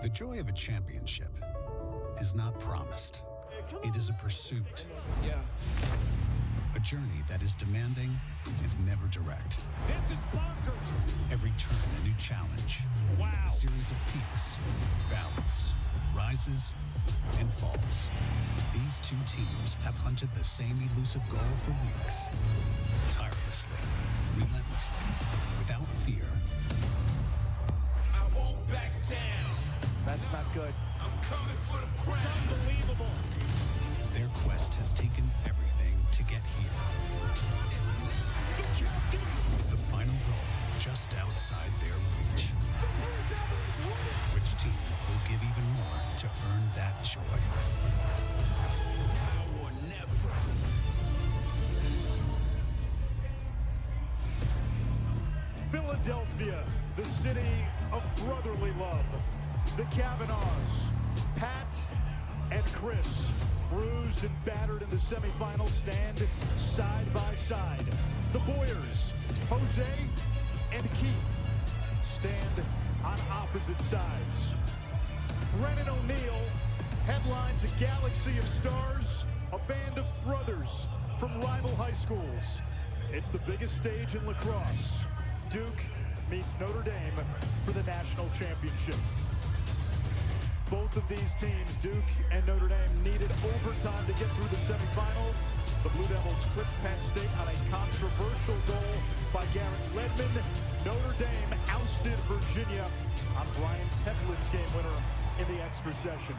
The joy of a championship is not promised. It is a pursuit. Yeah. A journey that is demanding and never direct. This is bonkers. Every turn a new challenge. Wow. A series of peaks, valleys, rises, and falls. These two teams have hunted the same elusive goal for weeks. Tirelessly, relentlessly, without fear. I won't back down. That's not good. I'm coming for the crown. It's unbelievable. Their quest has taken everything to get here. The champion. With the final goal just outside their reach. The Blue Devils win it. Which team will give even more to earn that joy? Now or never. Philadelphia, the city of brotherly love. The Kavanaughs, Pat and Chris, bruised and battered in the semifinals, stand side by side. The Boyers, Jose and Keith, stand on opposite sides. Brennan O'Neill headlines a galaxy of stars, a band of brothers from rival high schools. It's the biggest stage in lacrosse. Duke meets Notre Dame for the national championship. Both of these teams, Duke and Notre Dame, needed overtime to get through the semifinals. The Blue Devils flipped Penn State on a controversial goal by Garrett Ledman. Notre Dame ousted Virginia on Brian Teflin's game winner in the extra session.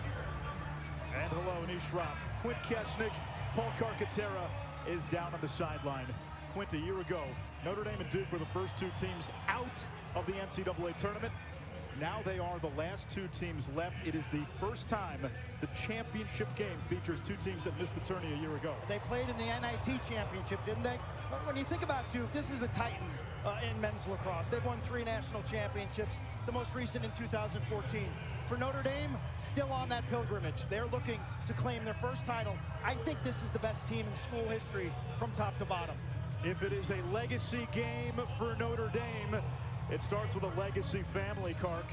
And hello, Nish Roth. Quint Kesnick, Paul Carcaterra is down on the sideline. Quint, a year ago, Notre Dame and Duke were the first two teams out of the NCAA tournament. Now they are the last two teams left. It is the first time the championship game features two teams that missed the tourney a year ago. They played in the NIT championship, didn't they? But when you think about Duke, this is a titan in men's lacrosse. They've won 3 national championships, the most recent in 2014. For Notre Dame, still on that pilgrimage. They're looking to claim their first title. I think this is the best team in school history from top to bottom. If it is a legacy game for Notre Dame, it starts with a legacy family, Kark.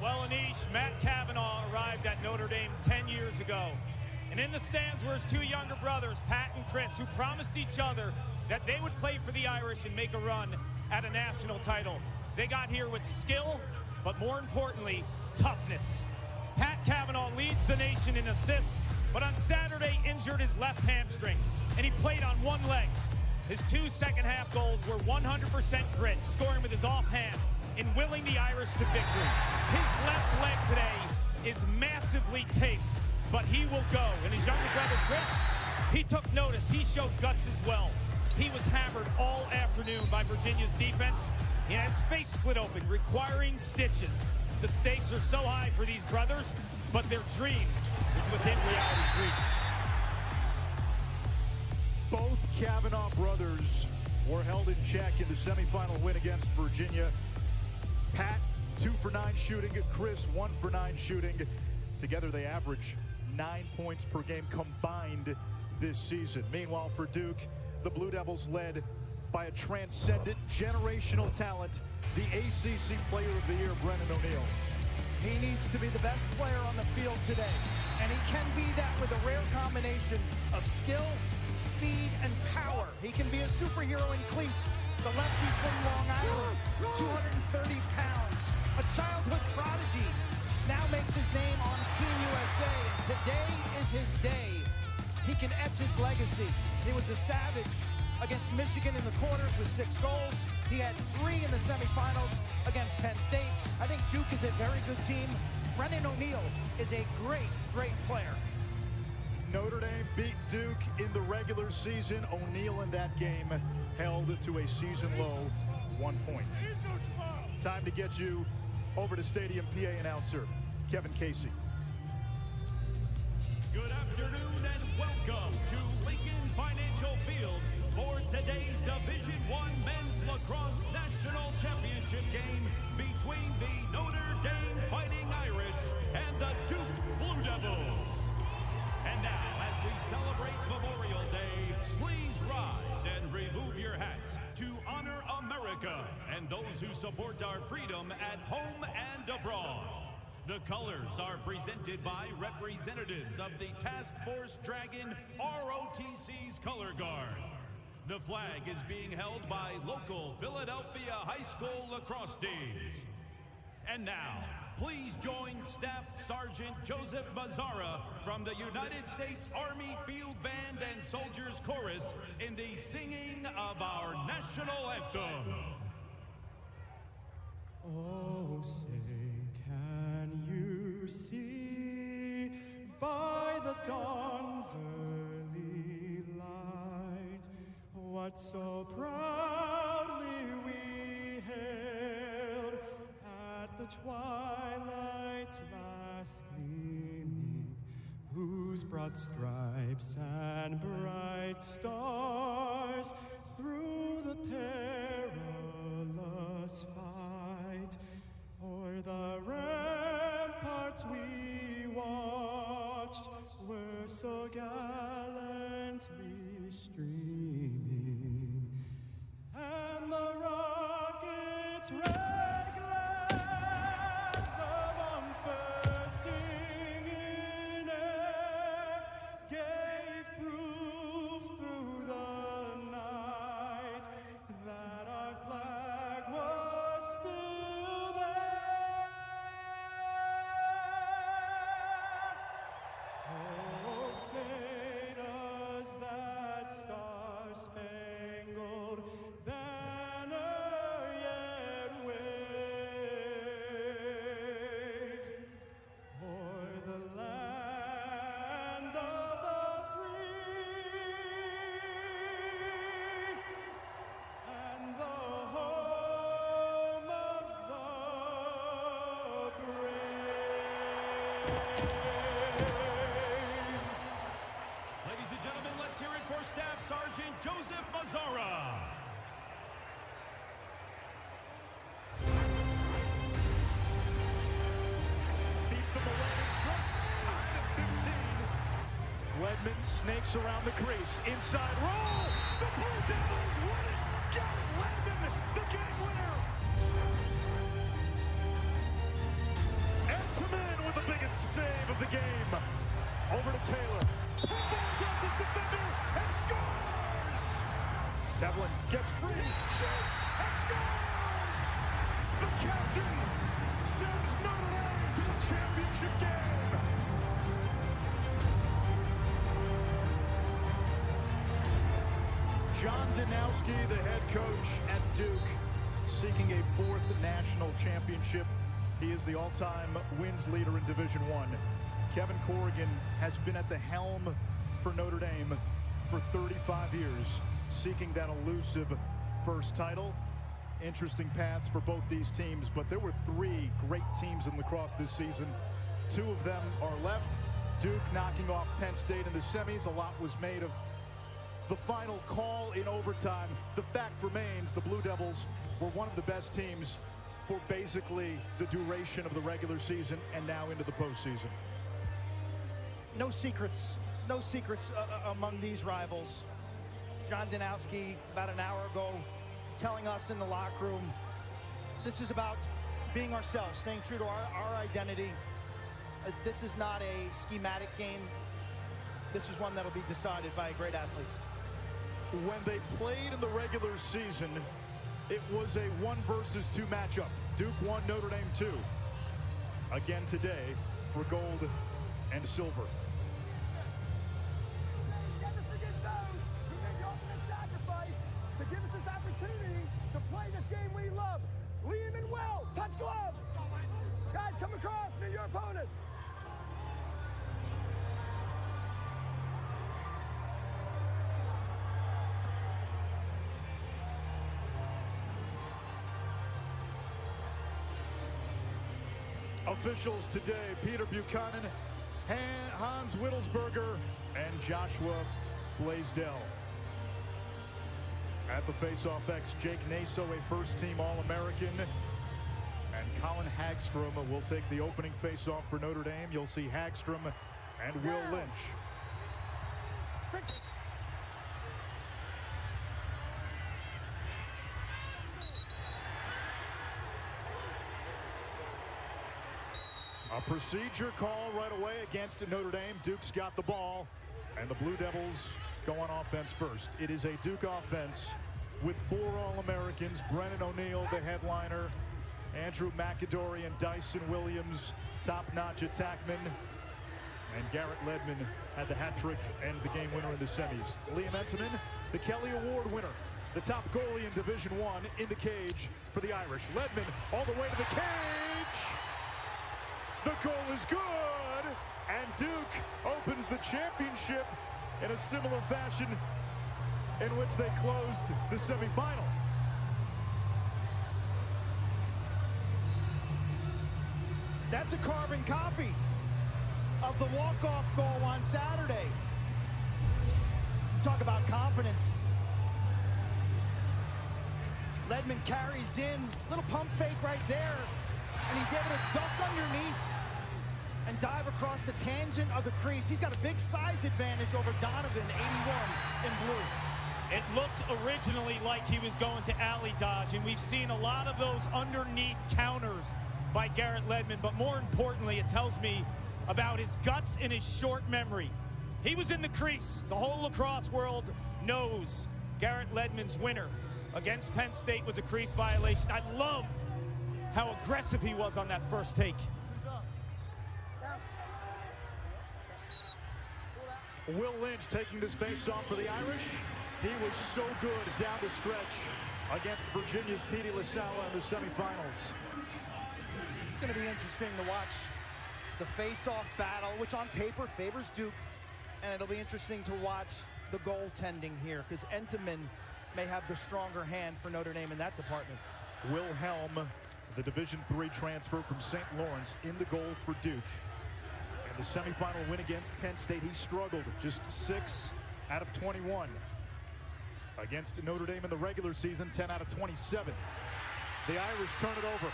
Well, Anish, Matt Cavanaugh arrived at Notre Dame 10 years ago. And in the stands were his 2 younger brothers, Pat and Chris, who promised each other that they would play for the Irish and make a run at a national title. They got here with skill, but more importantly, toughness. Pat Cavanaugh leads the nation in assists, but on Saturday injured his left hamstring, and he played on one leg. His 2 second-half goals were 100% grit, scoring with his offhand and willing the Irish to victory. His left leg today is massively taped, but he will go. And his younger brother, Chris, he took notice. He showed guts as well. He was hammered all afternoon by Virginia's defense. He had his face split open, requiring stitches. The stakes are so high for these brothers, but their dream is within reality's reach. Both Cavanaugh brothers were held in check in the semifinal win against Virginia. Pat, 2 for 9 shooting. Chris, 1 for 9 shooting. Together they average 9 points per game combined this season. Meanwhile, for Duke, the Blue Devils led by a transcendent generational talent, the ACC Player of the Year, Brennan O'Neill. He needs to be the best player on the field today, and he can be that with a rare combination of skill, speed, and power. He can be a superhero in cleats. The lefty from Long Island, 230 pounds, a childhood prodigy, now makes his name on Team USA, and today is his day. He can etch his legacy. He was a savage against Michigan in the quarters with 6 goals. He had 3 in the semifinals against Penn State. I think Duke is a very good team. Brennan O'Neill is a great, great player. Notre Dame beat Duke in the regular season. O'Neill in that game held to a season-low 1 point. Time to get you over to Stadium PA announcer Kevin Casey. Good afternoon and welcome to Lincoln Financial Field for today's Division I Men's Lacrosse National Championship game between the Notre Dame Fighting Irish and the Duke Blue Devils. And now, as we celebrate Memorial Day, please rise and remove your hats to honor America and those who support our freedom at home and abroad. The colors are presented by representatives of the Task Force Dragon ROTC's Color Guard. The flag is being held by local Philadelphia high school lacrosse teams. And now, please join Staff Sergeant Joseph Mazzara from the United States Army Field Band and Soldiers Chorus in the singing of our national anthem. Oh, say, can you see by the dawn's early light what so proudly we hailed at the twilight's last gleaming, whose broad stripes and bright stars through the perilous fight o'er the ramparts we watched were so gallantly streaming, and the rockets' red glare, the bombs bursting in air, gave proof through the night that our flag was still there. Oh, say does that star-spangled banner yet wave o'er the land of the free and the home of the brave. Ladies and gentlemen, let's hear it for Staff Sergeant Joseph Mazzara. Feeds to Malone in front. Tied at 15. Wedman snakes around the crease. Inside roll. The Blue Devils win it. Garrett Ledman, the game winner. And Taman with the biggest save of the game. Over to Taylor. Falls off his defender and scores. Devlin gets free, shoots, and scores. The captain sends Notre Dame to the championship game. John Danowski, the head coach at Duke, seeking a fourth national championship. He is the all-time wins leader in Division I. Kevin Corrigan has been at the helm for Notre Dame for 35 years, seeking that elusive first title. Interesting paths for both these teams, but there were three great teams in lacrosse this season. Two of them are left. Duke knocking off Penn State in the semis. A lot was made of the final call in overtime. The fact remains the Blue Devils were one of the best teams for basically the duration of the regular season and now into the postseason. No secrets among these rivals. John Danowski, about an hour ago, telling us in the locker room, this is about being ourselves, staying true to our identity. This is not a schematic game. This is one that'll be decided by great athletes. When they played in the regular season, it was a 1 versus 2 matchup. Duke won, Notre Dame 2. Again today for gold and silver. Never forget those who made the ultimate sacrifice to give us this opportunity to play this game we love. Liam and Will, touch gloves. Guys, come across, meet your opponents. Officials today, Peter Buchanan, Hans Wittelsberger, and Joshua Blaisdell. At the face-off X, Jake Naso, a first-team All-American, and Colin Hagstrom will take the opening face-off for Notre Dame. You'll see Hagstrom and Will Lynch. A procedure call right away against Notre Dame. Duke's got the ball, and the Blue Devils go on offense first. It is a Duke offense with 4 All-Americans. Brennan O'Neill, the headliner. Andrew McAdory and Dyson Williams, top-notch attackmen. And Garrett Ledman had the hat trick and the game winner in the semis. Liam Entenmann, the Kelly Award winner, the top goalie in Division I, in the cage for the Irish. Ledman all the way to the cage. The goal is good, and Duke opens the championship in a similar fashion in which they closed the semifinal. That's a carbon copy of the walk-off goal on Saturday. Talk about confidence. Ledman carries in, little pump fake right there, and he's able to duck underneath and dive across the tangent of the crease. He's got a big size advantage over Donovan, 81 in blue. It looked originally like he was going to alley dodge, and we've seen a lot of those underneath counters by Garrett Ledman, but more importantly, it tells me about his guts and his short memory. He was in the crease. The whole lacrosse world knows Garrett Ledman's winner against Penn State was a crease violation. I love how aggressive he was on that first take. Will Lynch taking this face-off for the Irish. He was so good down the stretch against Virginia's Petey LaSala in the semifinals. It's going to be interesting to watch the face-off battle, which on paper favors Duke, and it'll be interesting to watch the goaltending here, because Entenmann may have the stronger hand for Notre Dame in that department. Will Helm, the Division III transfer from St. Lawrence, in the goal for Duke. And the semifinal win against Penn State, he struggled, just 6 out of 21. Against Notre Dame in the regular season, 10 out of 27. The Irish turn it over.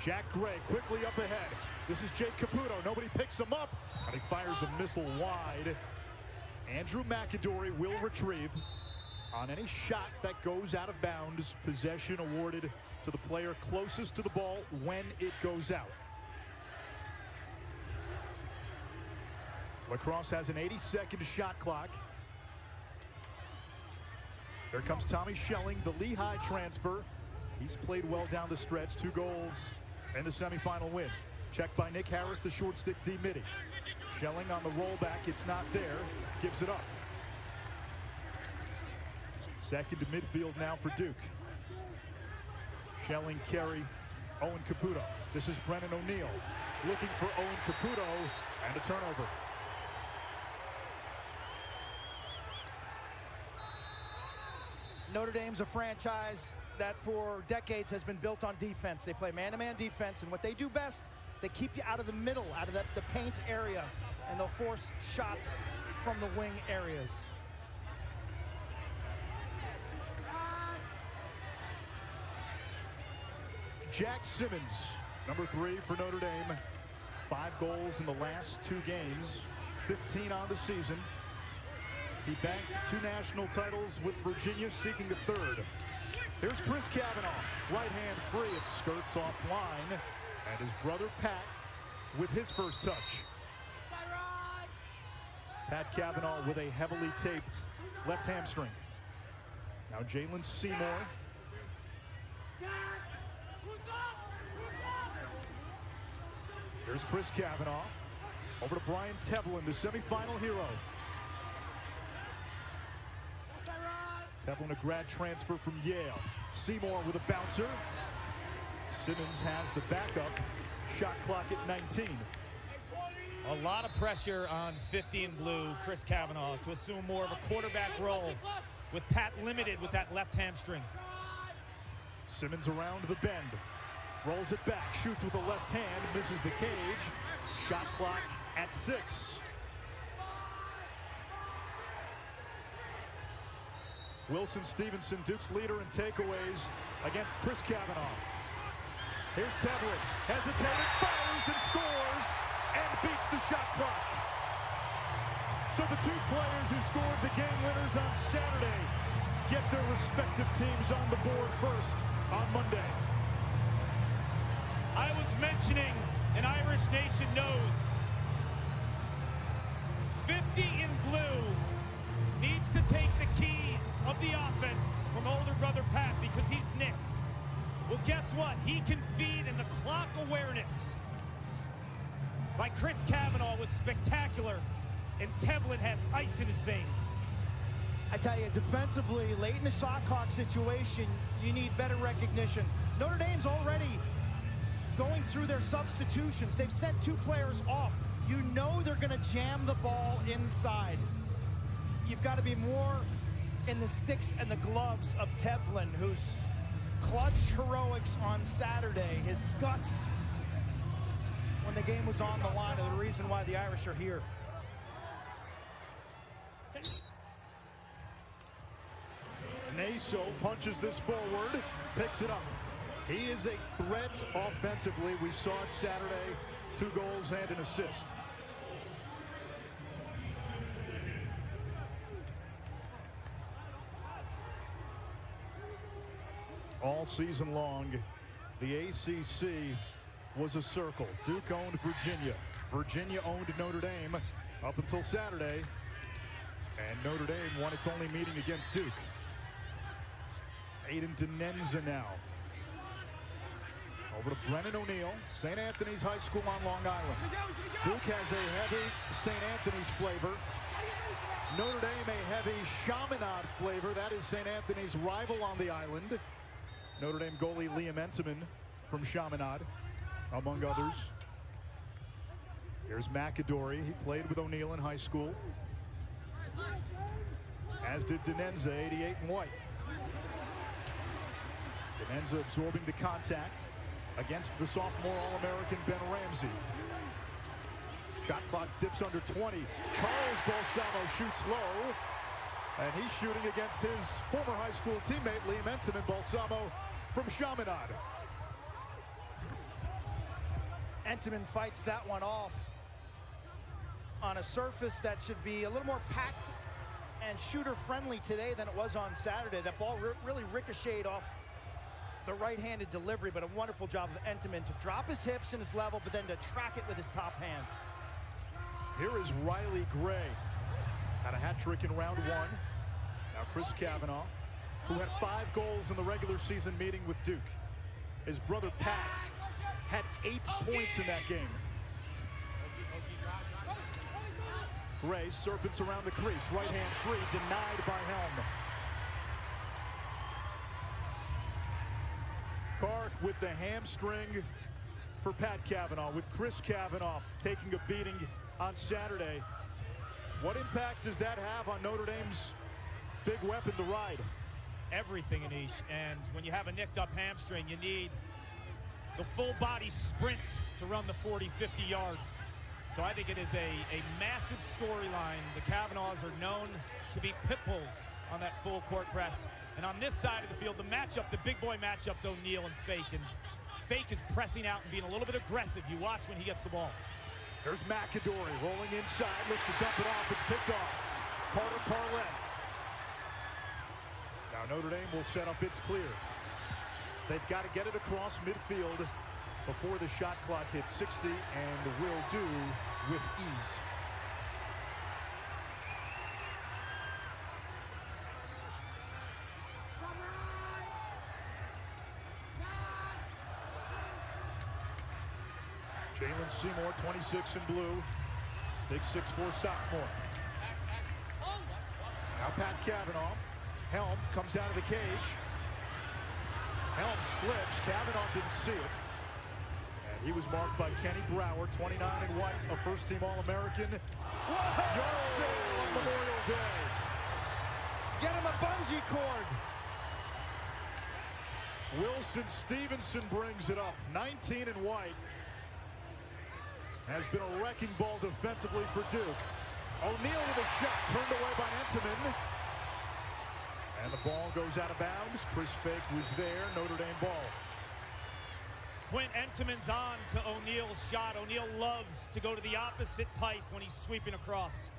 Jack Gray quickly up ahead. This is Jake Caputo. Nobody picks him up, and he fires a missile wide. Andrew McAdory will retrieve on any shot that goes out of bounds. Possession awarded to the player closest to the ball when it goes out. Lacrosse has an 80-second shot clock. There comes Tommy Schelling, the Lehigh transfer. He's played well down the stretch. 2 goals in the semifinal win. Checked by Nick Harris, the short stick D-Midi. Schelling on the rollback. It's not there. Gives it up. Second to midfield now for Duke. Schelling, Carey, Owen Caputo. This is Brennan O'Neill looking for Owen Caputo, and a turnover. Notre Dame's a franchise that for decades has been built on defense. They play man-to-man defense, and what they do best, they keep you out of the middle, out of the paint area, and they'll force shots from the wing areas. Jack Simmons, number 3 for Notre Dame. 5 goals in the last 2 games, 15 on the season. He banked 2 national titles with Virginia, seeking a 3rd. Here's Chris Cavanaugh, right hand free. It skirts offline, and his brother Pat with his first touch. Pat Cavanaugh with a heavily taped left hamstring. Now Jalen Seymour. Here's Chris Cavanaugh. Over to Brian Tevlin, the semifinal hero. Tevlin, a grad transfer from Yale. Seymour with a bouncer. Simmons has the backup. Shot clock at 19. A lot of pressure on 50 in blue, Chris Cavanaugh, to assume more of a quarterback role with Pat limited with that left hamstring. Simmons around the bend. Rolls it back, shoots with the left hand, misses the cage. Shot clock at 6. Wilson Stevenson, Duke's leader in takeaways against Chris Cavanaugh. Here's Tevlin, hesitated, fires and scores, and beats the shot clock. So the two players who scored the game winners on Saturday get their respective teams on the board first on Monday. I was mentioning an Irish Nation knows 50 in blue needs to take the keys of the offense from older brother Pat because he's nicked. Well, guess what? He can feed, and the clock awareness by Chris Cavanaugh was spectacular, and Tevlin has ice in his veins. I tell you, defensively, late in the shot clock situation, you need better recognition. Notre Dame's already going through their substitutions. They've sent two players off. You know they're going to jam the ball inside. You've got to be more in the sticks and the gloves of Tevlin, whose clutch heroics on Saturday, his guts when the game was on the line, are the reason why the Irish are here. Naso punches this forward, picks it up. He is a threat offensively. We saw it Saturday, 2 goals and an assist. All season long, the ACC was a circle. Duke owned Virginia. Virginia owned Notre Dame up until Saturday. And Notre Dame won its only meeting against Duke. Aiden Denenza now. Over to Brennan O'Neill, St. Anthony's High School on Long Island. Duke has a heavy St. Anthony's flavor. Notre Dame a heavy Chaminade flavor. That is St. Anthony's rival on the island. Notre Dame goalie Liam Entenmann from Chaminade, among others. Here's McAdory. He played with O'Neill in high school, as did Denenza, 88 in white. Denenza absorbing the contact against the sophomore All-American Ben Ramsey. Shot clock dips under 20. Charles Balsamo shoots low, and he's shooting against his former high school teammate Liam Entenmann. Balsamo from Chaminade. Entenmann fights that one off on a surface that should be a little more packed and shooter-friendly today than it was on Saturday. That ball really ricocheted off the right-handed delivery, but a wonderful job of Entenmann to drop his hips and his level, but then to track it with his top hand. Here is Riley Gray. Had a hat trick in round 1. Now Chris Cavanaugh, who had 5 goals in the regular season meeting with Duke. His brother Pat had 8 points in that game. Gray serpents around the crease. Right hand 3 denied by Helm. Kark with the hamstring for Pat Cavanaugh, with Chris Cavanaugh taking a beating on Saturday. What impact does that have on Notre Dame's big weapon, the ride? Everything, Anish, and when you have a nicked up hamstring, you need the full body sprint to run the 40, 50 yards. So I think it is a massive storyline. The Cavanaughs are known to be pit bulls on that full court press. And on this side of the field, the matchup, the big boy matchup's O'Neill and Fake. And Fake is pressing out and being a little bit aggressive. You watch when he gets the ball. There's McAdory rolling inside, looks to dump it off. It's picked off. Carter Parlett. Now Notre Dame will set up its clear. They've got to get it across midfield before the shot clock hits 60, and will do with ease. Jalen Seymour, 26 in blue. Big 6'4" sophomore. Now Pat Cavanaugh. Helm comes out of the cage. Helm slips. Cavanaugh didn't see it. And he was marked by Kenny Brower, 29 in white, a first-team All-American. Yard sale on Memorial Day. Get him a bungee cord. Wilson Stevenson brings it up, 19 in white. Has been a wrecking ball defensively for Duke. O'Neill with a shot, turned away by Entenmann. And the ball goes out of bounds. Chris Fake was there, Notre Dame ball. Quint Entenmann's on to O'Neill's shot. O'Neill loves to go to the opposite pipe when he's sweeping across.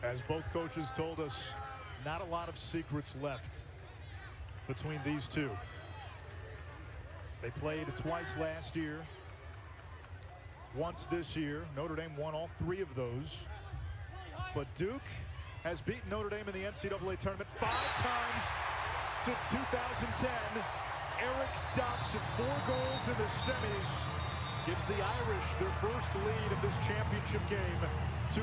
As both coaches told us, not a lot of secrets left between these two. They played twice last year, once this year. Notre Dame won all 3 of those. But Duke has beaten Notre Dame in the NCAA tournament 5 times since 2010. Eric Dobson, 4 goals in the semis, gives the Irish their first lead of this championship game, 2-1.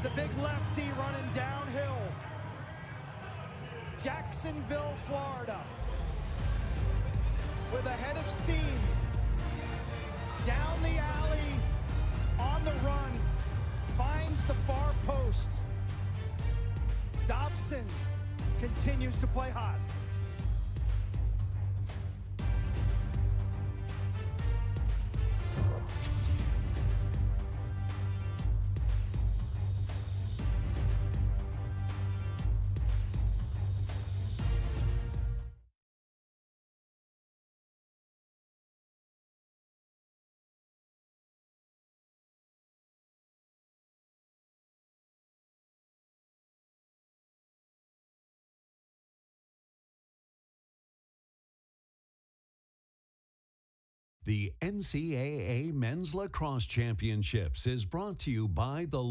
The big lefty running downhill. Jacksonville, Florida, with a head of steam. Down the alley, on the run, finds the far post. Dobson continues to play hot. The NCAA Men's Lacrosse Championships is brought to you by the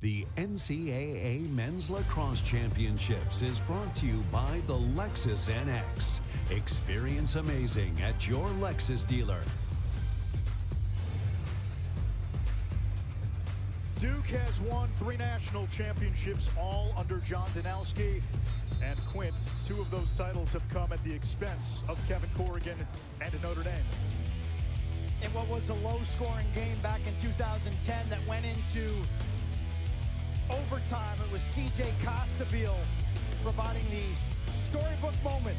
The NCAA Men's Lacrosse Championships is brought to you by the Lexus NX. Experience amazing at your Lexus dealer. Duke has won 3 national championships, all under John Danowski and Quint. 2 of those titles have come at the expense of Kevin Corrigan and Notre Dame. In what was a low-scoring game back in 2010 that went into overtime, it was C.J. Costabile providing the storybook moment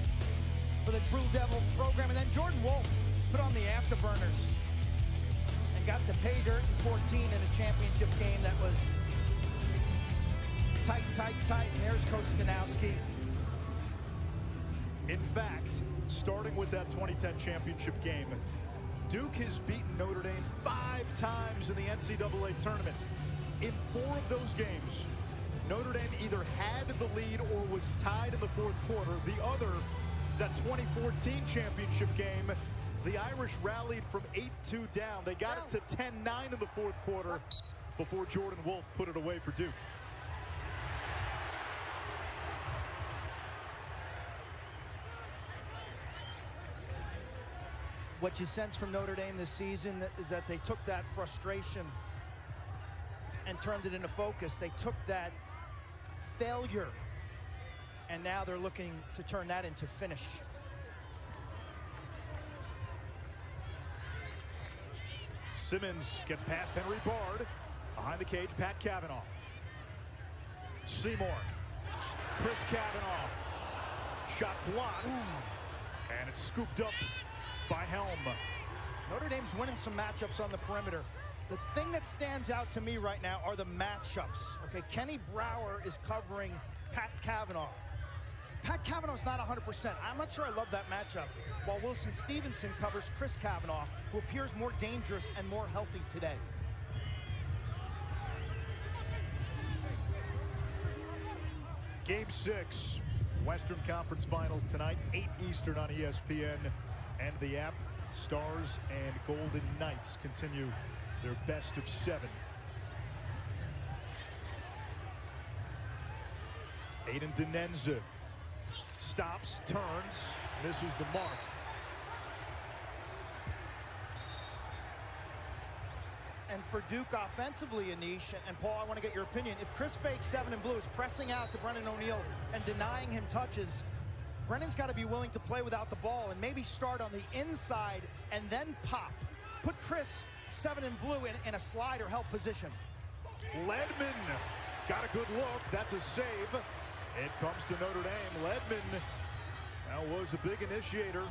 for the Blue Devil program. And then Jordan Wolf put on the afterburners and got to pay dirt in 14 in a championship game that was tight. And there's Coach Danowski. In fact, starting with that 2010 championship game, Duke has beaten Notre Dame 5 times in the NCAA tournament. In 4 of those games, Notre Dame either had the lead or was tied in the 4th quarter. The other, that 2014 championship game, the Irish rallied from 8-2 down. They got it to 10-9 in the 4th quarter before Jordan Wolf put it away for Duke. What you sense from Notre Dame this season is that they took that frustration and turned it into focus. They took that failure, and now they're looking to turn that into finish. Simmons gets past Henry Bard. Behind the cage, Pat Cavanaugh. Seymour. Chris Cavanaugh. Shot blocked. And it's scooped up by Helm. Notre Dame's winning some matchups on the perimeter. The thing that stands out to me right now are the matchups. Okay, Kenny Brower is covering Pat Cavanaugh. Pat Cavanaugh's not 100%. I'm not sure I love that matchup. While Wilson Stevenson covers Chris Cavanaugh, who appears more dangerous and more healthy today. Game 6, Western Conference Finals tonight, 8 Eastern on ESPN. And the app, Stars and Golden Knights continue their best of 7. Aiden Denenza stops, turns, misses the mark. And for Duke offensively, Anish, and Paul, I want to get your opinion. If Chris Fake, 7 and blue, is pressing out to Brennan O'Neill and denying him touches, Brennan's got to be willing to play without the ball and maybe start on the inside and then pop. Put Chris, 7 and blue, in a slide or help position. Ledman got a good look. That's a save. It comes to Notre Dame. Ledman was a big initiator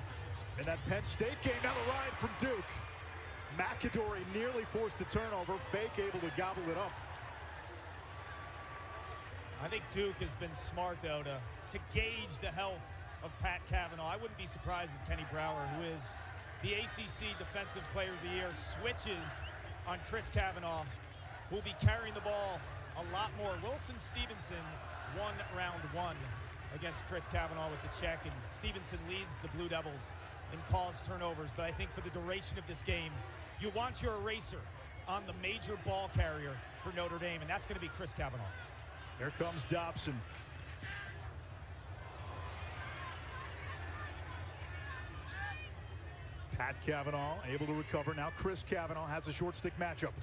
in that Penn State game. Now the ride from Duke. McAdory nearly forced a turnover. Fake able to gobble it up. I think Duke has been smart, though, to gauge the health of Pat Cavanaugh. I wouldn't be surprised if Kenny Brower, who is the ACC Defensive Player of the Year, switches on Chris Cavanaugh, who will be carrying the ball a lot more. Wilson Stevenson won round 1 against Chris Cavanaugh with the check, and Stevenson leads the Blue Devils in caused turnovers. But I think for the duration of this game, you want your eraser on the major ball carrier for Notre Dame, and that's going to be Chris Cavanaugh. Here comes Dobson. Pat Cavanaugh able to recover. Now Chris Cavanaugh has a short stick matchup.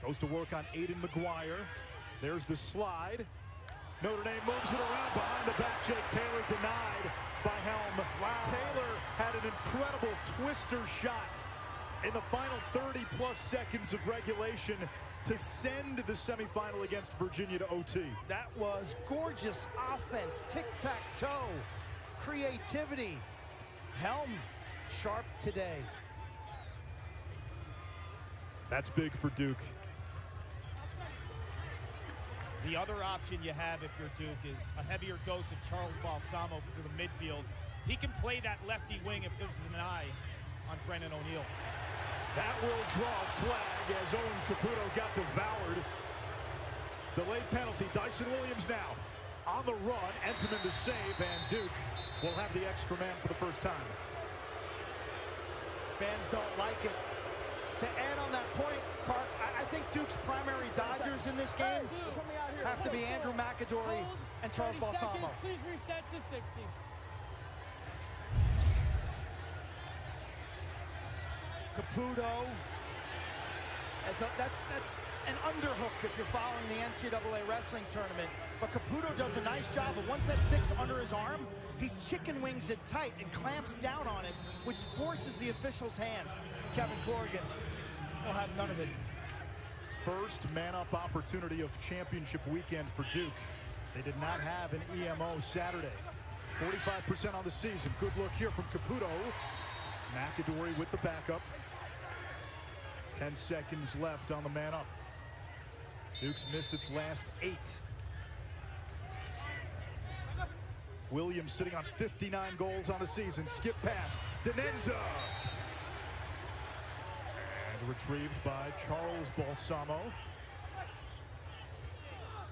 Goes to work on Aiden McGuire. There's the slide. Notre Dame moves it around behind the back. Jake Taylor denied by Helm. Wow. Taylor had an incredible twister shot in the final 30-plus seconds of regulation to send the semifinal against Virginia to OT. That was gorgeous offense, tic-tac-toe, creativity. Helm sharp today. That's big for Duke. The other option you have if you're Duke is a heavier dose of Charles Balsamo for the midfield. He can play that lefty wing if there's an eye on Brennan O'Neill. That will draw a flag as Owen Caputo got devoured. Delayed penalty. Dyson Williams now on the run. Entenmann the save, and Duke will have the extra man for the first time. Fans don't like it. To add on that point, Clark, I think Duke's primary dodgers in this game have to be Andrew McAdory and Charles Balsamo. Please reset to 60. Caputo. That's an underhook if you're following the NCAA wrestling tournament. But Caputo does a nice job, but once that stick's under his arm, he chicken wings it tight and clamps down on it, which forces the official's hand. Kevin Corrigan will have none of it. First man-up opportunity of championship weekend for Duke. They did not have an EMO Saturday. 45% on the season. Good look here from Caputo. McAdory with the backup. 10 seconds left on the man-up. Duke's missed its last 8. Williams sitting on 59 goals on the season. Skip past Denenza. And retrieved by Charles Balsamo.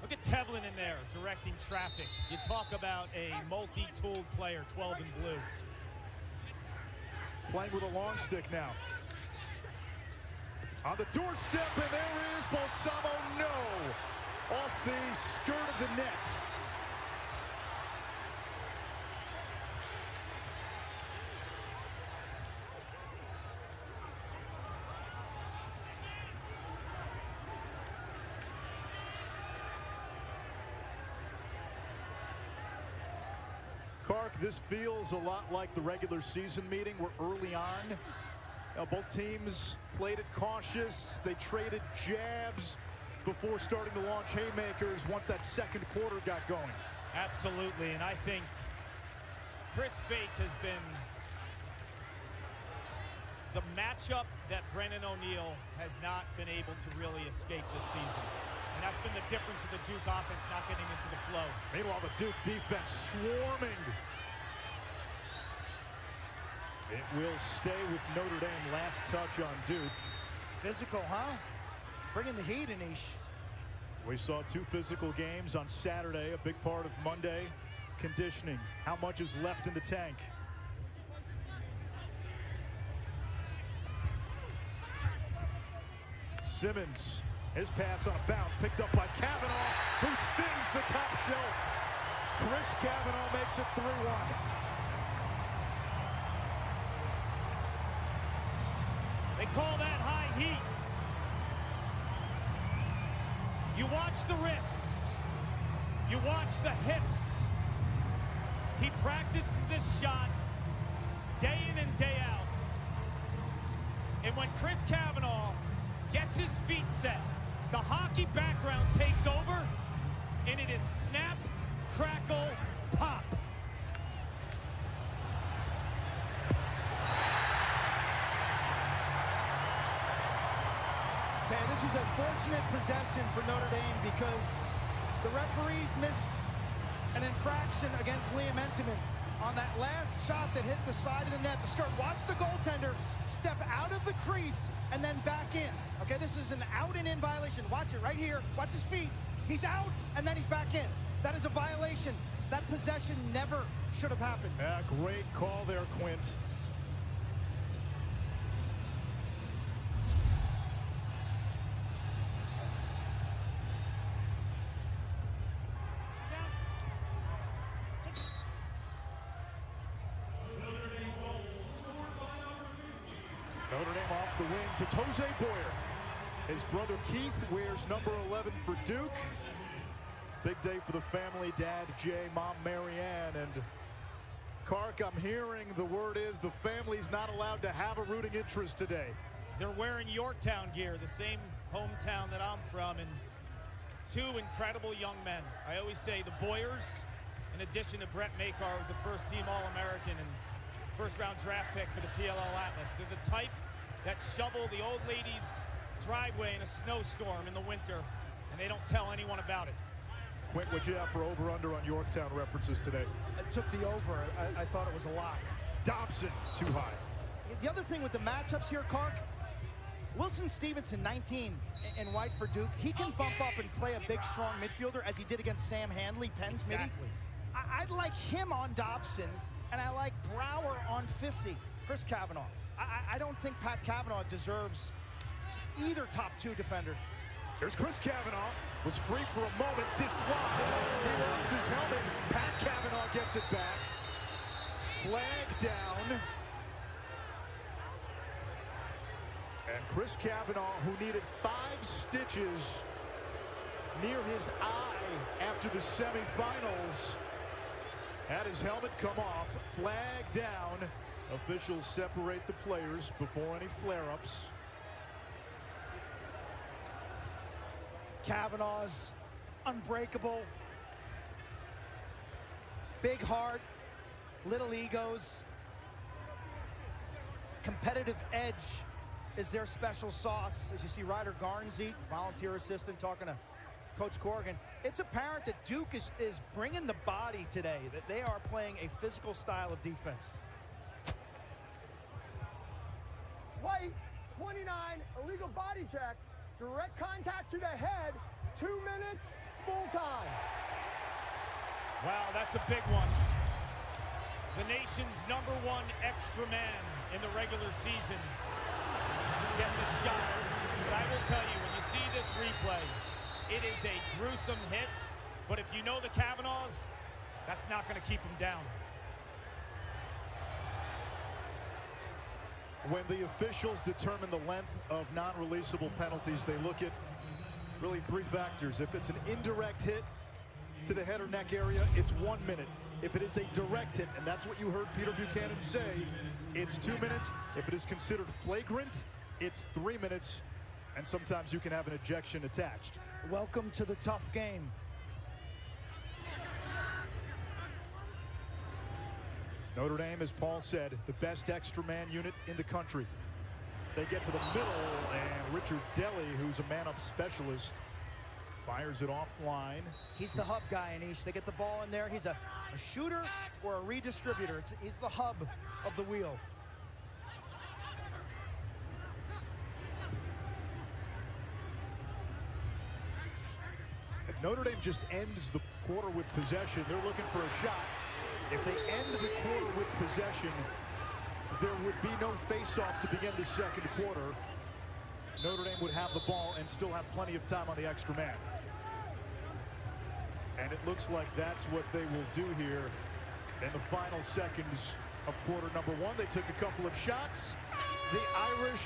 Look at Tevlin in there directing traffic. You talk about a multi-tooled player, 12 in blue. Playing with a long stick now. On the doorstep, and there is Balsamo. No! Off the skirt of the net. Clark, this feels a lot like the regular season meeting. We're early on. Both teams played it cautious. They traded jabs before starting to launch haymakers once that second quarter got going. Absolutely, and I think Chris Fake has been the matchup that Brennan O'Neill has not been able to really escape this season. And that's been the difference of the Duke offense not getting into the flow. Meanwhile, the Duke defense swarming. It will stay with Notre Dame. Last touch on Duke. Physical, huh? Bringing the heat, Anish. We saw 2 physical games on Saturday. A big part of Monday, conditioning. How much is left in the tank? Simmons, his pass on a bounce, picked up by Kavanaugh, who stings the top shelf. Chris Kavanaugh makes it 3-1. They call that high heat. You watch the wrists. You watch the hips. He practices this shot day in and day out. And when Chris Kavanaugh gets his feet set, the hockey background takes over, and it is snap, crackle, pop. This was a fortunate possession for Notre Dame because the referees missed an infraction against Liam Entenmann on that last shot that hit the side of the net. The skirt. Watch the goaltender step out of the crease and then back in. Okay, this is an out and in violation. Watch it right here. Watch his feet. He's out and then he's back in. That is a violation. That possession never should have happened. Yeah, great call there, Quint. Notre Dame off the wings. It's Jose Boyer. His brother Keith wears number 11 for Duke. Big day for the family. Dad Jay, mom Marianne, and Kark, I'm hearing the word is the family's not allowed to have a rooting interest today. They're wearing Yorktown gear, the same hometown that I'm from, and two incredible young men. I always say the Boyers, in addition to Brett Makar, who's a first-team All-American and first-round draft pick for the PLL Atlas. They're the type that shovel the old lady's driveway in a snowstorm in the winter, and they don't tell anyone about it. Quint, what'd you have for over-under on Yorktown references today? I took the over. I thought it was a lock. Dobson, too high. The other thing with the matchups here, Kark, Wilson Stevenson, 19 in white for Duke. He can bump up and play a big, strong midfielder as he did against Sam Handley, Penn's midi. I'd like him on Dobson, and I like Brower on 50, Chris Kavanaugh. I don't think Pat Kavanaugh deserves either top two defenders. Here's Chris Kavanaugh, was free for a moment, dislodged. He lost his helmet. Pat Kavanaugh gets it back. Flag down. And Chris Kavanaugh, who needed 5 stitches near his eye after the semifinals, had his helmet come off. Flag down. Officials separate the players before any flare-ups. Kavanaugh's unbreakable. Big heart, little egos. Competitive edge is their special sauce. As you see Ryder Garnsey, volunteer assistant, talking to Coach Corrigan. It's apparent that Duke is bringing the body today, that they are playing a physical style of defense. White, 29, illegal body check, direct contact to the head, 2 minutes, full time. Wow, that's a big one. The nation's #1 extra man in the regular season gets a shot. But I will tell you, when you see this replay, it is a gruesome hit. But if you know the Kavanaughs, that's not going to keep him down. When the officials determine the length of non-releasable penalties, they look at really 3 factors. If it's an indirect hit to the head or neck area, it's 1 minute. If it is a direct hit, and that's what you heard Peter Buchanan say, it's 2 minutes. If it is considered flagrant, it's 3 minutes, and sometimes you can have an ejection attached. Welcome to the tough game. Notre Dame, as Paul said, the best extra man unit in the country. They get to the middle, and Richard Delly, who's a man-up specialist, fires it offline. He's the hub guy, Anish. They get the ball in there. He's a shooter or a redistributor. He's the hub of the wheel. If Notre Dame just ends the quarter with possession, they're looking for a shot. If they end the quarter with possession, there would be no face-off to begin the second quarter. Notre Dame would have the ball and still have plenty of time on the extra man. And it looks like that's what they will do here in the final seconds of quarter number one. They took a couple of shots. The Irish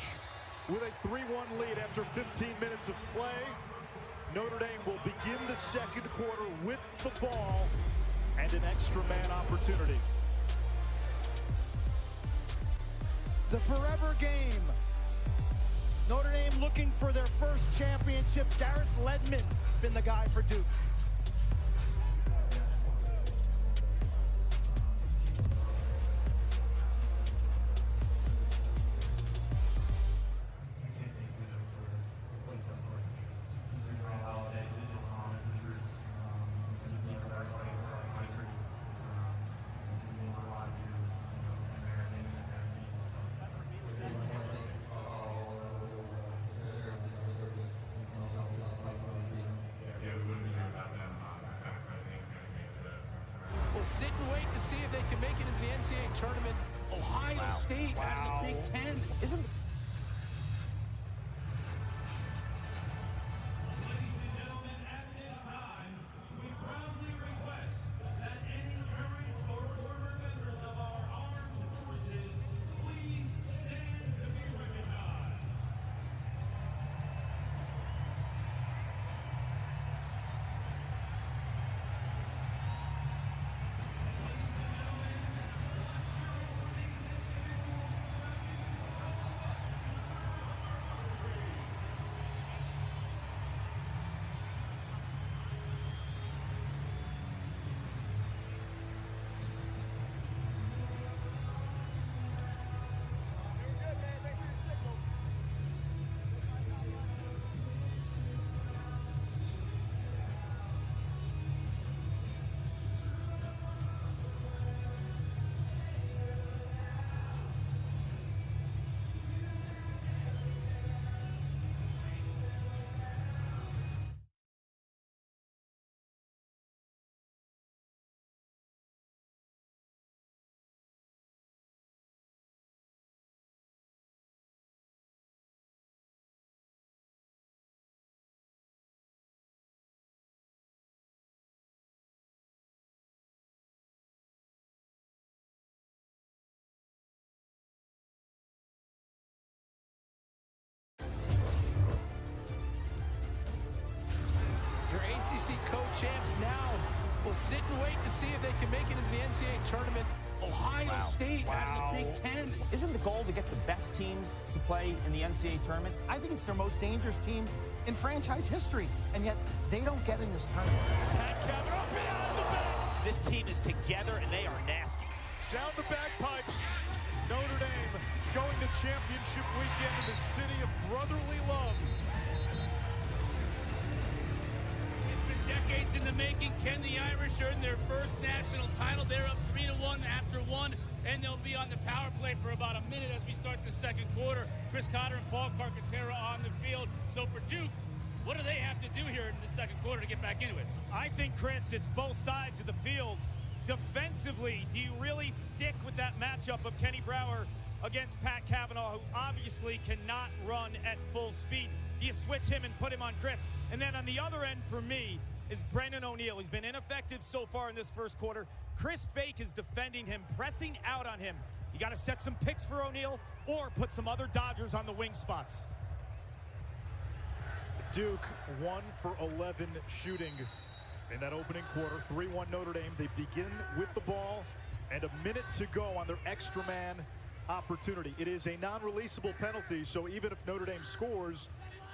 with a 3-1 lead after 15 minutes of play. Notre Dame will begin the second quarter with the ball and an extra man opportunity. The forever game. Notre Dame looking for their first championship. Garrett Ledman been the guy for Duke. Sit and wait to see if they can make it into the NCAA tournament. Ohio State out of the Big Ten. Isn't Ladies and gentlemen, at this time, we proudly request that any current or former members of our armed forces please stand to be recognized. ACC co-champs now will sit and wait to see if they can make it into the NCAA tournament. Ohio State out of the Big Ten. Isn't the goal to get the best teams to play in the NCAA tournament? I think it's their most dangerous team in franchise history, and yet they don't get in this tournament. Pat Kavanaugh beyond the back. This team is together, and they are nasty. Sound the bagpipes. Notre Dame going to championship weekend in the city of brotherly love. Decades in the making. Can the Irish earn their first national title? They're up 3-1 after one, and they'll be on the power play for about a minute as we start the second quarter. Chris Cotter and Paul Carcaterra on the field. So for Duke, what do they have to do here in the second quarter to get back into it? I think, Chris, it's both sides of the field. Defensively, do you really stick with that matchup of Kenny Brower against Pat Kavanaugh, who obviously cannot run at full speed? Do you switch him and put him on Chris? And then on the other end for me is Brendan O'Neill. He's been ineffective so far in this first quarter. Chris Fake is defending him, pressing out on him. You got to set some picks for O'Neill or put some other Dodgers on the wing spots. Duke 1 for 11 shooting in that opening quarter. 3-1 Notre Dame. They begin with the ball and a minute to go on their extra man opportunity. It is a non-releasable penalty, so even if Notre Dame scores,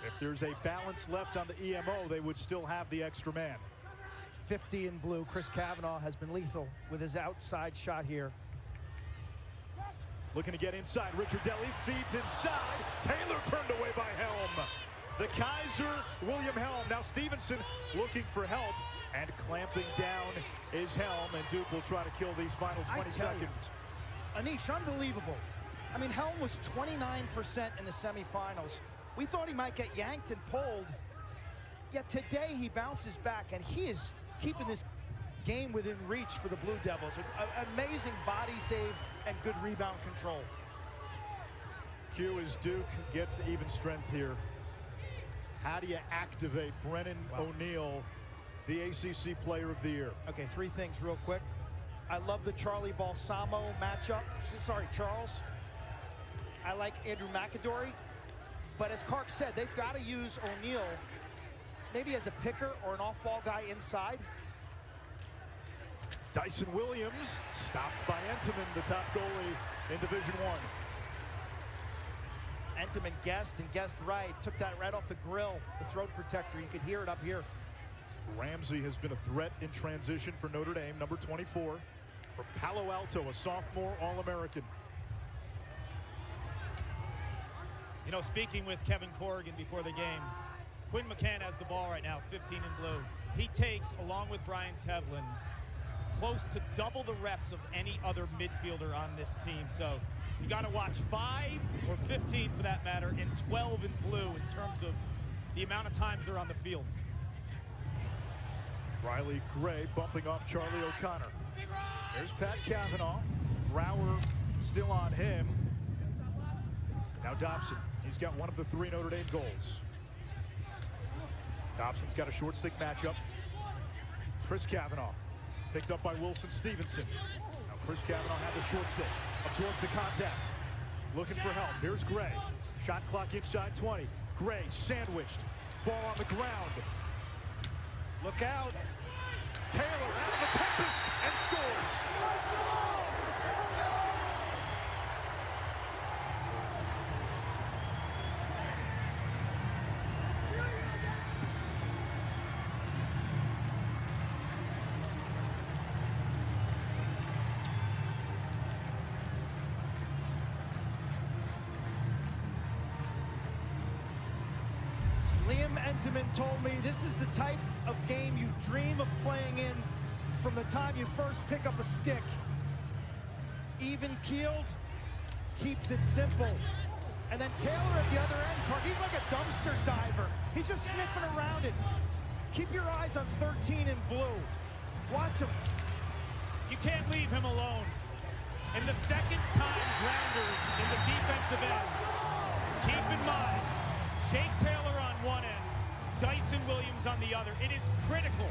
if there's a balance left on the EMO, they would still have the extra man. 50 in blue. Chris Kavanaugh has been lethal with his outside shot here. Looking to get inside. Richard Deli feeds inside. Taylor turned away by Helm. The Kaiser, William Helm. Now Stevenson looking for help, and clamping down is Helm, and Duke will try to kill these final 20 seconds. Anish, unbelievable. I mean, Helm was 29% in the semifinals. We thought he might get yanked and pulled, yet today he bounces back, and he is keeping this game within reach for the Blue Devils. An amazing body save and good rebound control. cue as Duke gets to even strength here. How do you activate Brennan O'Neill, the ACC Player of the Year? Okay, 3 things real quick. I love the Charlie Balsamo matchup. Sorry, Charles. I like Andrew McAdory. But as Clark said, they've got to use O'Neill maybe as a picker or an off-ball guy inside. Dyson Williams stopped by Entenmann, the top goalie in Division I. Entenmann guessed right. Took that right off the grill, the throat protector. You could hear it up here. Ramsey has been a threat in transition for Notre Dame, number 24. From Palo Alto, a sophomore All-American. You know, speaking with Kevin Corrigan before the game, Quinn McCann has the ball right now, 15 in blue. He takes, along with Brian Tevlin, close to double the reps of any other midfielder on this team. So you got to watch 5 or 15 for that matter and 12 in blue in terms of the amount of times they're on the field. Riley Gray bumping off Charlie O'Connor. There's Pat Cavanaugh. Brower still on him. Now Dobson. He's got one of the 3 Notre Dame goals. Dobson's got a short stick matchup. Chris Cavanaugh picked up by Wilson Stevenson. Now Chris Cavanaugh had the short stick. Absorbs the contact. Looking for help. Here's Gray. Shot clock inside 20. Gray sandwiched. Ball on the ground. Look out. Taylor out of the Tempest and scores. Liam Entenmann told me this is the type of game you dream of playing in from the time you first pick up a stick. Even-keeled, keeps it simple. And then Taylor at the other end, Clark, he's like a dumpster diver. He's just sniffing around it. Keep your eyes on 13 in blue. Watch him. You can't leave him alone. And the second time grounders in the defensive end. Keep in mind, Jake Taylor on one end, Dyson Williams on the other. It is critical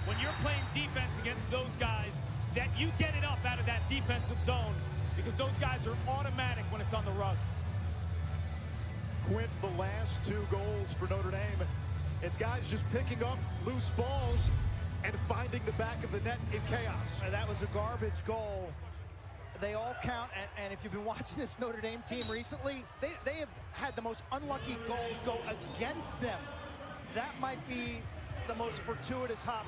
when you're playing defense against those guys that you get it up out of that defensive zone, because those guys are automatic when it's on the rug. Quint, the last 2 goals for Notre Dame. It's guys just picking up loose balls and finding the back of the net in chaos. And that was a garbage goal. They all count, and if you've been watching this Notre Dame team recently, they have had the most unlucky goals go against them. That might be the most fortuitous hop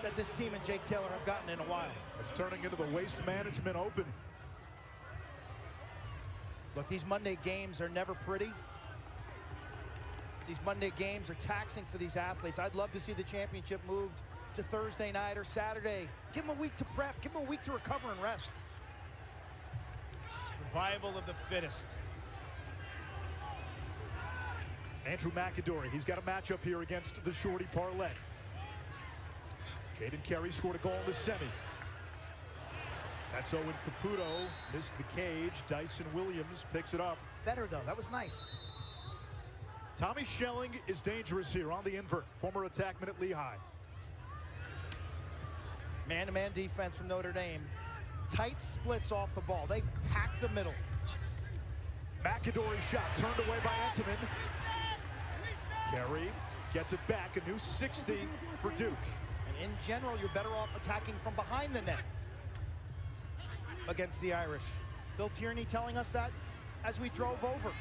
that this team and Jake Taylor have gotten in a while. It's turning into the Waste Management Open. Look, these Monday games are never pretty. These Monday games are taxing for these athletes. I'd love to see the championship moved to Thursday night or Saturday. Give them a week to prep. Give them a week to recover and rest. Survival of the fittest. Andrew McAdory, he's got a matchup here against the Shorty Parlet. Jaden Carey scored a goal in the semi. That's Owen Caputo, missed the cage. Dyson Williams picks it up. Better though, that was nice. Tommy Schelling is dangerous here on the invert, former attackman at Lehigh. Man-to-man defense from Notre Dame. Tight splits off the ball. They pack the middle. McAdory shot turned away by Entenmann. Carey gets it back, a new 60 for Duke. And in general, you're better off attacking from behind the net against the Irish. Bill Tierney telling us that as we drove over.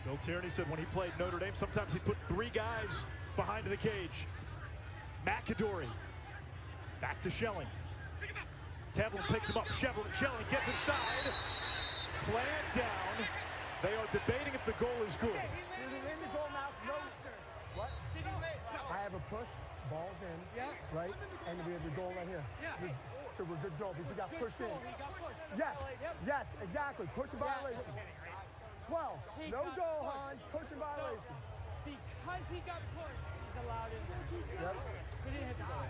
Bill Tierney said when he played Notre Dame, sometimes he'd put 3 guys behind the cage. McAdory back to Schelling. Tevlin picks him up. Schelling gets inside. Flag down. They are debating if the goal is good. In the goal mouth, no. What? I have a push, balls in, right? And we have the goal right here. So we're good goal because he got pushed in. Yes, exactly. Push and violation. 12. No goal, Hans. Push and violation. Because he got pushed, he's allowed in there. Yep. He didn't hit the goal.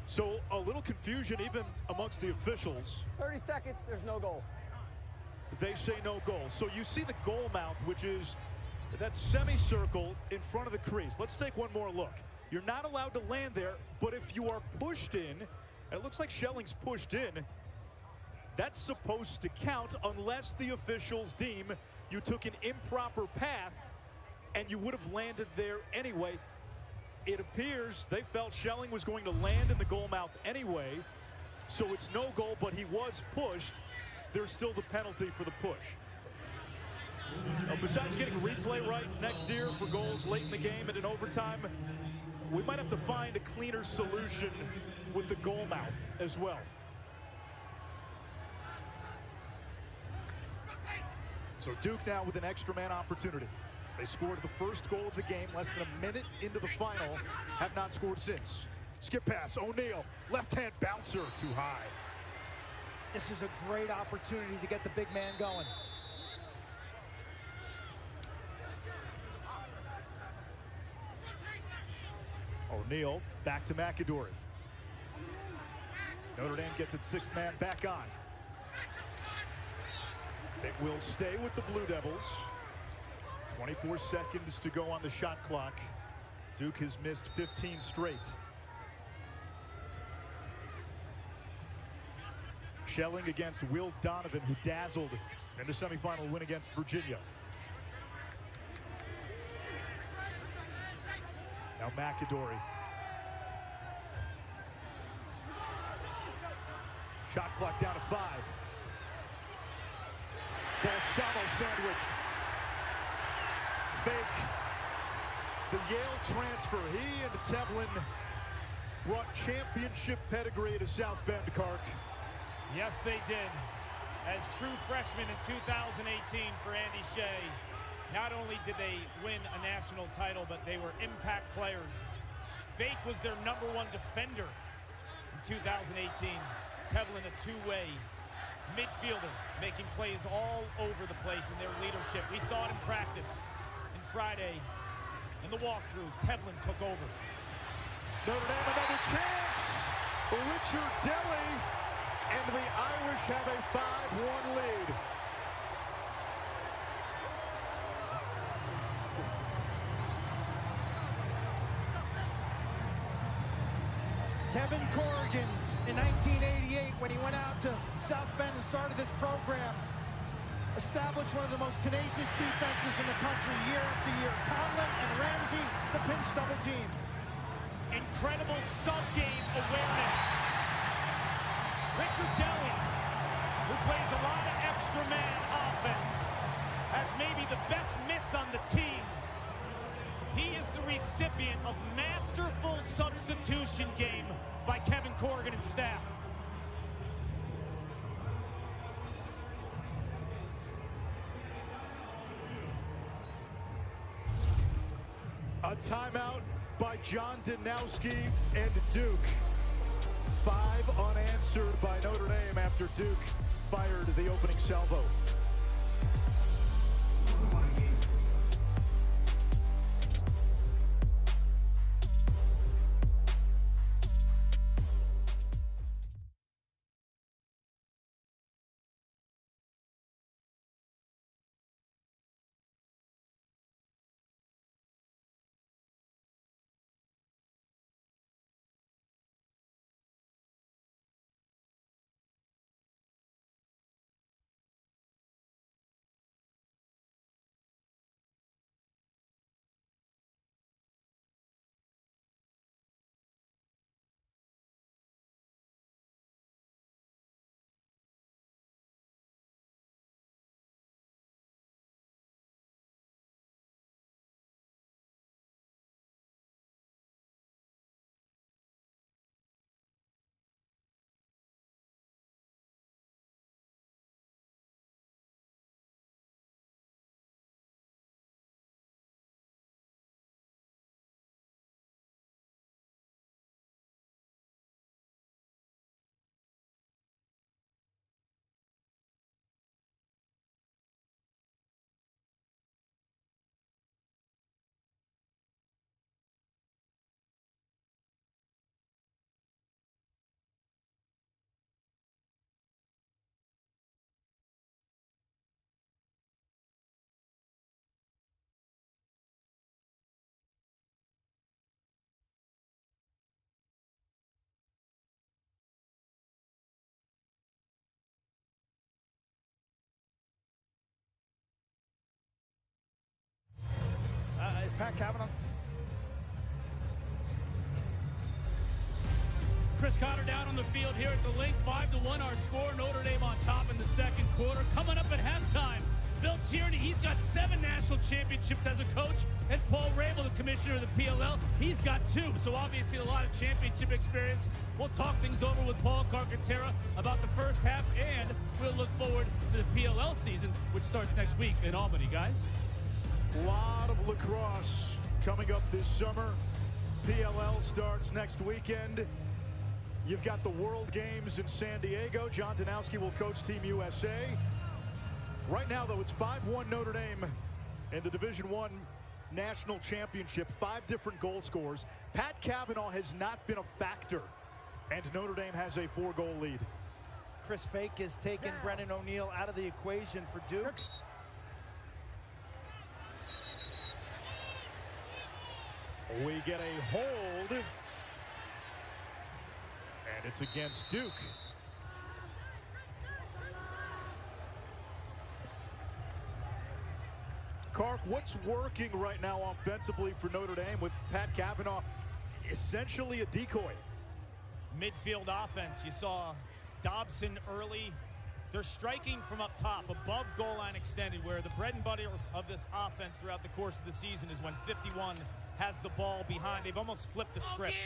So a little confusion even amongst the officials. 30 seconds, there's no goal. They say no goal. So you see the goal mouth, which is that semicircle in front of the crease. Let's take one more look. You're not allowed to land there, but if you are pushed in, and it looks like Schelling's pushed in, that's supposed to count unless the officials deem you took an improper path and you would have landed there anyway. It appears they felt Schelling was going to land in the goal mouth anyway, so it's no goal, but he was pushed. There's still the penalty for the push. Besides getting replay right next year for goals late in the game and in overtime, we might have to find a cleaner solution with the goal mouth as well. So Duke now with an extra man opportunity. They scored the first goal of the game less than a minute into the final, have not scored since. Skip pass, O'Neal, left-hand bouncer, too high. This is a great opportunity to get the big man going. O'Neal back to McAdory. Notre Dame gets its sixth man back on. It will stay with the Blue Devils. 24 seconds to go on the shot clock. Duke has missed 15 straight. Schelling against Will Donovan, who dazzled in the semifinal win against Virginia. Now McAdory. Shot clock down to 5. Balsamo sandwiched. Fake. The Yale transfer. He and Tevlin brought championship pedigree to South Bend, Kark. Yes, they did. As true freshmen in 2018 for Andy Shea, not only did they win a national title, but they were impact players. Fake was their #1 defender in 2018. Tevlin, a two-way midfielder, making plays all over the place in their leadership. We saw it in practice. And Friday, in the walkthrough, Tevlin took over. Notre Dame another chance. Richard Delly, and the Irish have a 5-1 lead. Kevin Corrigan in 1988, when he went out to South Bend and started this program, established one of the most tenacious defenses in the country year after year. Conlon and Ramsey, the pinch double team. Incredible sub-game awareness. Richard Delly, who plays a lot of extra man offense, has maybe the best mitts on the team. He is the recipient of masterful substitution game by Kevin Corrigan and staff. A timeout by John Danowski and Duke. 5 unanswered by Notre Dame after Duke fired the opening salvo. Pat Cavanaugh. Chris Cotter down on the field here at the link. 5-1 our score. Notre Dame on top in the second quarter. Coming up at halftime, Bill Tierney, he's got 7 national championships as a coach. And Paul Rabel, the commissioner of the PLL, he's got 2. So obviously a lot of championship experience. We'll talk things over with Paul Carcaterra about the first half, and we'll look forward to the PLL season, which starts next week in Albany, guys. A lot of lacrosse coming up this summer. PLL starts next weekend. You've got the World Games in San Diego. John Danowski will coach Team USA. Right now, though, it's 5-1 Notre Dame in the Division I National Championship. 5 different goal scorers. Pat Cavanaugh has not been a factor, and Notre Dame has a 4-goal lead. Chris Fake has taken Brennan O'Neill out of the equation for Duke. We get a hold, and it's against Duke. Kark, what's working right now offensively for Notre Dame with Pat Cavanaugh essentially a decoy? Midfield offense. You saw Dobson early. They're striking from up top, above goal line extended, where the bread and butter of this offense throughout the course of the season is when 51 has the ball behind. They've almost flipped the script.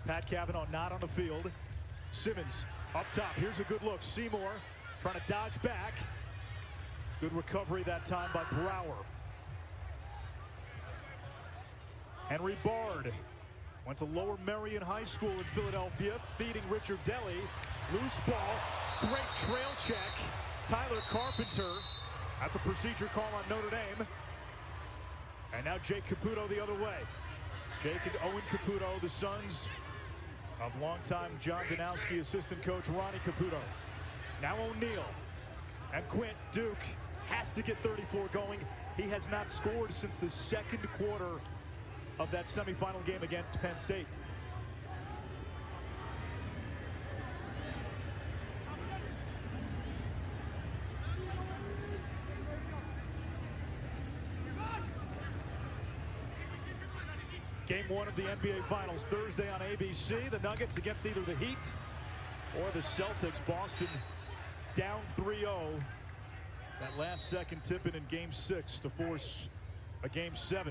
Pat Cavanaugh not on the field. Simmons up top. Here's a good look. Seymour trying to dodge back. Good recovery that time by Brower. Henry Bard went to Lower Merion High School in Philadelphia, feeding Richard Deli. Loose ball, great trail check. Tyler Carpenter. That's a procedure call on Notre Dame. And now Jake Caputo the other way. Jake and Owen Caputo, the sons of longtime John Danowski assistant coach Ronnie Caputo. Now O'Neill and Quint. Duke has to get 34 going. He has not scored since the second quarter of that semifinal game against Penn State. Game 1 of the NBA Finals Thursday on ABC. The Nuggets against either the Heat or the Celtics. Boston down 3-0. That last second tip-in Game 6 to force a Game 7.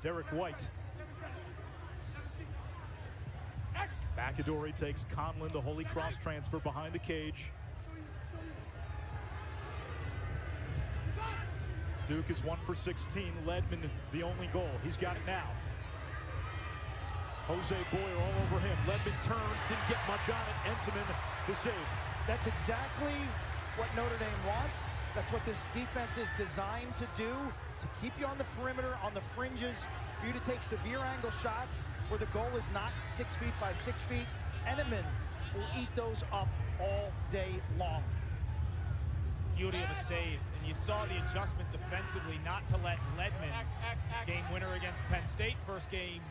Derek White. McAdory takes Conlon, the Holy Cross transfer, behind the cage. Duke is 1 for 16. Ledman the only goal. He's got it now. Jose Boyer all over him. Ledman turns, didn't get much on it. Entenmann the save. That's exactly what Notre Dame wants. That's what this defense is designed to do, to keep you on the perimeter, on the fringes, for you to take severe angle shots where the goal is not 6 feet by 6 feet. Entenmann will eat those up all day long. Beauty of a save. And you saw the adjustment defensively not to let Ledman, game winner against Penn State, first game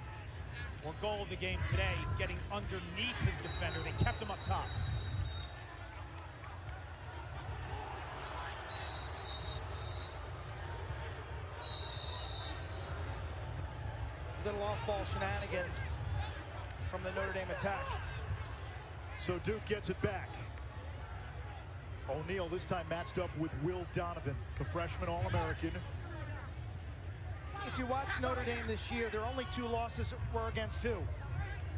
or goal of the game today, getting underneath his defender. They kept him up top. Little off-ball shenanigans from the Notre Dame attack. So Duke gets it back. O'Neill this time matched up with Will Donovan, the freshman All-American. If you watch Notre Dame this year, their only 2 losses were against who?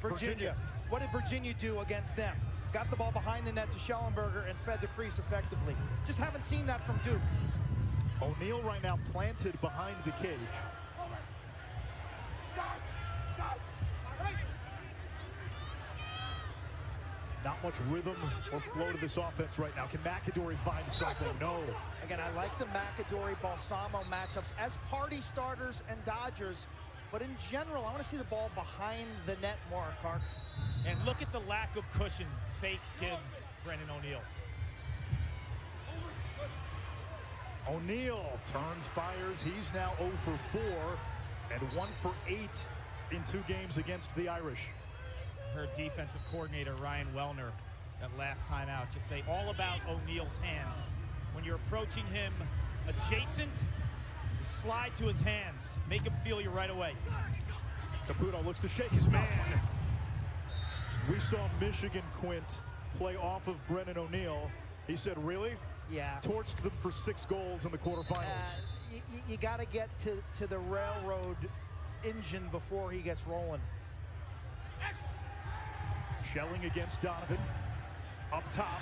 Virginia. What did Virginia do against them? Got the ball behind the net to Schellenberger and fed the crease effectively. Just haven't seen that from Duke. O'Neill right now planted behind the cage. Not much rhythm or flow to this offense right now. Can McAdory find something? No. Again, I like the McAdory-Balsamo matchups as party starters and dodgers, but in general, I want to see the ball behind the net more, Kark. And look at the lack of cushion Fake gives Brennan O'Neill. O'Neill turns, fires. He's now 0 for 4 and 1 for 8 in 2 games against the Irish. Heard defensive coordinator Ryan Wellner that last time out just say all about O'Neill's hands. When you're approaching him adjacent, Slide to his hands. Make him feel you right away. Caputo looks to shake his man. We saw Michigan Quint play off of Brennan O'Neill. He said, really? Yeah. Torched them for 6 goals in the quarterfinals. You got to get to the railroad engine before he gets rolling. Shelling against Donovan. Up top.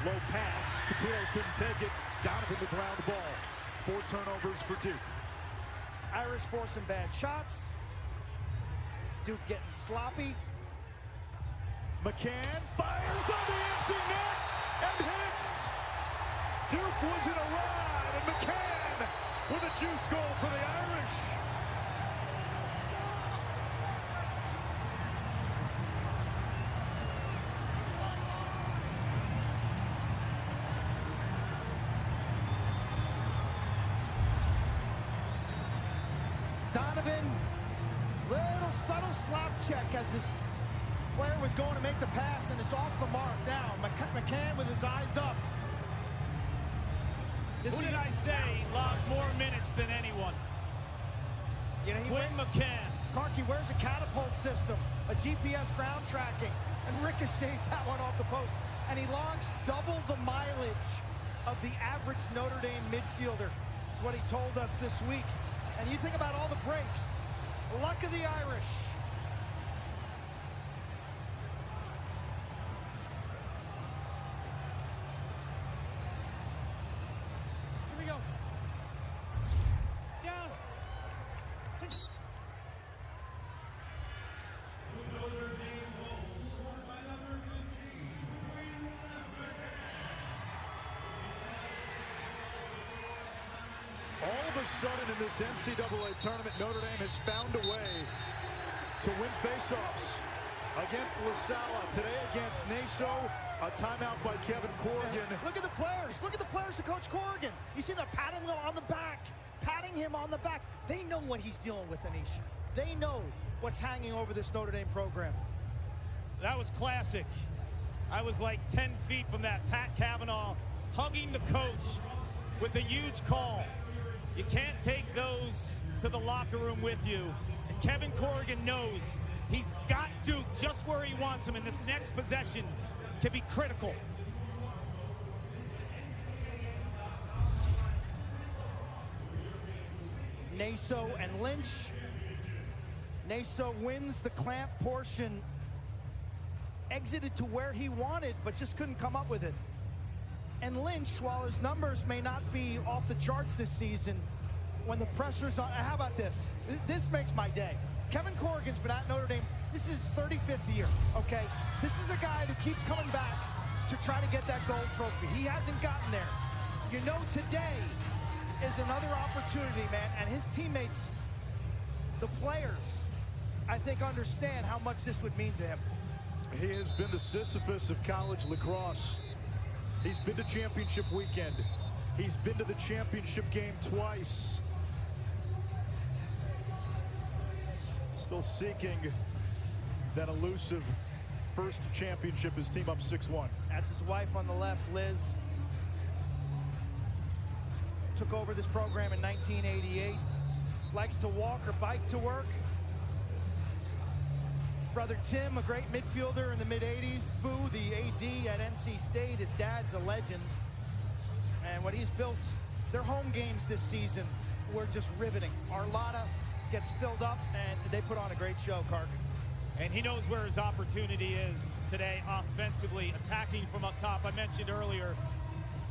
Low pass. Caputo couldn't take it. Donovan the ground ball. 4 turnovers for Duke. Irish forcing bad shots. Duke getting sloppy. McCann fires on the empty net and hits. Duke was in a ride, and McCann with a juice goal for the Irish. Donovan, little subtle slap check as his player was going to make the pass, and it's off the mark now. McCann with his eyes up. Who did I say logged more minutes than anyone? You know, Quinn McCann. Karki wears a catapult system, a GPS ground tracking, and ricochets that one off the post. And he logs double the mileage of the average Notre Dame midfielder. That's what he told us this week. And you think about all the breaks. Luck of the Irish. Here we go. Down. All of a sudden in this NCAA tournament, Notre Dame has found a way to win faceoffs against LaSalle. Today against Naso, a timeout by Kevin Corrigan. Look at the players. Look at the players to Coach Corrigan. You see them patting him on the back. Patting him on the back. They know what he's dealing with, Anish. They know what's hanging over this Notre Dame program. That was classic. I was like 10 feet from that. Pat Cavanaugh hugging the coach with a huge call. You can't take those to the locker room with you. And Kevin Corrigan knows he's got Duke just where he wants him, and this next possession can be critical. Naso and Lynch. Naso wins the clamp portion. Exited to where he wanted, but just couldn't come up with it. And Lynch, while his numbers may not be off the charts this season, when the pressure's on, how about this? This makes my day. Kevin Corrigan's been at Notre Dame. This is his 35th year, okay? This is a guy who keeps coming back to try to get that gold trophy. He hasn't gotten there. You know, today is another opportunity, man, and his teammates, the players, I think understand how much this would mean to him. He has been the Sisyphus of college lacrosse. He's been to championship weekend. He's been to the championship game twice. Still seeking that elusive first championship. His team up 6-1. That's his wife on the left, Liz. Took over this program in 1988. Likes to walk or bike to work. Brother Tim, a great midfielder in the mid-'80s. Boo, the AD at NC State. His dad's a legend. And what he's built, their home games this season were just riveting. Arlotta gets filled up, and they put on a great show, Kark. And he knows where his opportunity is today offensively, attacking from up top. I mentioned earlier,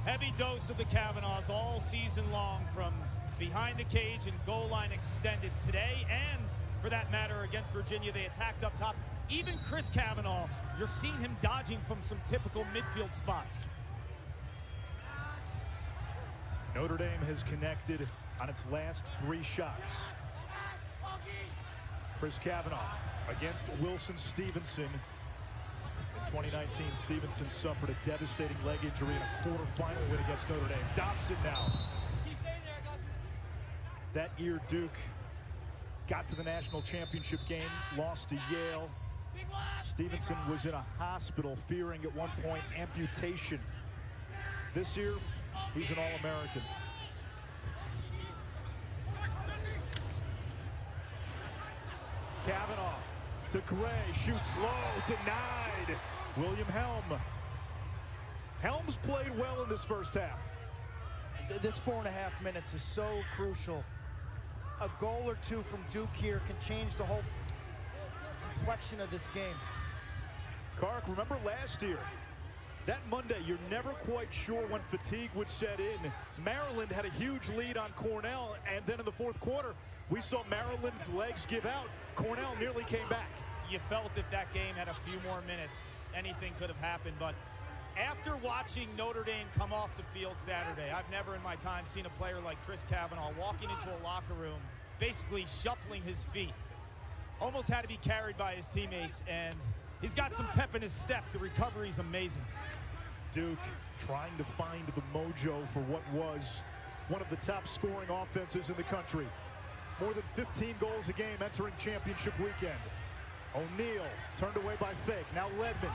heavy dose of the Cavanaughs all season long from behind the cage and goal line extended. Today, and for that matter, against Virginia, they attacked up top. Even Chris Cavanaugh, you're seeing him dodging from some typical midfield spots. Notre Dame has connected on its last 3 shots. Chris Cavanaugh against Wilson Stevenson. In 2019, Stevenson suffered a devastating leg injury in a quarterfinal win against Notre Dame. Dobson now. That year, Duke got to the national championship game, lost to Yale. Stevenson was in a hospital fearing at one point amputation. This year, he's an All-American. Kavanaugh to Gray, shoots low, denied. William Helm. Helm's played well in this first half. This 4.5 minutes is so crucial. A goal or two from Duke here can change the whole complexion of this game. Kark, remember last year, that Monday, you're never quite sure when fatigue would set in. Maryland had a huge lead on Cornell, and then in the fourth quarter, we saw Maryland's legs give out. Cornell nearly came back. You felt if that game had a few more minutes, anything could have happened. But after watching Notre Dame come off the field Saturday, I've never in my time seen a player like Chris Kavanaugh walking into a locker room, basically shuffling his feet. Almost had to be carried by his teammates, and he's got some pep in his step. The recovery's amazing. Duke trying to find the mojo for what was one of the top scoring offenses in the country. More than 15 goals a game entering championship weekend. O'Neal turned away by Fake. Now Ledman.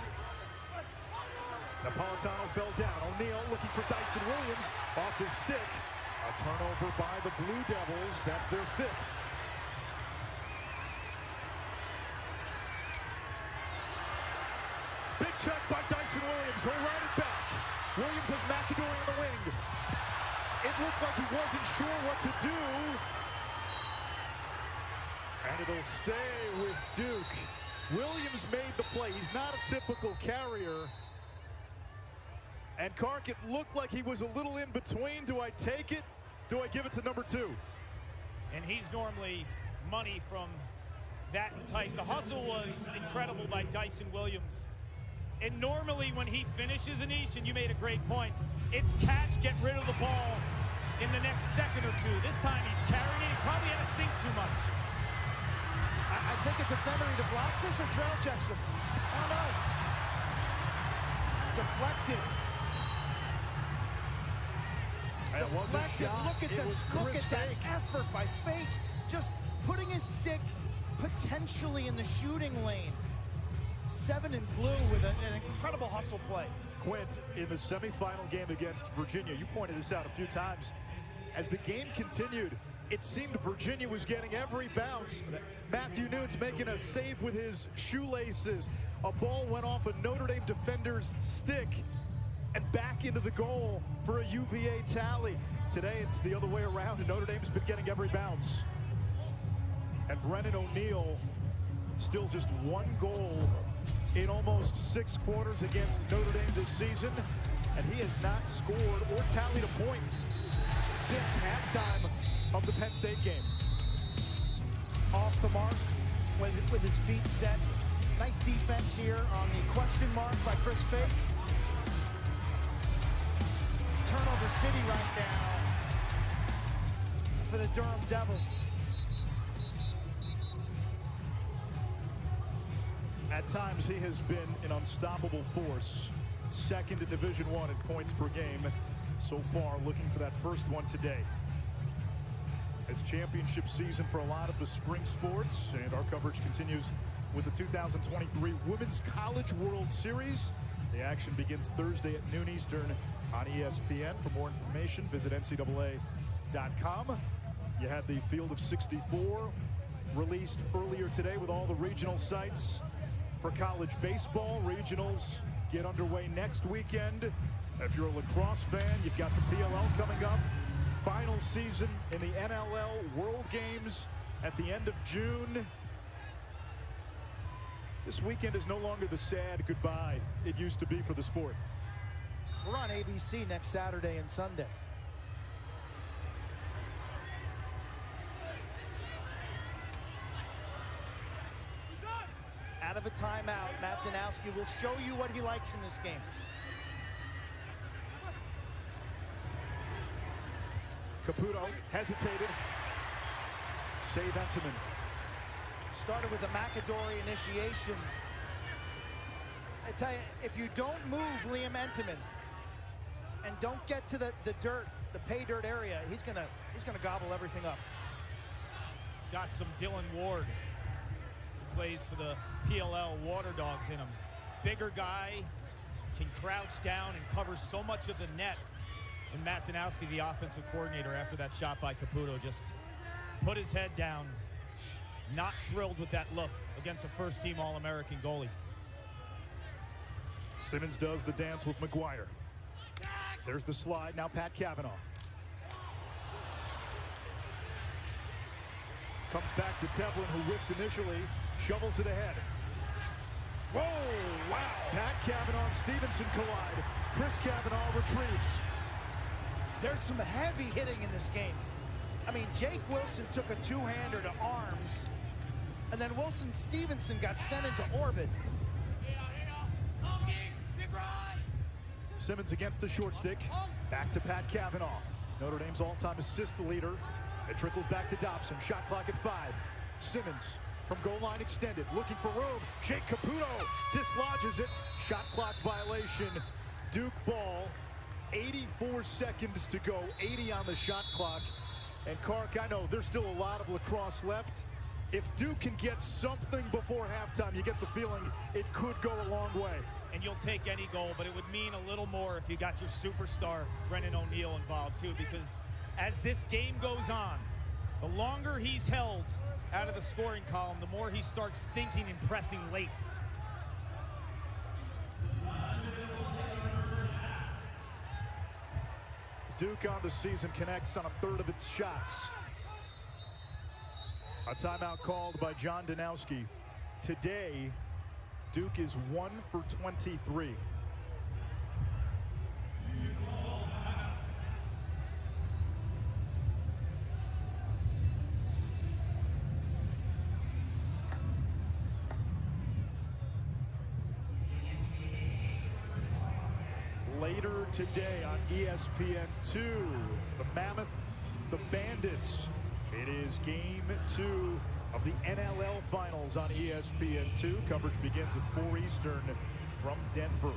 Napolitano fell down. O'Neal looking for Dyson Williams off his stick. A turnover by the Blue Devils. That's their 5th. Big check by Dyson Williams. He'll run it back. Williams has McAdory on the wing. It looked like he wasn't sure what to do. And it'll stay with Duke. Williams made the play. He's not a typical carrier. And Kark, it looked like he was a little in between. Do I take it? Do I give it to number 2? And he's normally money from that type. The hustle was incredible by Dyson Williams. And normally when he finishes Anish, and you made a great point, it's catch, get rid of the ball in the next second or two. This time he's carrying it. He probably had to think too much. I think a defender either blocks this or trail checks him. I don't know. Deflected. It was a shot. Look at this. Look at that effort by Fake. Just putting his stick potentially in the shooting lane. 7 in blue with an incredible hustle play. Quint in the semifinal game against Virginia. You pointed this out a few times. As the game continued, it seemed Virginia was getting every bounce. Matthew Nunes making a save with his shoelaces. A ball went off a Notre Dame defender's stick and back into the goal for a UVA tally. Today it's the other way around, and Notre Dame's been getting every bounce. And Brennan O'Neal still just 1 goal in almost 6 quarters against Notre Dame this season, and he has not scored or tallied a point since halftime of the Penn State game. Off the mark with his feet set. Nice defense here on the question mark by Chris Fake. Turnover city right now for the Durham Devils. At times, he has been an unstoppable force. 2nd in Division I in points per game so far, looking for that first one today. As championship season for a lot of the spring sports, and our coverage continues with the 2023 Women's College World Series. The action begins Thursday at noon Eastern on ESPN. For more information, visit ncaa.com. You had the Field of 64 released earlier today with all the regional sites for college baseball. Regionals get underway next weekend. If you're a lacrosse fan, you've got the PLL coming up. Final season in the NLL World Games at the end of June. This weekend is no longer the sad goodbye it used to be for the sport. We're on ABC next Saturday and Sunday. Out of a timeout, Matt Danowski will show you what he likes in this game. Caputo hesitated. Save Entenmann. Started with the McAdory initiation. I tell you, if you don't move Liam Entenmann and don't get to the dirt, the pay dirt area, he's gonna gobble everything up. Got some Dylan Ward, who plays for the PLL Water Dogs in him. Bigger guy, can crouch down and cover so much of the net. And Matt Danowski, the offensive coordinator, after that shot by Caputo, just put his head down. Not thrilled with that look against a first-team All-American goalie. Simmons does the dance with McGuire. There's the slide. Now Pat Cavanaugh. Comes back to Tevlin, who whiffed initially. Shovels it ahead. Whoa, wow. Pat Cavanaugh and Stevenson collide. Chris Cavanaugh retrieves. There's some heavy hitting in this game. I mean, Jake Wilson took a two-hander to arms, and then Wilson Stevenson got sent into orbit. Simmons against the short stick. Back to Pat Cavanaugh. Notre Dame's all-time assist leader. It trickles back to Dobson. Shot clock at 5. Simmons from goal line extended, looking for room. Jake Caputo dislodges it. Shot clock violation. Duke ball. 84 seconds to go. 80 on the shot clock. And Kark, I know there's still a lot of lacrosse left. If Duke can get something before halftime, you get the feeling it could go a long way. And you'll take any goal, but it would mean a little more if you got your superstar, Brennan O'Neill, involved too, because as this game goes on, the longer he's held out of the scoring column, the more he starts thinking and pressing late. Duke on the season connects on a third of its shots. A timeout called by John Danowski. Today, Duke is 1 for 23. Later today on ESPN2, the Mammoth, the Bandits. It is game 2 of the NLL Finals on ESPN2. Coverage begins at 4 Eastern from Denver.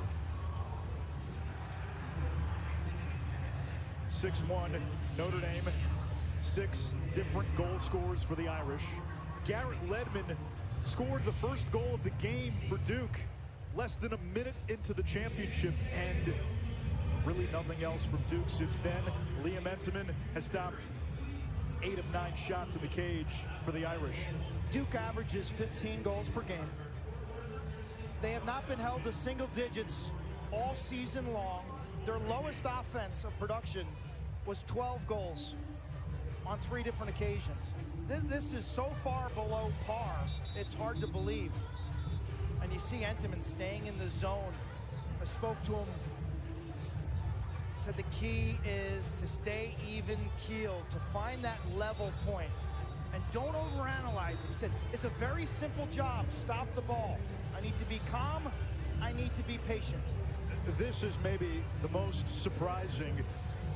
6-1 Notre Dame. 6 different goal scorers for the Irish. Garrett Ledman scored the first goal of the game for Duke less than a minute into the championship, and really nothing else from Duke since then. Liam Entenmann has stopped 8 of 9 shots in the cage for the Irish. Duke averages 15 goals per game. They have not been held to single digits all season long. Their lowest offense of production was 12 goals on 3 different occasions. This is so far below par, it's hard to believe. And you see Entenmann staying in the zone. I spoke to him. Said the key is to stay even keeled, to find that level point, and don't overanalyze it. He said, it's a very simple job. Stop the ball. I need to be calm. I need to be patient. This is maybe the most surprising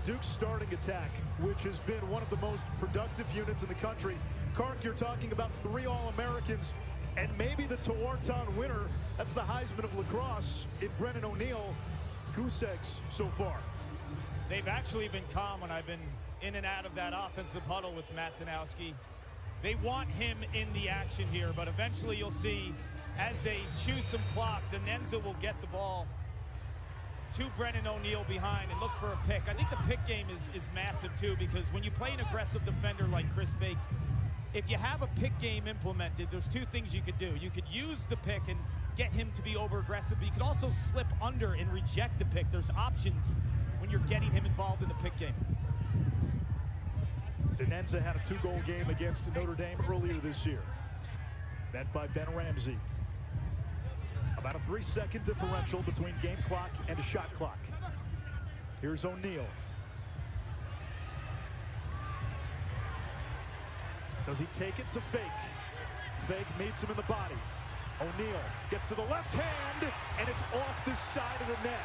Duke's starting attack, which has been one of the most productive units in the country. Kark, you're talking about 3 All-Americans and maybe the Tewaaraton winner. That's the Heisman of lacrosse in Brennan O'Neill. Goose eggs so far. They've actually been calm when I've been in and out of that offensive huddle with Matt Danowski. They want him in the action here, but eventually you'll see as they chew some clock, Denenza will get the ball to Brennan O'Neill behind and look for a pick. I think the pick game is massive too, because when you play an aggressive defender like Chris Fake, if you have a pick game implemented, there's 2 things you could do. You could use the pick and get him to be over-aggressive, but you could also slip under and reject the pick. There's options when you're getting him involved in the pick game. Denenza had a 2-goal game against Notre Dame earlier this year. Met by Ben Ramsey. About a 3-second differential between game clock and a shot clock. Here's O'Neill. Does he take it to Fake? Fake meets him in the body. O'Neill gets to the left hand, and it's off the side of the net.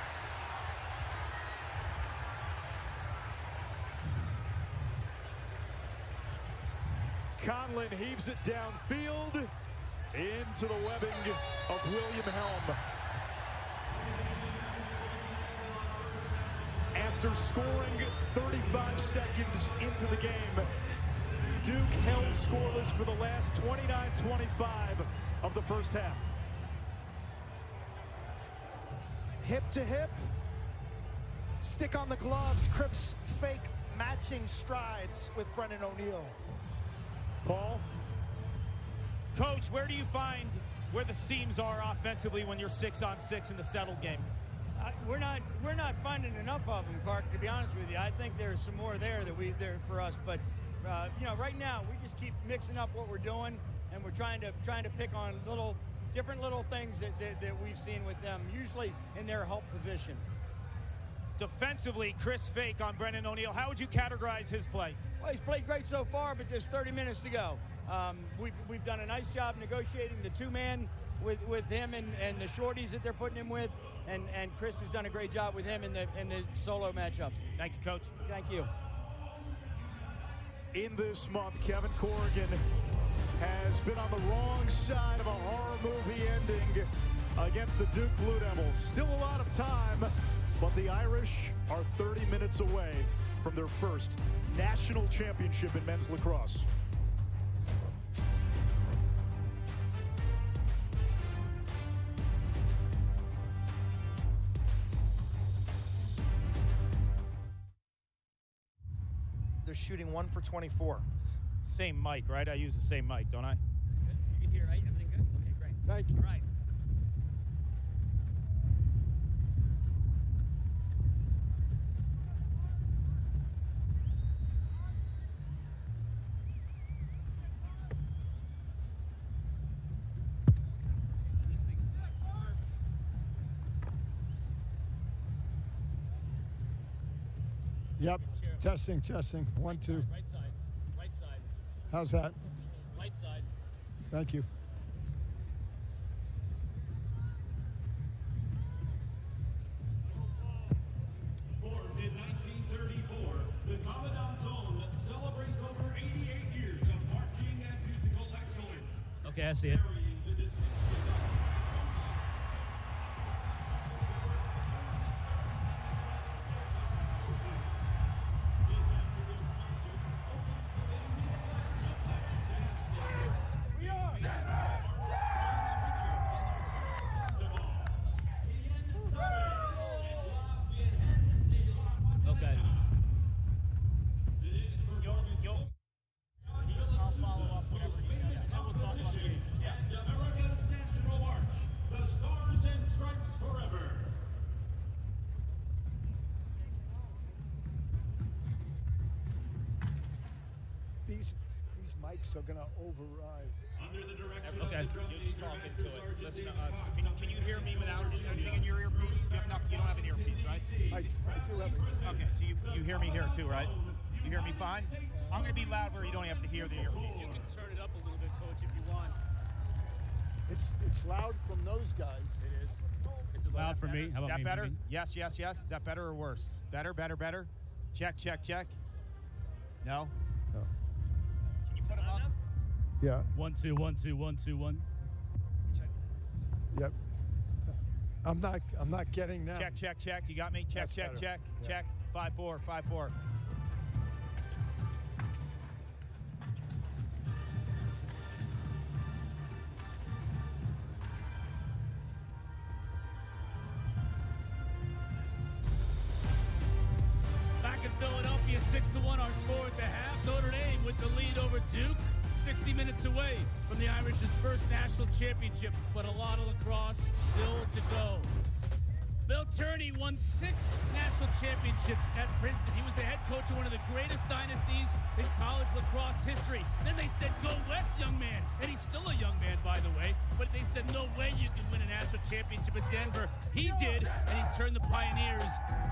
Conlon heaves it downfield into the webbing of William Helm. After scoring 35 seconds into the game, Duke held scoreless for the last 29-25 of the first half. Hip to hip, stick on the gloves, Cripps Fake matching strides with Brennan O'Neill. Paul? Coach, where do you find where the seams are offensively when you're 6-on-6 in the settled game? We're not finding enough of them, Clark, to be honest with you. I think there's some more there for us, but you know, right now we just keep mixing up what we're doing, and we're trying to pick on different little things that we've seen with them, usually in their help position. Defensively, Chris Fake on Brendan O'Neill. How would you categorize his play? Well, he's played great so far, but there's 30 minutes to go. We've done a nice job negotiating the two-man with him and the shorties that they're putting him with, and Chris has done a great job with him in the solo matchups. Thank you, Coach. Thank you. In this month, Kevin Corrigan has been on the wrong side of a horror movie ending against the Duke Blue Devils. Still a lot of time, but the Irish are 30 minutes away from their first national championship in men's lacrosse. They're shooting 1 for 24. Same mic, right? I use the same mic, don't I? You can hear, right? Everything good? Okay, great. Thank you. All right. Yep. Testing. 1, 2. Right side. Right side. How's that? Right side. Thank you. Formed in 1934, the Commandant's Own celebrates over 88 years of marching and musical excellence. Okay, I see it. Carrying the distinction Okay. I'll follow up whenever you guys. And we'll talk about the game. and America's national march, the Stars and Stripes Forever. These mics are gonna override. Under the direction Okay. of the drum You're just talking major, to Master it. Sergeant Listen to David us. Cox, Can you hear me without anything in your earpiece? You don't have an earpiece, right? I do have it. Okay, so you hear me here too, right? You hear me fine? I'm going to be loud where you don't have to hear the earpiece. You can turn it up a little bit, Coach, if you want. It's loud from those guys. It is. Is it loud for me? How Is about that me? better? maybe? Yes. Is that better or worse? Better. Check. No? No. Can you put them up? Yeah. 1 2 1 2 1 2 1. Yep. I'm not getting that. Check. You got me? Check. That's better. Check. 5-4. Back in Philadelphia, 6-1 our score at the half. Notre Dame with the lead over Duke. 60 minutes away from the Irish's first national championship, but a lot of lacrosse still to go. Bill Turney won 6 national championships at Princeton. He was the head coach of one of the greatest dynasties in college lacrosse history. Then they said, go west, young man. And he's still a young man, by the way. But they said, no way you can win a national championship at Denver. He did, and he turned the Pioneers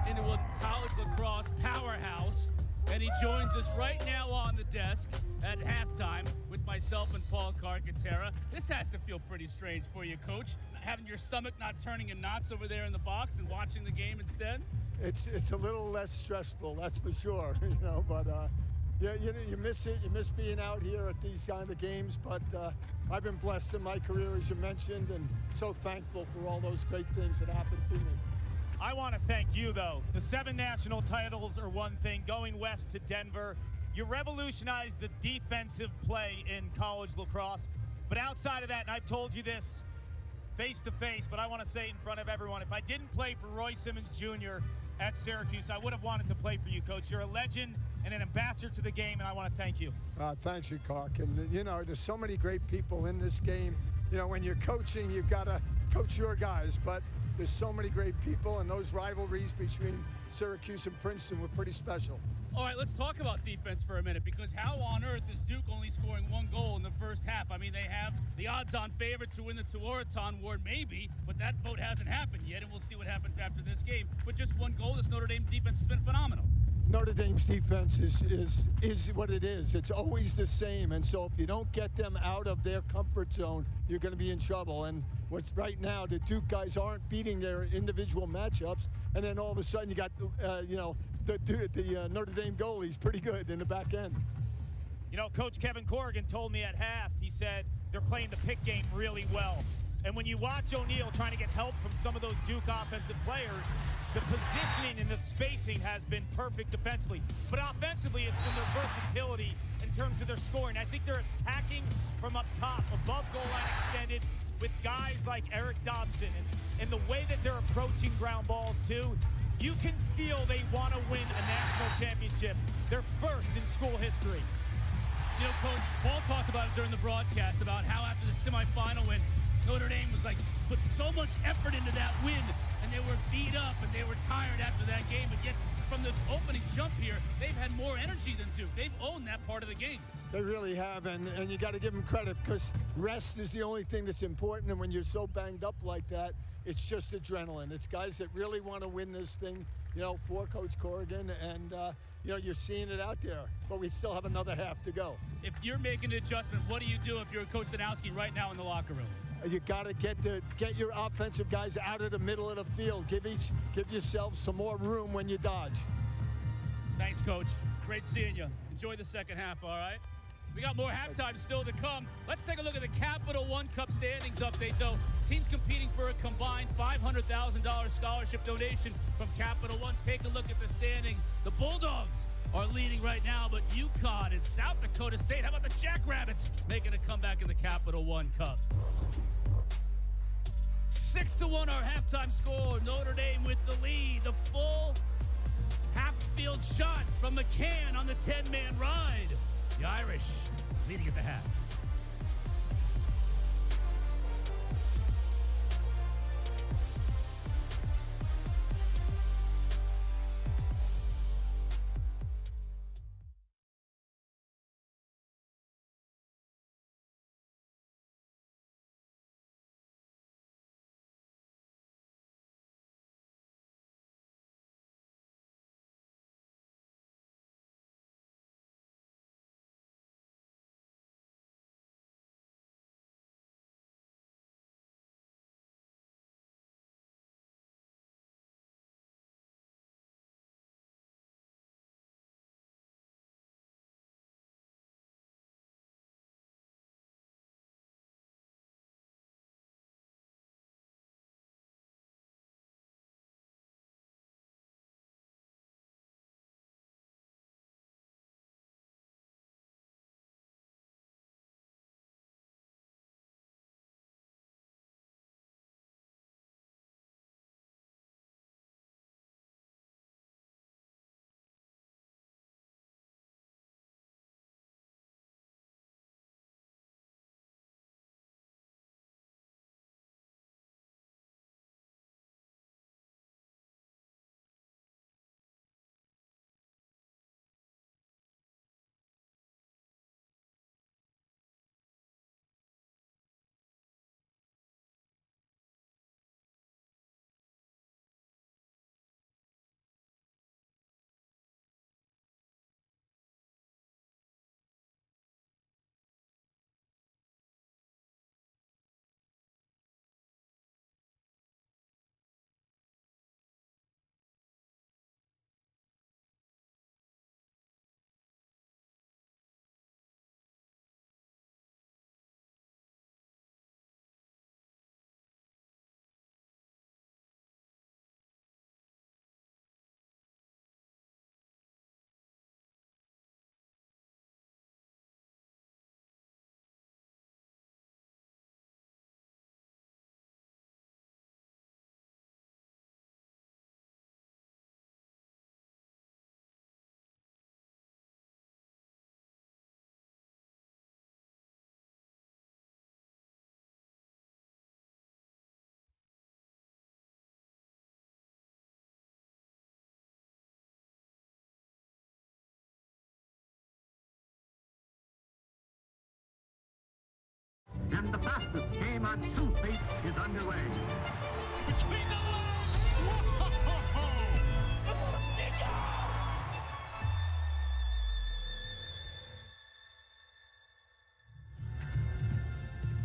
into a college lacrosse powerhouse. And he joins us right now on the desk at halftime with myself and Paul Carcaterra. This has to feel pretty strange for you, Coach, having your stomach not turning in knots over there in the box and watching the game instead. It's a little less stressful, that's for sure. But yeah, you miss it. You miss being out here at these kind of games. But I've been blessed in my career, as you mentioned, and so thankful for all those great things that happened to me. I want to thank you, though. The 7 national titles are one thing. Going west to Denver, you revolutionized the defensive play in college lacrosse. But outside of that, and I've told you this face to face, but I want to say it in front of everyone, if I didn't play for Roy Simmons Jr. at Syracuse, I would have wanted to play for you, Coach. You're a legend, and an ambassador to the game, and I want to thank you. Thanks you, Clark. And, you know, there's so many great people in this game. You know, when you're coaching, you've got to coach your guys, but there's so many great people, and those rivalries between Syracuse and Princeton were pretty special. All right, let's talk about defense for a minute, because how on earth is Duke only scoring 1 goal in the first half? I mean, they have the odds-on favorite to win the Tewaaraton Award, maybe, but that vote hasn't happened yet, and we'll see what happens after this game. But just 1 goal, this Notre Dame defense has been phenomenal. Notre Dame's defense is what it is. It's always the same, and so if you don't get them out of their comfort zone, you're going to be in trouble. And what's right now, the Duke guys aren't beating their individual matchups, and then all of a sudden you got, the Notre Dame goalie's pretty good in the back end. You know, Coach Kevin Corrigan told me at half, he said they're playing the pick game really well. And when you watch O'Neal trying to get help from some of those Duke offensive players, the positioning and the spacing has been perfect defensively. But offensively, it's been their versatility in terms of their scoring. I think they're attacking from up top, above goal line extended, with guys like Eric Dobson. And the way that they're approaching ground balls, too, you can feel they want to win a national championship. They're first in school history. You know, Coach, Paul talked about it during the broadcast, about how after the semifinal win, Notre Dame was like, put so much effort into that win, and they were beat up and they were tired after that game, but yet from the opening jump here, they've had more energy than Duke. They've owned that part of the game. They really have, and you got to give them credit, because rest is the only thing that's important, and when you're so banged up like that, it's just adrenaline. It's guys that really want to win this thing, you know, for Coach Corrigan, and you know, you're seeing it out there, but we still have another half to go. If you're making an adjustment, what do you do if you're Coach Danowski right now in the locker room? You got to get your offensive guys out of the middle of the field. Give yourself some more room when you dodge. Thanks, Coach. Great seeing you. Enjoy the second half, all right? We got more halftime still to come. Let's take a look at the Capital One Cup standings update, though. Teams competing for a combined $500,000 scholarship donation from Capital One. Take a look at the standings. The Bulldogs are leading right now, but UConn and South Dakota State, how about the Jackrabbits, making a comeback in the Capital One Cup? 6-1 our halftime score. Notre Dame with the lead. The full half-field shot from McCann on the 10-man ride. The Irish leading at the half. and the fastest game on 2 feet is underway. Between the legs! Whoa!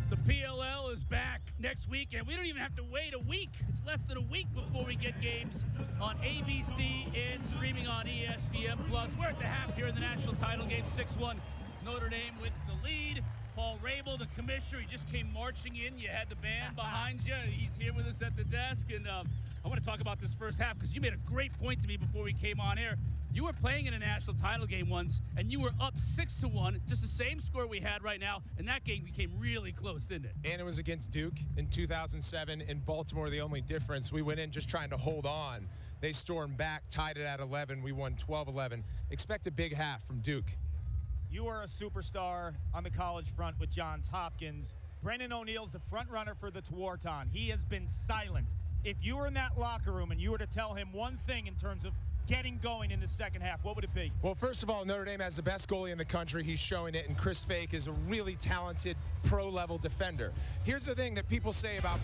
The PLL is back next week, and we don't even have to wait a week. It's less than a week before we get games on ABC and streaming on ESPN+. We're at the half here in the national title game, 6-1 Notre Dame with the lead. Paul Rabel, the commissioner, he just came marching in. You had the band behind you. He's here with us at the desk, and I want to talk about this first half because you made a great point to me before we came on air. You were playing in a national title game once, and you were up 6-1, just the same score we had right now, and that game became really close, didn't it? And it was against Duke in 2007 in Baltimore. The only difference, we went in just trying to hold on. They stormed back, tied it at 11. We won 12-11. Expect a big half from Duke. You are a superstar on the college front with Johns Hopkins. Brennan O'Neal's the front runner for the Tewaaraton. He has been silent. If you were in that locker room and you were to tell him one thing in terms of getting going in the second half, what would it be? Well, first of all, Notre Dame has the best goalie in the country. He's showing it, and Chris Fake is a really talented pro-level defender. Here's the thing that people say about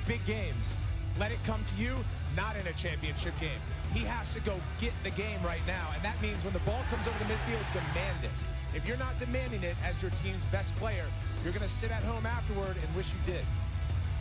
big games. Let it come to you, not in a championship game. He has to go get the game right now, and that means when the ball comes over the midfield, demand it. If you're not demanding it as your team's best player, you're going to sit at home afterward and wish you did.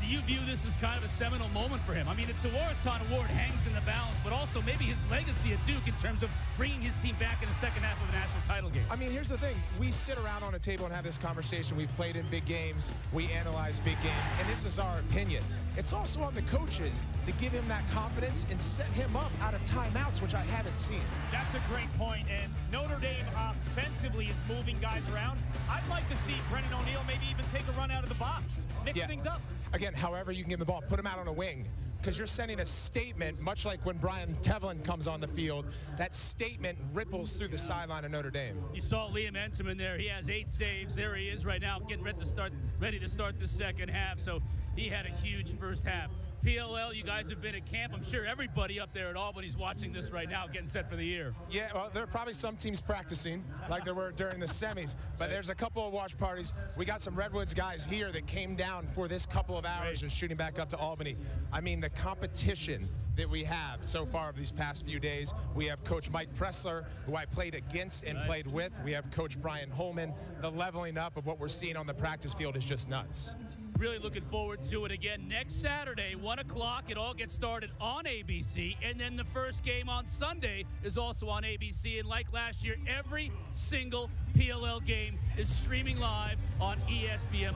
Do you view this as kind of a seminal moment for him? I mean, the Tewaaraton Award hangs in the balance, but also maybe his legacy at Duke in terms of bringing his team back in the second half of a national title game. I mean, here's the thing. We sit around on a table and have this conversation. We've played in big games. We analyze big games, and this is our opinion. It's also on the coaches to give him that confidence and set him up out of timeouts, which I haven't seen. That's a great point, and Notre Dame offensively is moving guys around. I'd like to see Brennan O'Neal maybe even take a run out of the box, mix things up. Again, however you can get the ball, put him out on a wing, because you're sending a statement, much like when Brian Tevlin comes on the field. That statement ripples through the sideline of Notre Dame. You saw Liam Entenmann there. He has 8 saves. There he is right now, getting ready to start the second half. So he had a huge first half. PLL, you guys have been at camp. I'm sure everybody up there at Albany's watching this right now, getting set for the year. Yeah, well, there are probably some teams practicing like there were during the semis, but there's a couple of watch parties. We got some Redwoods guys here that came down for this couple of hours and shooting back up to Albany. I mean, the competition that we have so far of these past few days. We have Coach Mike Pressler, who I played against and played with. We have Coach Brian Holman. The leveling up of what we're seeing on the practice field is just nuts. Really looking forward to it again next Saturday, 1 o'clock. It all gets started on ABC, and then the first game on Sunday is also on ABC. And like last year, every single PLL game is streaming live on ESPN+.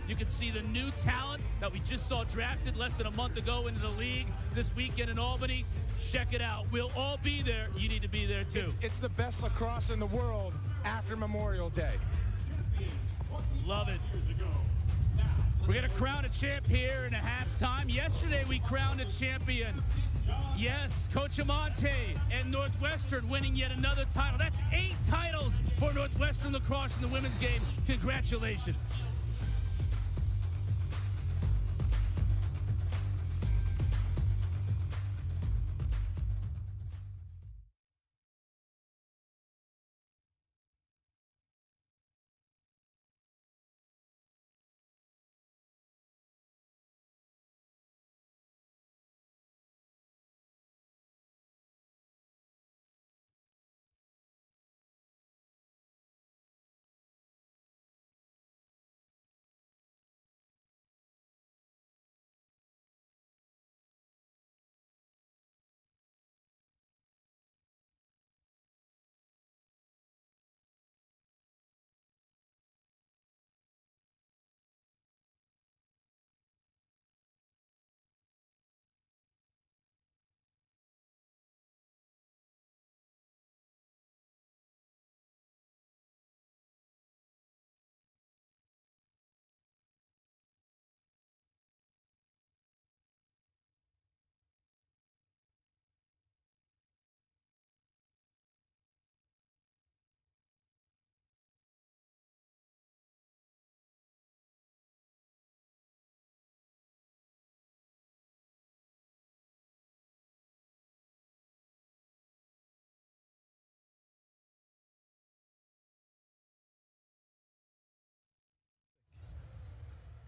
You can see the new talent that we just saw drafted less than a month ago into the league this weekend in Albany. Check it out. We'll all be there. You need to be there, too. It's the best lacrosse in the world after Memorial Day. Love it. We're going to crown a champ here in a halftime. Yesterday, we crowned a champion. Yes, Coach Amante and Northwestern winning yet another title. That's 8 titles for Northwestern lacrosse in the women's game. Congratulations.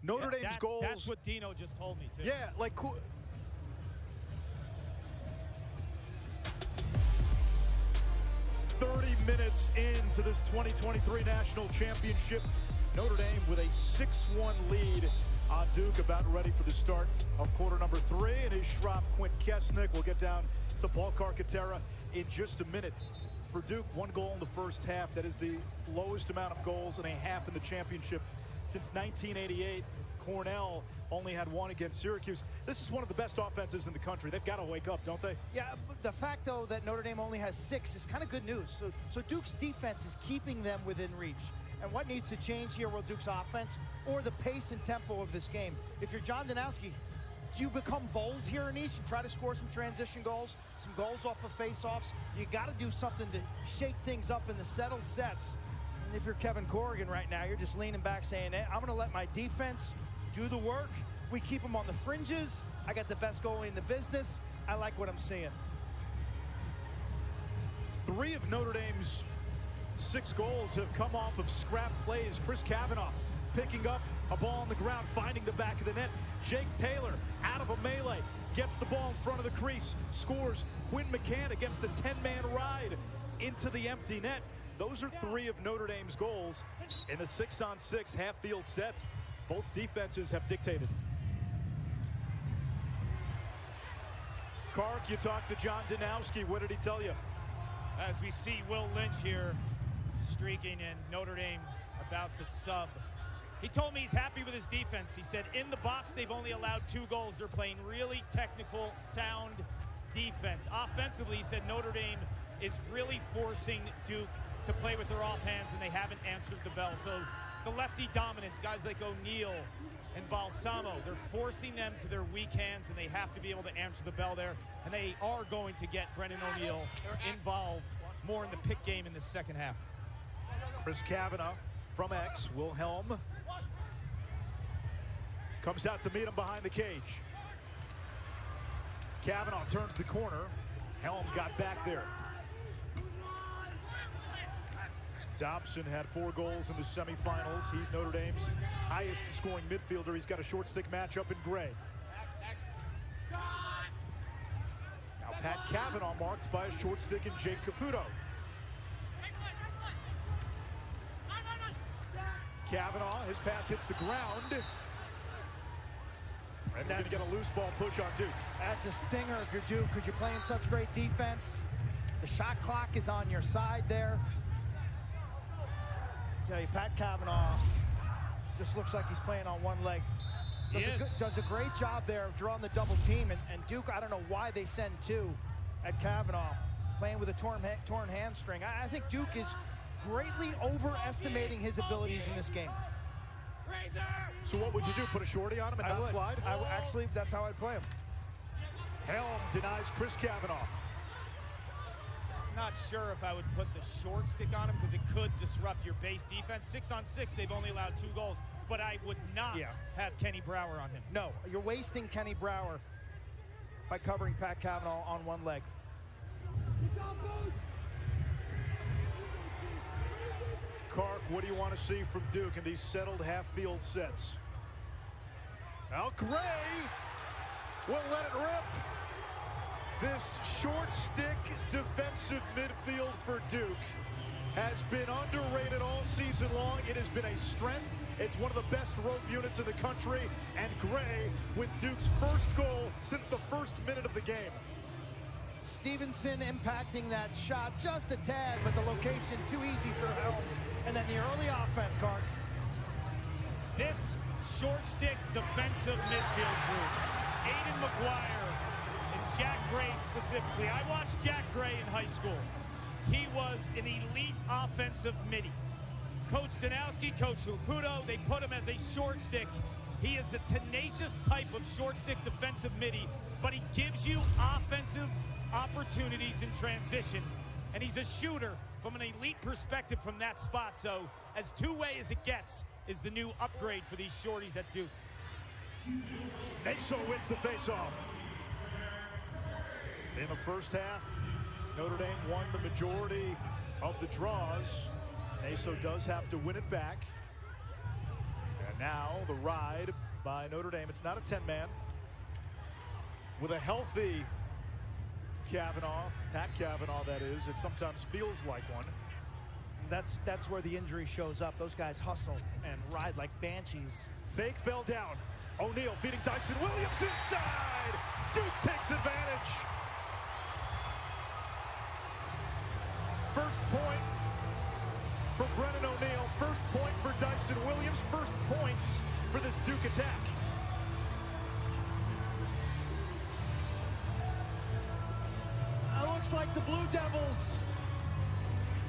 Notre Dame's goals. That's what Dino just told me, too. Yeah, like 30 minutes into this 2023 National Championship. Notre Dame with a 6-1 lead on Duke, about ready for the start of quarter number 3. And his Schroff Quint Kesnick. We'll get down to Paul Carcaterra in just a minute. For Duke, 1 goal in the first half. That is the lowest amount of goals in a half in the championship since 1988. Cornell only had 1 against Syracuse. This is one of the best offenses in the country. They've got to wake up, don't they? Yeah, the fact, though, that Notre Dame only has 6 is kind of good news. So Duke's defense is keeping them within reach. And what needs to change here will Duke's offense or the pace and tempo of this game. If you're John Danowski, do you become bold here in East and try to score some transition goals, some goals off of face-offs? You got to do something to shake things up in the settled sets. And if you're Kevin Corrigan right now, you're just leaning back saying, hey, I'm going to let my defense do the work. We keep them on the fringes. I got the best goalie in the business. I like what I'm seeing. 3 of Notre Dame's 6 goals have come off of scrap plays. Chris Kavanaugh picking up a ball on the ground, finding the back of the net. Jake Taylor out of a melee, gets the ball in front of the crease, scores. Quinn McCann against a 10-man ride into the empty net. Those are 3 of Notre Dame's goals in the 6-on-6 half-field sets. Both defenses have dictated. Kark, you talked to John Danowski. What did he tell you? As we see Will Lynch here streaking and Notre Dame about to sub. He told me he's happy with his defense. He said in the box they've only allowed 2 goals. They're playing really technical, sound defense. Offensively, he said Notre Dame is really forcing Duke to play with their offhands, and they haven't answered the bell. So the lefty dominance, guys like O'Neal and Balsamo, they're forcing them to their weak hands, and they have to be able to answer the bell there. And they are going to get Brendan O'Neal involved more in the pick game in the second half. Chris Kavanaugh from X. Wilhelm comes out to meet him behind the cage. Kavanaugh turns the corner. Helm got back there. Dobson had 4 goals in the semifinals. He's Notre Dame's highest scoring midfielder. He's got a short stick matchup in gray. Now Pat Kavanaugh marked by a short stick in Jake Caputo. Kavanaugh, his pass hits the ground. And we're going to get a loose ball push on Duke. That's a stinger if you're Duke because you're playing such great defense. The shot clock is on your side there. I tell you, Pat Kavanaugh just looks like he's playing on one leg. Does a great job there of drawing the double team. And Duke, I don't know why they send 2 at Kavanaugh, playing with a torn hamstring. I think Duke is greatly overestimating his abilities in this game. So what would you do? Put a shorty on him and not slide? Actually, that's how I'd play him. Helm denies Chris Kavanaugh. I'm not sure if I would put the short stick on him because it could disrupt your base defense. 6-on-6, they've only allowed 2 goals, but I would not have Kenny Brower on him. No, you're wasting Kenny Brower by covering Pat Kavanaugh on one leg. Kark, what do you want to see from Duke in these settled half-field sets? Now Gray will let it rip. This short stick defensive midfield for Duke has been underrated all season long. It has been a strength. It's one of the best rope units in the country. And Gray with Duke's first goal since the first minute of the game. Stevenson impacting that shot just a tad, but the location too easy for Helm. And then the early offense, Kark. This short stick defensive midfield group, Aiden McGuire and Jack Gray specifically. I watched Jack Gray in high school. He was an elite offensive midi. Coach Danowski, Coach Caputo, they put him as a short stick. He is a tenacious type of short stick defensive midi, but he gives you offensive opportunities in transition. And he's a shooter from an elite perspective from that spot. So as two-way as it gets is the new upgrade for these shorties at Duke. Naso wins the face-off. In the first half, Notre Dame won the majority of the draws. Naso does have to win it back. And now the ride by Notre Dame. It's not a 10-man. With a healthy Kavanaugh, Pat Kavanaugh that is, it sometimes feels like one. That's where the injury shows up. Those guys hustle and ride like banshees. Fake fell down. O'Neal feeding Dyson Williams inside. Duke takes advantage. First point for Brennan O'Neal. First point for Dyson Williams. First points for this Duke attack. It looks like the Blue Devils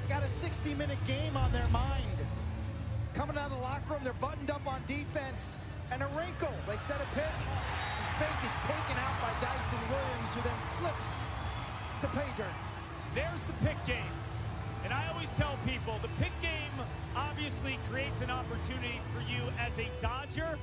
got a 60-minute game on their mind. Coming out of the locker room, they're buttoned up on defense. And a wrinkle. They set a pick. And fake is taken out by Dyson Williams, who then slips to pay dirt. There's the pick game. And I always tell people, the pick game obviously creates an opportunity for you as a dodger,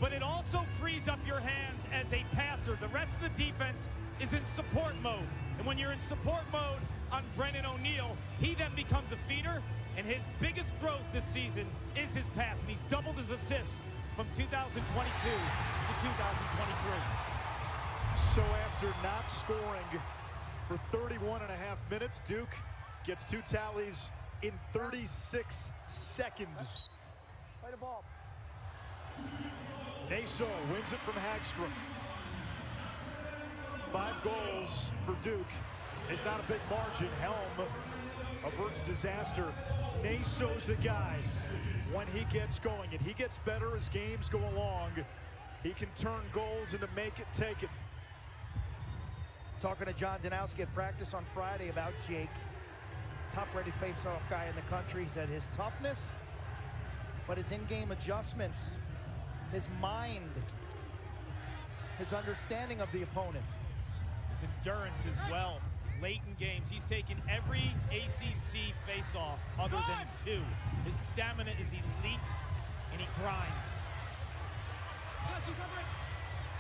but it also frees up your hands as a passer. The rest of the defense is in support mode. And when you're in support mode on Brennan O'Neal, he then becomes a feeder, and his biggest growth this season is his pass, and he's doubled his assists from 2022 to 2023. So after not scoring for 31 and a half minutes, Duke gets 2 tallies in 36 seconds. Play the ball. Naso wins it from Hagstrom. 5 goals for Duke is not a big margin. Helm averts disaster. Naso's the guy when he gets going, and he gets better as games go along. He can turn goals into make it, take it. Talking to John Danowski at practice on Friday about Jake. Top-ready face-off guy in the country. He said his toughness, but his in-game adjustments, his mind, his understanding of the opponent. His endurance as well. Late in games, he's taken every ACC face-off other than 2. His stamina is elite, and he grinds.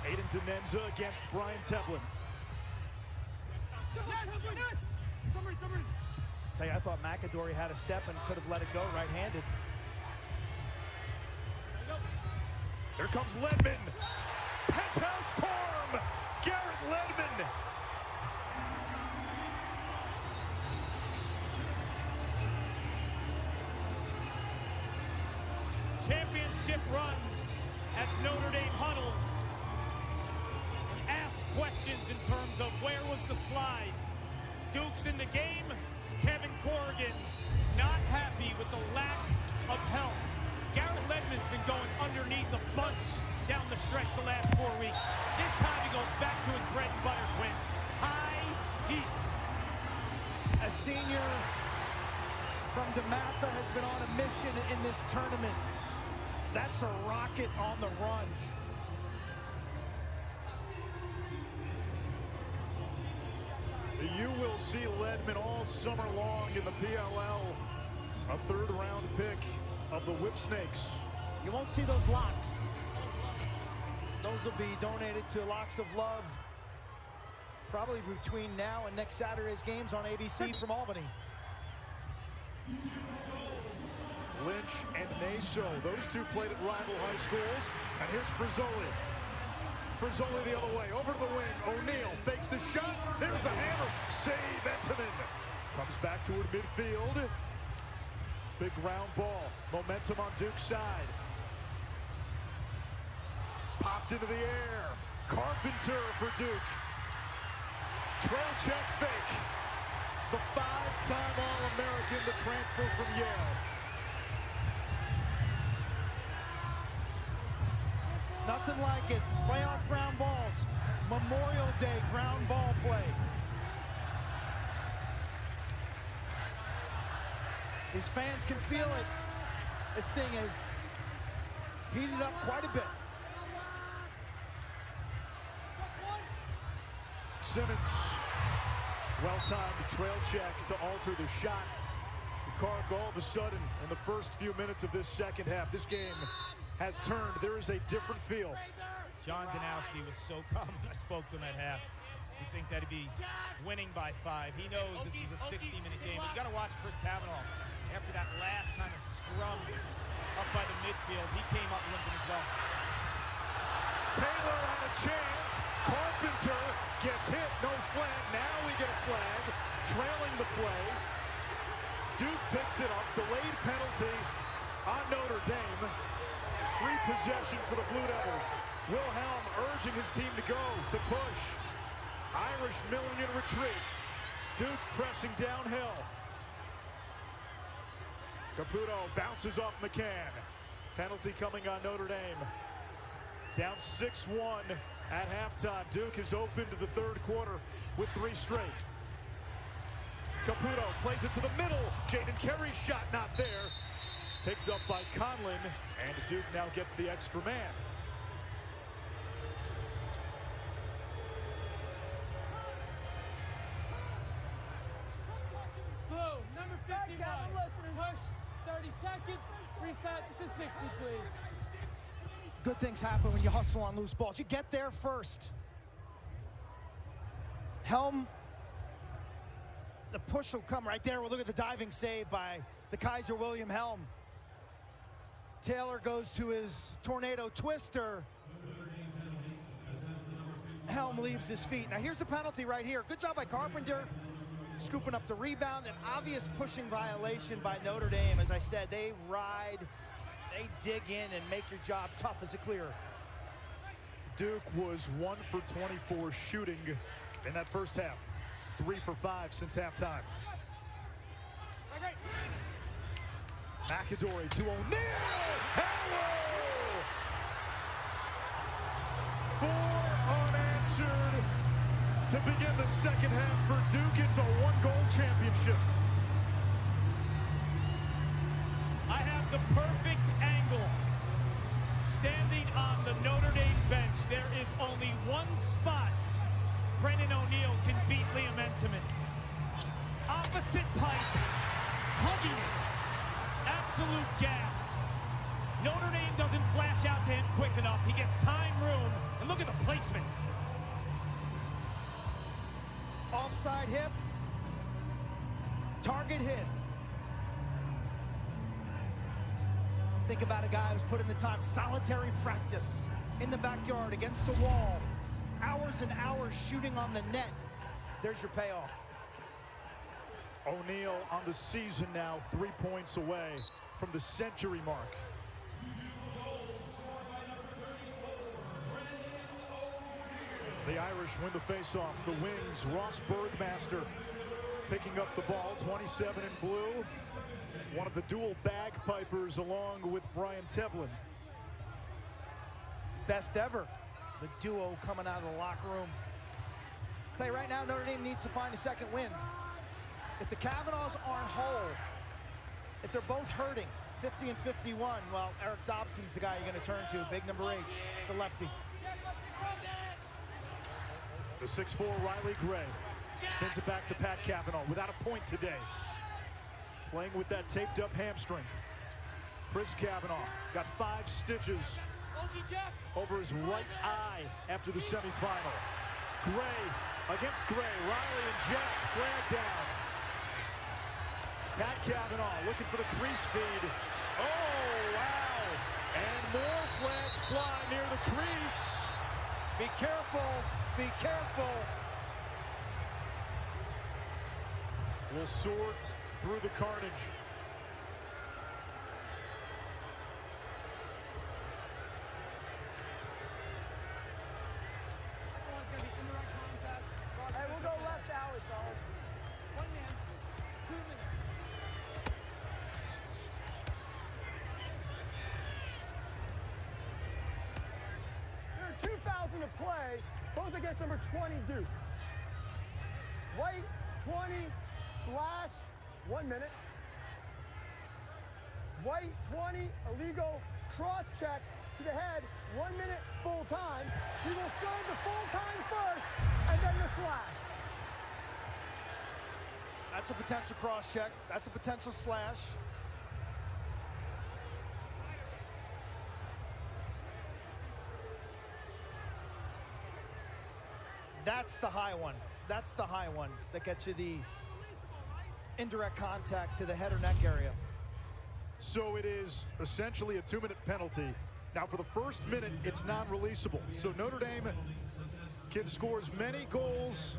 Aiden Denenza against Brian Tevlin. Tell you, I thought McAdory had a step and could have let it go right-handed. Here comes Ledman. Penthouse Parm. Garrett Ledman. Championship runs as Notre Dame huddles and asks questions in terms of where was the slide. Duke's in the game. Kevin Corrigan not happy with the lack of help. Garrett Ledman's been going underneath a bunch down the stretch the last 4 weeks. This time he goes back to his bread and butter, Quinn. High heat. A senior from DeMatha has been on a mission in this tournament. That's a rocket on the run. You will see Ledman all summer long in the PLL. A 3rd-round pick of the Whipsnakes. You won't see those locks. Those will be donated to Locks of Love probably between now and next Saturday's games on ABC from Albany. Lynch and Naso, those 2 played at rival high schools. And here's Frizzoli. Frizzoli the other way, over the wing. O'Neal fakes the shot. There's the hammer. Save Entenmann. Comes back toward midfield. Big ground ball. Momentum on Duke's side. Popped into the air. Carpenter for Duke. Trail check fake. The 5-time All-American, the transfer from Yale. Nothing like it. Playoff ground balls. Memorial Day ground ball play. These fans can feel it. This thing is heated up quite a bit. Simmons, well-timed trail check to alter the shot. Kark all of a sudden in the first few minutes of this second half. This game has turned. There is a different feel. John Danowski was so calm when I spoke to him at half. You think that he'd be winning by 5. He knows this is a 60-minute game. But you got to watch Chris Kavanaugh after that last kind of scrum up by the midfield. field. He came up limping as well. Taylor had a chance. Carpenter gets hit. No flag. Now we get a flag. Trailing the play. Duke picks it up. Delayed penalty on Notre Dame. Free possession for the Blue Devils. Wilhelm urging his team to go, to push. Irish milling in retreat. Duke pressing downhill. Caputo bounces off McCann. Penalty coming on Notre Dame. Down 6-1 at halftime. Duke is open to the third quarter with 3 straight. Caputo plays it to the middle. Jaden Carey's shot not there. Picked up by Conlon, and Duke now gets the extra man. Blue, number 51. Push, 30 seconds. Reset to 60, please. Good things happen when you hustle on loose balls. You get there first. Helm, the push will come right there. We'll look at the diving save by the Kaiser William Helm. Taylor goes to his tornado twister. Helm leaves his feet. Now here's the penalty right here. Good job by Carpenter, scooping up the rebound. An obvious pushing violation by Notre Dame. As I said, they ride, they dig in and make your job tough as a clear. Duke was 1 for 24 shooting in that first half. 3 for 5 since halftime. McAdory to O'Neal. Hello! 4 unanswered to begin the second half for Duke. It's a 1-goal championship. I have the perfect angle. Standing on the Notre Dame bench, there is only one spot Brendan O'Neal can beat Liam Entenmann. Opposite pipe, hugging it. Absolute gas. Notre Dame doesn't flash out to him quick enough. He gets time, room, and look at the placement. Offside hip. Target hit. Think about a guy who's put in the time. Solitary practice in the backyard against the wall. Hours and hours shooting on the net. There's your payoff. O'Neal on the season now, 3 points away from the century mark. The Irish win the faceoff. The wings, Ross Bergmaster picking up the ball, 27 in blue. One of the dual bagpipers along with Brian Tevlin. Best ever. The duo coming out of the locker room. I'll tell you right now, Notre Dame needs to find a second wind. If the Kavanaughs aren't whole, if they're both hurting, 50 and 51, well, Eric Dobson's the guy you're going to turn to, big number 8, the lefty. The 6'4" Riley Gray spins it back to Pat Cavanaugh without a point today. Playing with that taped up hamstring. Chris Cavanaugh got 5 stitches over his right eye after the semifinal. Gray against Gray. Riley and Jack flag down. Pat Cavanaugh looking for the crease feed. Oh, wow. And more flags fly near the crease. Be careful. Be careful. We'll sort through the carnage. Hey, we'll go left alley, fellas. 1 man, 2 minutes. There are 2 fouls in the play, both against number 20 Duke. White, 20, slash, 1 minute. White, 20, illegal, cross check to the head, 1 minute, full time. He will serve the full time first, and then the slash. That's a potential cross check. That's a potential slash. That's the high one. That's the high one that gets you the indirect contact to the head or neck area. So it is essentially a 2-minute penalty. Now for the first minute, it's non-releasable. So Notre Dame can score as many goals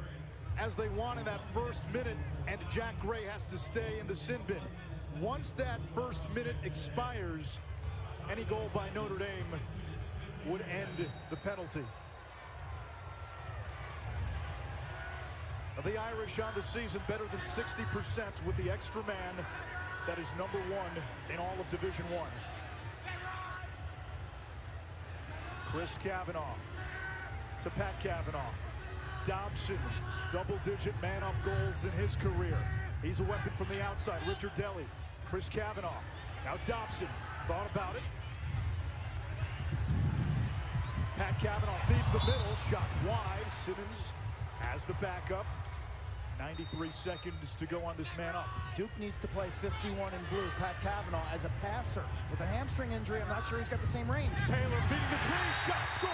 as they want in that first minute, and Jack Gray has to stay in the sin bin. Once that first minute expires, any goal by Notre Dame would end the penalty. The Irish on the season better than 60% with the extra man. That is #1 in all of Division I. Chris Kavanaugh to Pat Kavanaugh. Dobson, double-digit man-up goals in his career. He's a weapon from the outside. Richard Delly, Chris Kavanaugh. Now Dobson thought about it. Pat Kavanaugh feeds the middle, shot wide. Simmons has the backup. 93 seconds to go on this man up. Duke needs to play 51 in blue. Pat Kavanaugh as a passer with a hamstring injury. I'm not sure he's got the same range. Taylor feeding the three, shot, score!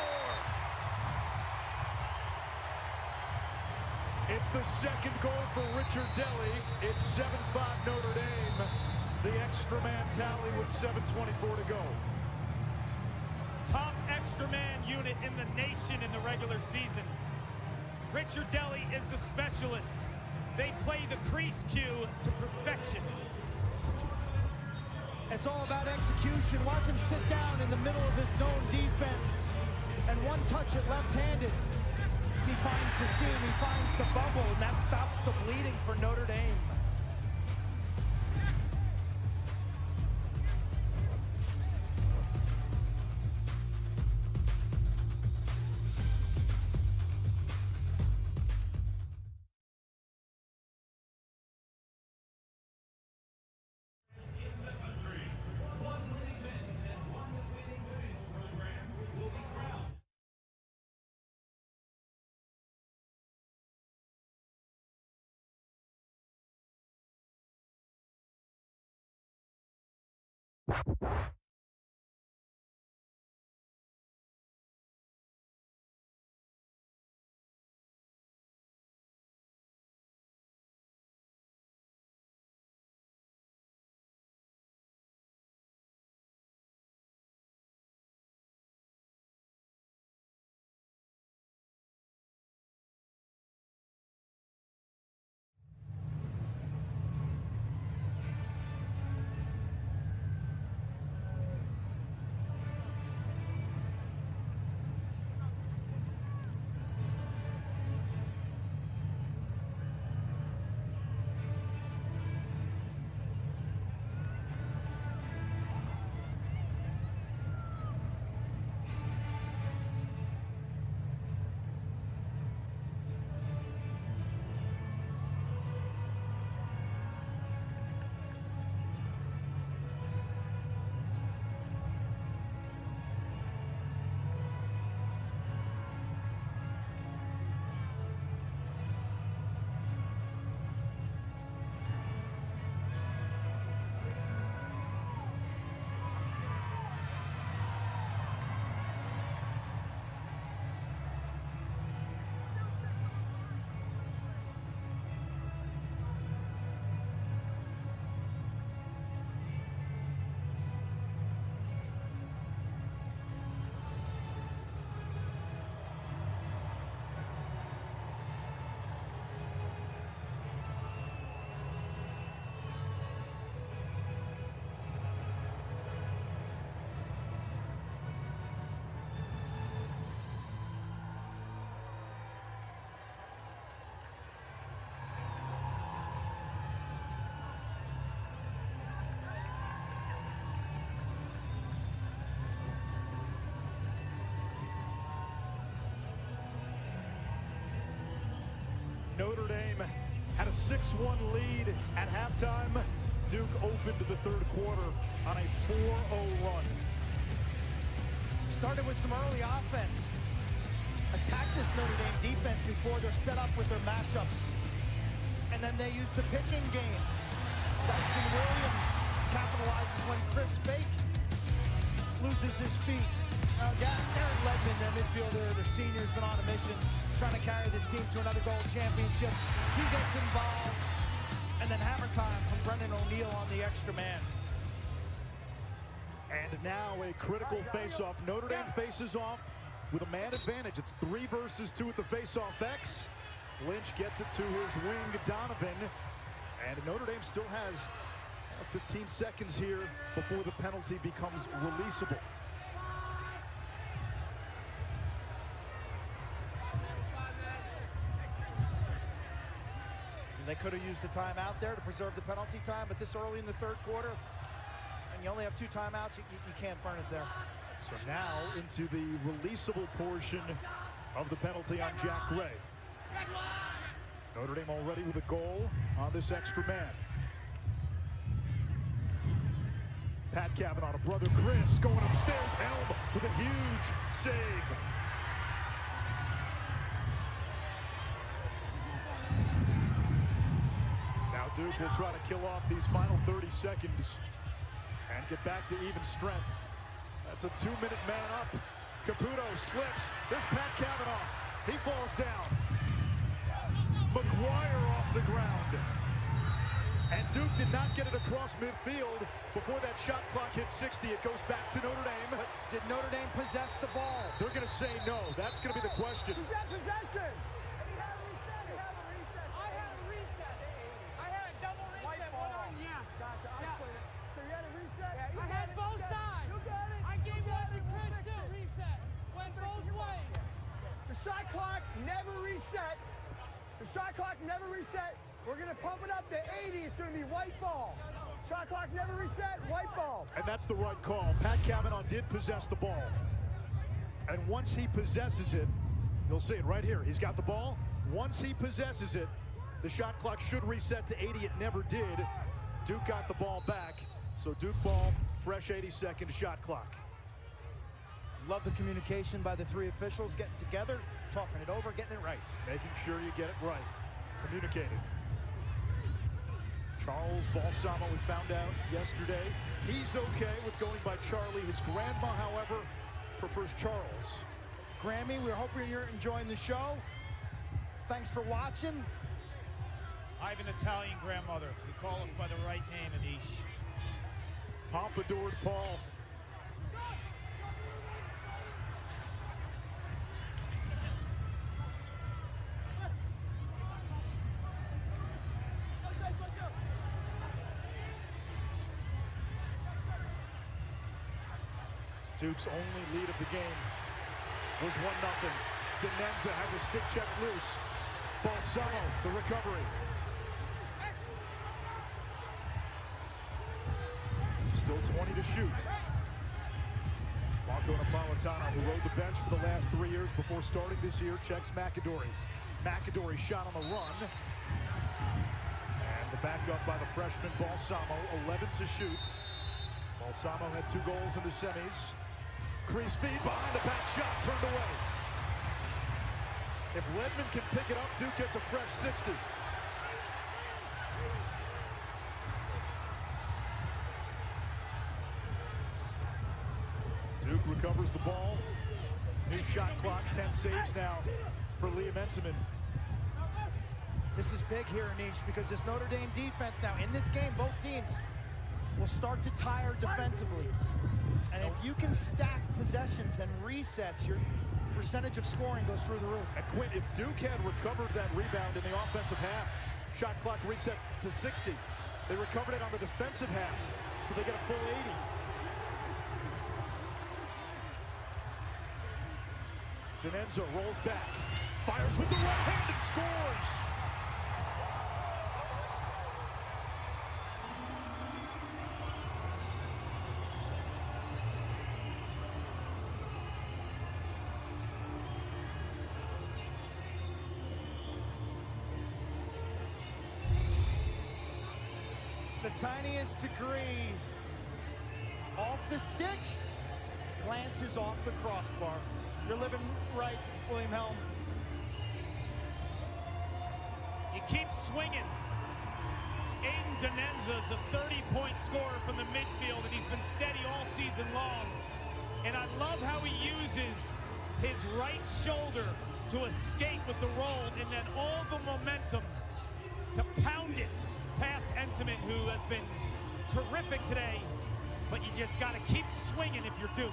It's the second goal for Richard Delly. It's 7-5 Notre Dame. The extra man tally with 7:24 to go. Top extra man unit in the nation in the regular season. Richard Delly is the specialist. They play the crease cue to perfection. It's all about execution. Watch him sit down in the middle of this zone defense. And one touch it left-handed. He finds the seam, he finds the bubble, and that stops the bleeding for Notre Dame. Notre Dame had a 6-1 lead at halftime. Duke opened the third quarter on a 4-0 run. Started with some early offense. Attacked this Notre Dame defense before they're set up with their matchups. And then they use the picking game. Dyson Williams capitalizes when Chris Fake loses his feet. Garrett Ledman, their midfielder, their senior, has been on a mission trying to carry this team to another gold championship. He gets involved. And then hammer time from Brendan O'Neill on the extra man. And now a critical face-off. Notre Dame faces off with a man advantage. It's 3 versus 2 at the face-off X. Lynch gets it to his wing, Donovan. And Notre Dame still has 15 seconds here before the penalty becomes releasable. They could have used the timeout there to preserve the penalty time, but this early in the third quarter, and you only have 2 timeouts, you can't burn it there. So now into the releasable portion of the penalty on Jack Ray. Notre Dame already with a goal on this extra man. Pat Cavanaugh to brother Chris going upstairs. Helm with a huge save. Now Duke will try to kill off these final 30 seconds and get back to even strength. That's a 2-minute man up. Caputo slips. There's Pat Cavanaugh. He falls down. McGuire off the ground. And Duke did not get it across midfield before that shot clock hit 60. It goes back to Notre Dame. But did Notre Dame possess the ball? They're going to say no. That's going to be the question. Who's that possession? Shot clock never reset. The shot clock never reset. We're going to pump it up to 80. It's going to be white ball. Shot clock never reset, white ball. And that's the right call. Pat Cavanaugh did possess the ball. And once he possesses it, you'll see it right here. He's got the ball. Once he possesses it, the shot clock should reset to 80. It never did. Duke got the ball back. So Duke ball, fresh 80-second shot clock. Love the communication by the 3 officials, getting together, talking it over, getting it right. Making sure you get it right. Communicating. Charles Balsamo, we found out yesterday, he's okay with going by Charlie. His grandma, however, prefers Charles. Grammy, we're hoping you're enjoying the show. Thanks for watching. I have an Italian grandmother. We call us by the right name, Anish. Pompadoured Paul. Duke's only lead of the game was 1-0. Denenza has a stick check loose. Balsamo, the recovery. Still 20 to shoot. Marco Napolitano, who rode the bench for the last 3 years before starting this year, checks McAdory. McAdory shot on the run. And the backup by the freshman Balsamo, 11 to shoot. Balsamo had 2 goals in the semis. Crease feed behind the back shot, turned away. If Ledman can pick it up, Duke gets a fresh 60. Duke recovers the ball. New shot clock, 10 saves now for Liam Entenmann. This is big here, Anish, because this Notre Dame defense now, in this game, both teams will start to tire defensively. And if you can stack possessions and resets, your percentage of scoring goes through the roof. And Quint, if Duke had recovered that rebound in the offensive half, shot clock resets to 60. They recovered it on the defensive half, so they get a full 80. Denenza rolls back, fires with the right hand and scores. The tiniest degree off the stick, glances off the crossbar. You're living right, William Helm. You keep swinging. Aiden Denenza is a 30-point scorer from the midfield, and he's been steady all season long. And I love how he uses his right shoulder to escape with the roll, and then all the momentum to pound it past Entenmann, who has been terrific today but you just got to keep swinging if you're Duke.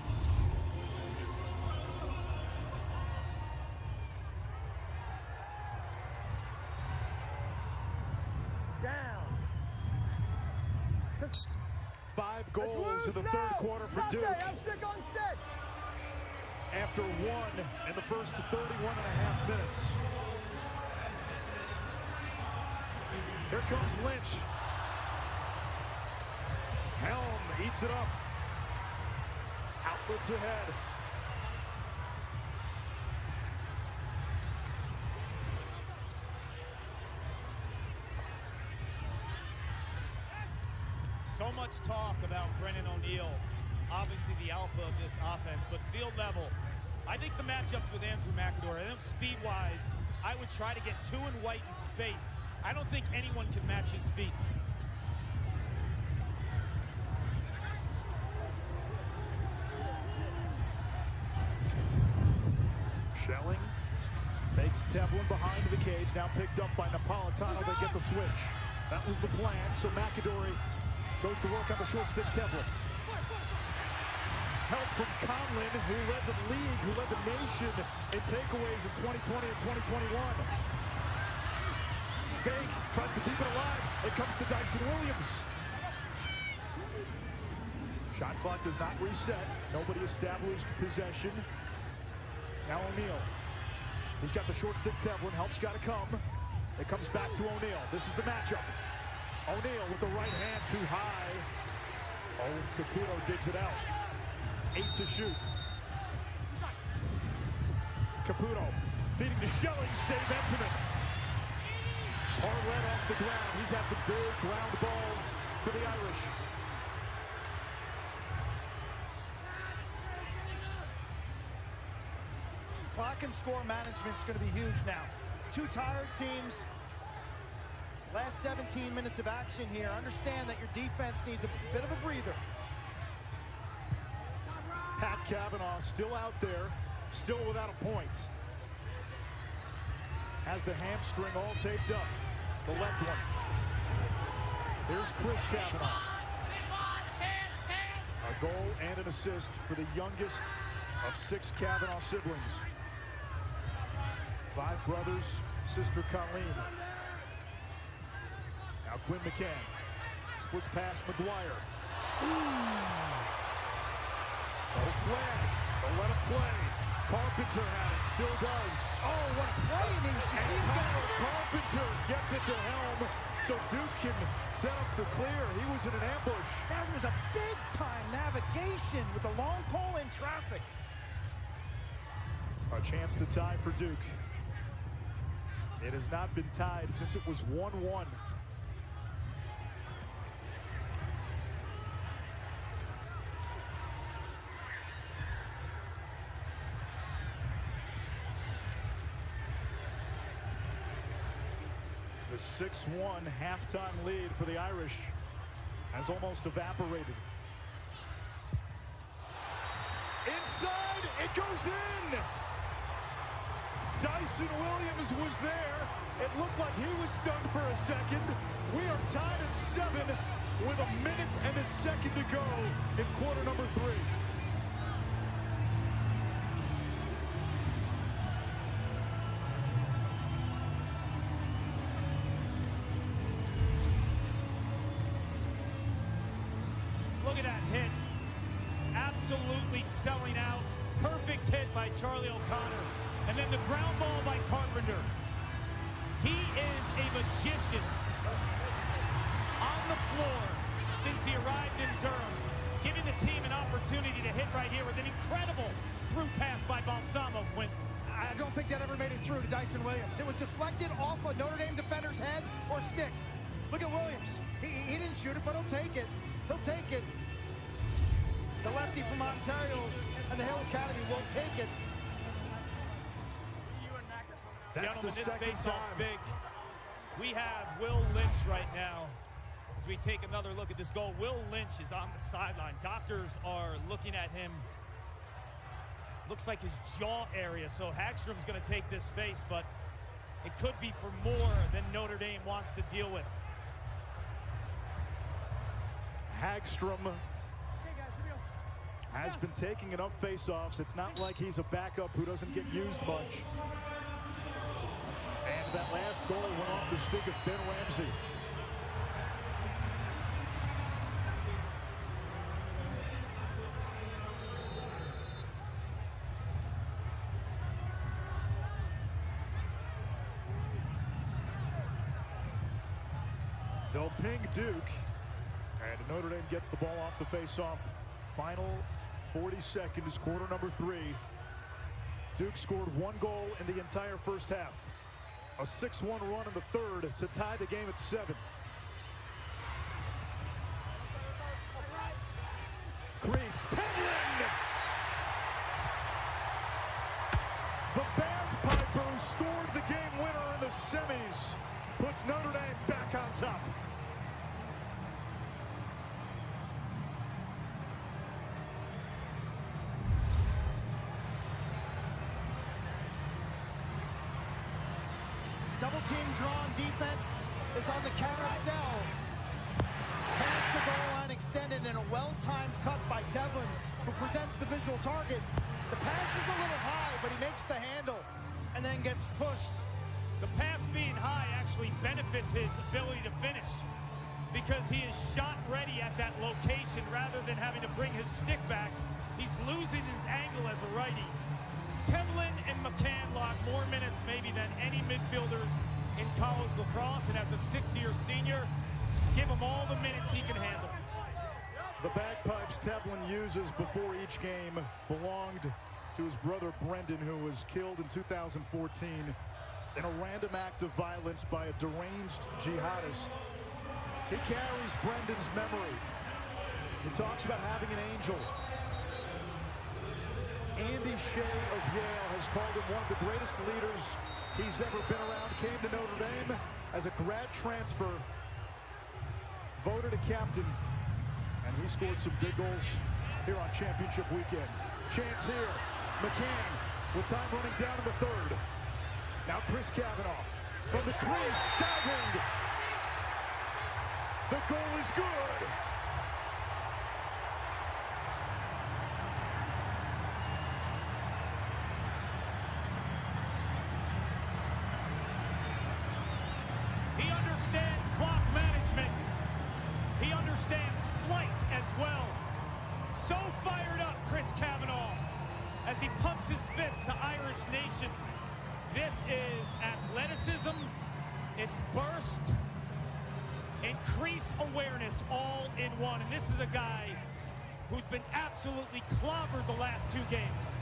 Down. 5 goals in the third quarter for Duke. Stick on stick. After 1 in the first 31.5 minutes. Here comes Lynch. Helm eats it up. Outlets ahead. So much talk about Brennan O'Neill, obviously the alpha of this offense, but field level, I think the matchups with Andrew McAdor, I think speed-wise, I would try to get 2 and White in space. I don't think anyone can match his feet. Schelling takes Tevlin behind the cage, now picked up by Napolitano. They get the switch. That was the plan, so McAdor goes to work on the short stick. Tevlin. Help from Conlin, who led the league, who led the nation in takeaways in 2020 and 2021. Fake, tries to keep it alive. It comes to Dyson Williams. Shot clock does not reset. Nobody established possession. Now O'Neill. He's got the short stick. Tevlin, help's got to come. It comes back to O'Neill. This is the matchup. O'Neill with the right hand too high. Oh, Caputo digs it out. 8 to shoot. Caputo feeding to Schelling, save Entenmann. Parlet off the ground. He's had some big ground balls for the Irish. Clock and score management is going to be huge now. 2 tired teams. Last 17 minutes of action here. Understand that your defense needs a bit of a breather. Pat Cavanaugh still out there, still without a point. Has the hamstring all taped up. The left one. Here's Chris Cavanaugh. A goal and an assist for the youngest of 6 Cavanaugh siblings. 5 brothers, sister Colleen. Now Quinn McCann splits past McGuire. No flag. They'll let him play. Carpenter had it, still does. Oh, what a play! And Tyler Carpenter gets it to Helm, so Duke can set up the clear. He was in an ambush. That was a big-time navigation with a long pole in traffic. A chance to tie for Duke. It has not been tied since it was 1-1. The 6-1 halftime lead for the Irish has almost evaporated. Inside, it goes in! Dyson Williams was there. It looked like he was stunned for a second. We are tied at 7 with a minute and a second to go in quarter number 3. Look at that hit. Absolutely selling out. Perfect hit by Charlie O'Connor. And then the ground ball by Carpenter. He is a magician on the floor since he arrived in Durham, giving the team an opportunity to hit right here with an incredible through pass by Balsamo, Quinn. I don't think that ever made it through to Dyson Williams. It was deflected off a Notre Dame defender's head or stick. Look at Williams. He didn't shoot it, but he'll take it. He'll take it. The lefty from Ontario and the Hill Academy will take it. That's Gentlemen, the this second face-off time. big. We have Will Lynch right now as we take another look at this goal. Will Lynch is on the sideline. Doctors are looking at him. Looks like his jaw area, so Hagstrom's going to take this face, but it could be for more than Notre Dame wants to deal with. Hagstrom has been taking enough face-offs. It's not like he's a backup who doesn't get used much. And that last goal went off the stick of Ben Ramsey. They'll ping Duke, and Notre Dame gets the ball off the face-off. Final 40 seconds, quarter number 3. Duke scored 1 goal in the entire first half. A 6-1 run in the third to tie the game at 7. Crease, Tevlin! The bagpiper who scored the game winner in the semis puts Notre Dame back on top. Double team drawn defense is on the carousel. Pass to goal line extended and a well-timed cut by Devlin, who presents the visual target. The pass is a little high, but he makes the handle and then gets pushed. The pass being high actually benefits his ability to finish because he is shot ready at that location rather than having to bring his stick back. He's losing his angle as a righty. Tevlin and McCann log more minutes maybe than any midfielders in college lacrosse, and as a 6-year senior, give him all the minutes he can handle. The bagpipes Tevlin uses before each game belonged to his brother Brendan, who was killed in 2014 in a random act of violence by a deranged jihadist. He carries Brendan's memory. He talks about having an angel. Andy Shea of Yale has called him one of the greatest leaders he's ever been around. Came to Notre Dame as a grad transfer, voted a captain, and he scored some big goals here on championship weekend. Chance here, McCann with time running down in the third. Now Chris Cavanaugh from the crease, diving. The goal is good. He understands clock management. He understands flight as well. So fired up, Chris Cavanaugh, as he pumps his fist to Irish Nation. This is athleticism, it's burst, increase awareness all in one. And this is a guy who's been absolutely clobbered the last 2 games.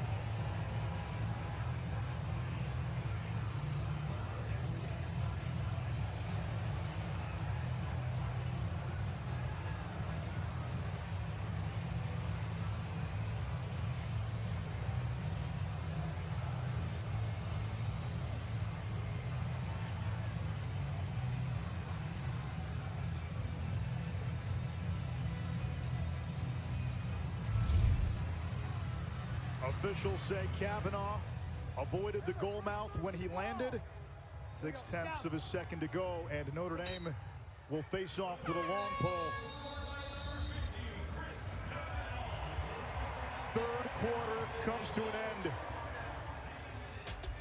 Officials say Cavanaugh avoided the goal mouth when he landed. 6/10 of a second to go, and Notre Dame will face off with a long pole. Third quarter comes to an end.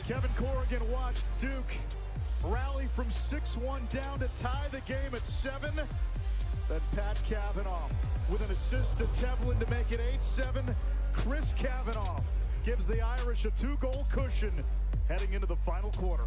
Kevin Corrigan watched Duke rally from 6-1 down to tie the game at 7. Then Pat Cavanaugh with an assist to Tevlin to make it 8-7. Chris Cavanaugh gives the Irish a 2-goal cushion heading into the final quarter.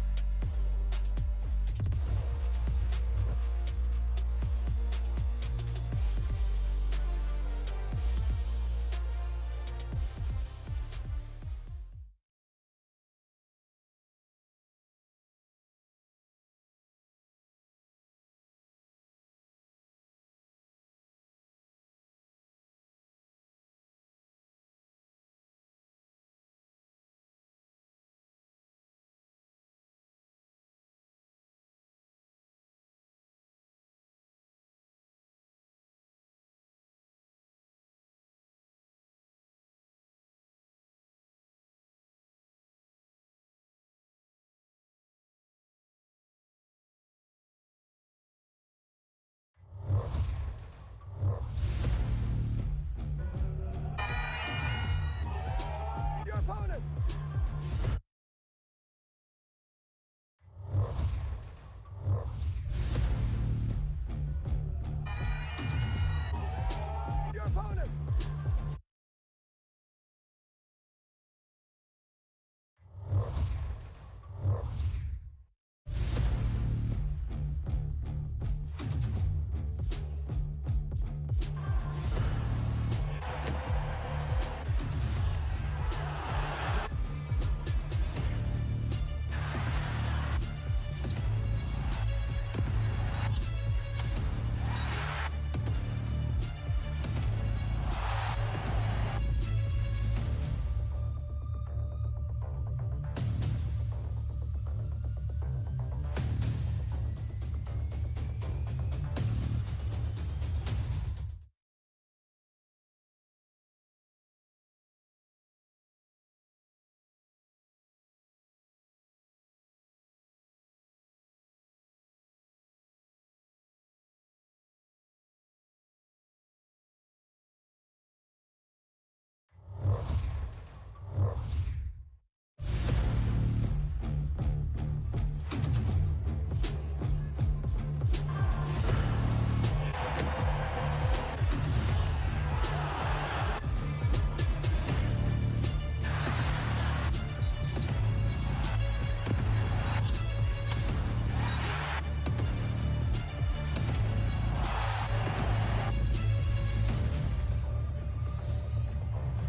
Your opponent.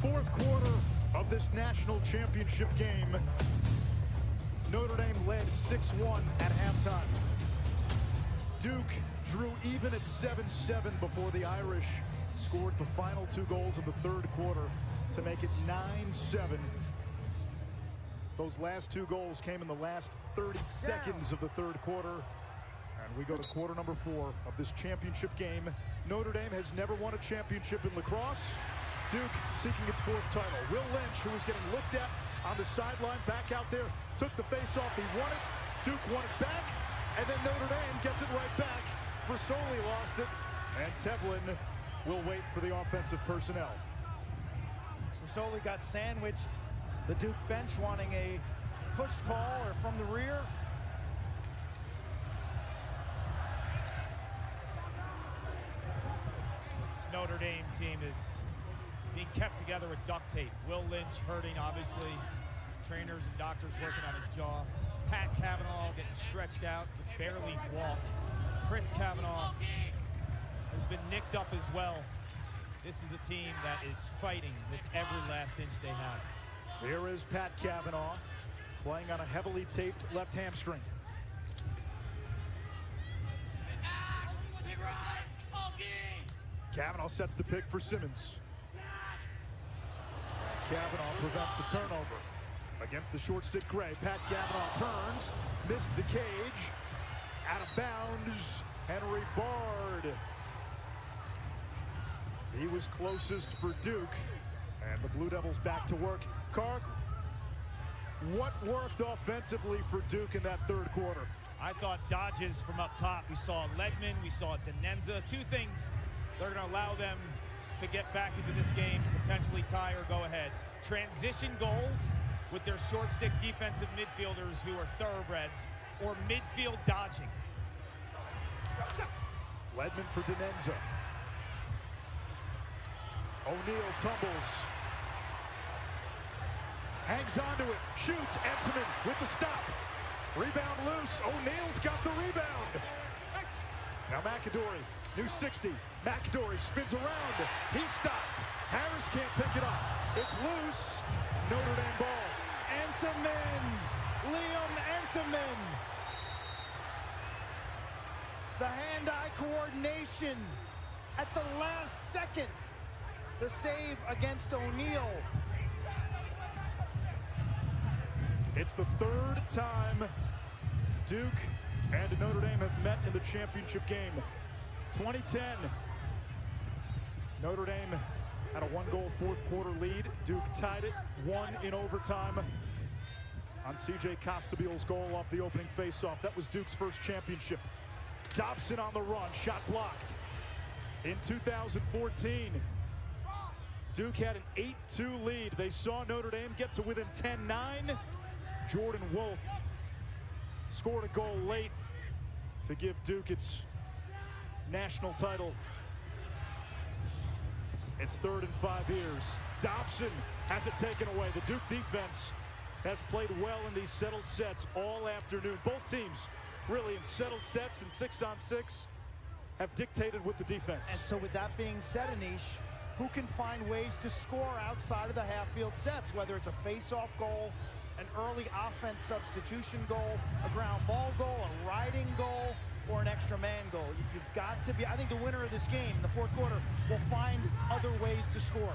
Fourth quarter of this national championship game. Notre Dame led 6-1 at halftime. Duke drew even at 7-7 before the Irish scored the final 2 goals of the third quarter to make it 9-7. Those last 2 goals came in the last 30 seconds of the third quarter. And we go to quarter number 4 of this championship game. Notre Dame has never won a championship in lacrosse. Duke seeking its 4th title. Will Lynch, who was getting looked at on the sideline, back out there, took the face-off. He won it. Duke won it back. And then Notre Dame gets it right back. Frisoli lost it. And Tevlin will wait for the offensive personnel. Frisoli got sandwiched. The Duke bench wanting a push call or from the rear. This Notre Dame team is being kept together with duct tape. Will Lynch hurting, obviously. Trainers and doctors working on his jaw. Pat Cavanaugh getting stretched out, can barely walk. Chris Cavanaugh has been nicked up as well. This is a team that is fighting with every last inch they have. Here is Pat Cavanaugh playing on a heavily taped left hamstring. Cavanaugh sets the pick for Simmons. Cavanaugh prevents the turnover. Against the short stick Gray, Pat Cavanaugh turns, missed the cage, out of bounds, Henry Bard. He was closest for Duke, and the Blue Devils back to work. Kark, what worked offensively for Duke in that third quarter? I thought dodges from up top. We saw Ledman, we saw Denenza. 2 things that are going to allow them to get back into this game, potentially tie or go ahead. Transition goals with their short stick defensive midfielders who are thoroughbreds, or midfield dodging. Ledman for Denenza. O'Neal tumbles. Hangs onto it, shoots, Entenmann with the stop. Rebound loose, O'Neal's got the rebound. Now McAdory, new 60. McAdory spins around, he stopped. Harris can't pick it up. It's loose, Notre Dame ball. Entenmann, Liam Entenmann. The hand-eye coordination at the last second. The save against O'Neal. It's the 3rd time Duke and Notre Dame have met in the championship game. 2010, Notre Dame had a 1-goal fourth quarter lead. Duke tied it, won in overtime on CJ Costabile's goal off the opening faceoff. That was Duke's first championship. Dobson on the run, shot blocked. In 2014, Duke had an 8-2 lead. They saw Notre Dame get to within 10-9. Jordan Wolf scored a goal late to give Duke its national title. It's third in 5 years. Dobson has it taken away. The Duke defense has played well in these settled sets all afternoon. Both teams really in settled sets and 6-on-6 have dictated with the defense. And so with that being said, Anish, who can find ways to score outside of the half-field sets, whether it's a face-off goal, an early offense substitution goal, a ground ball goal, a riding goal, or an extra man goal. You've got to be, I think the winner of this game in the fourth quarter will find other ways to score.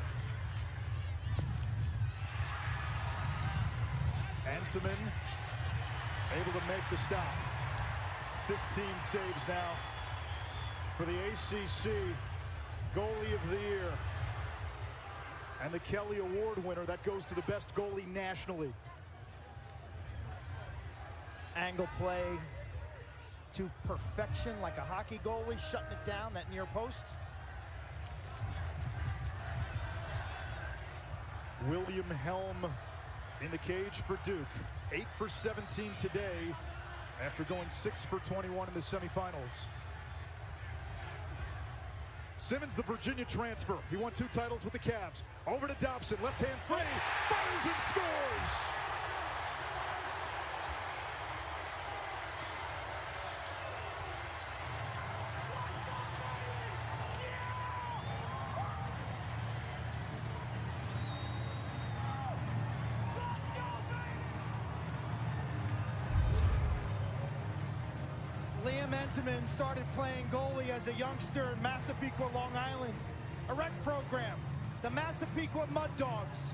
Entenmann able to make the stop. 15 saves now for the ACC Goalie of the Year. And the Kelly Award winner, that goes to the best goalie nationally. Angle play to perfection like a hockey goalie, shutting it down, that near post. William Helm in the cage for Duke. 8 for 17 today after going 6 for 21 in the semifinals. Simmons, the Virginia transfer. He won 2 titles with the Cavs. Over to Dobson, left hand free, fires and scores! Entenmann started playing goalie as a youngster in Massapequa, Long Island. A rec program, the Massapequa Mud Dogs.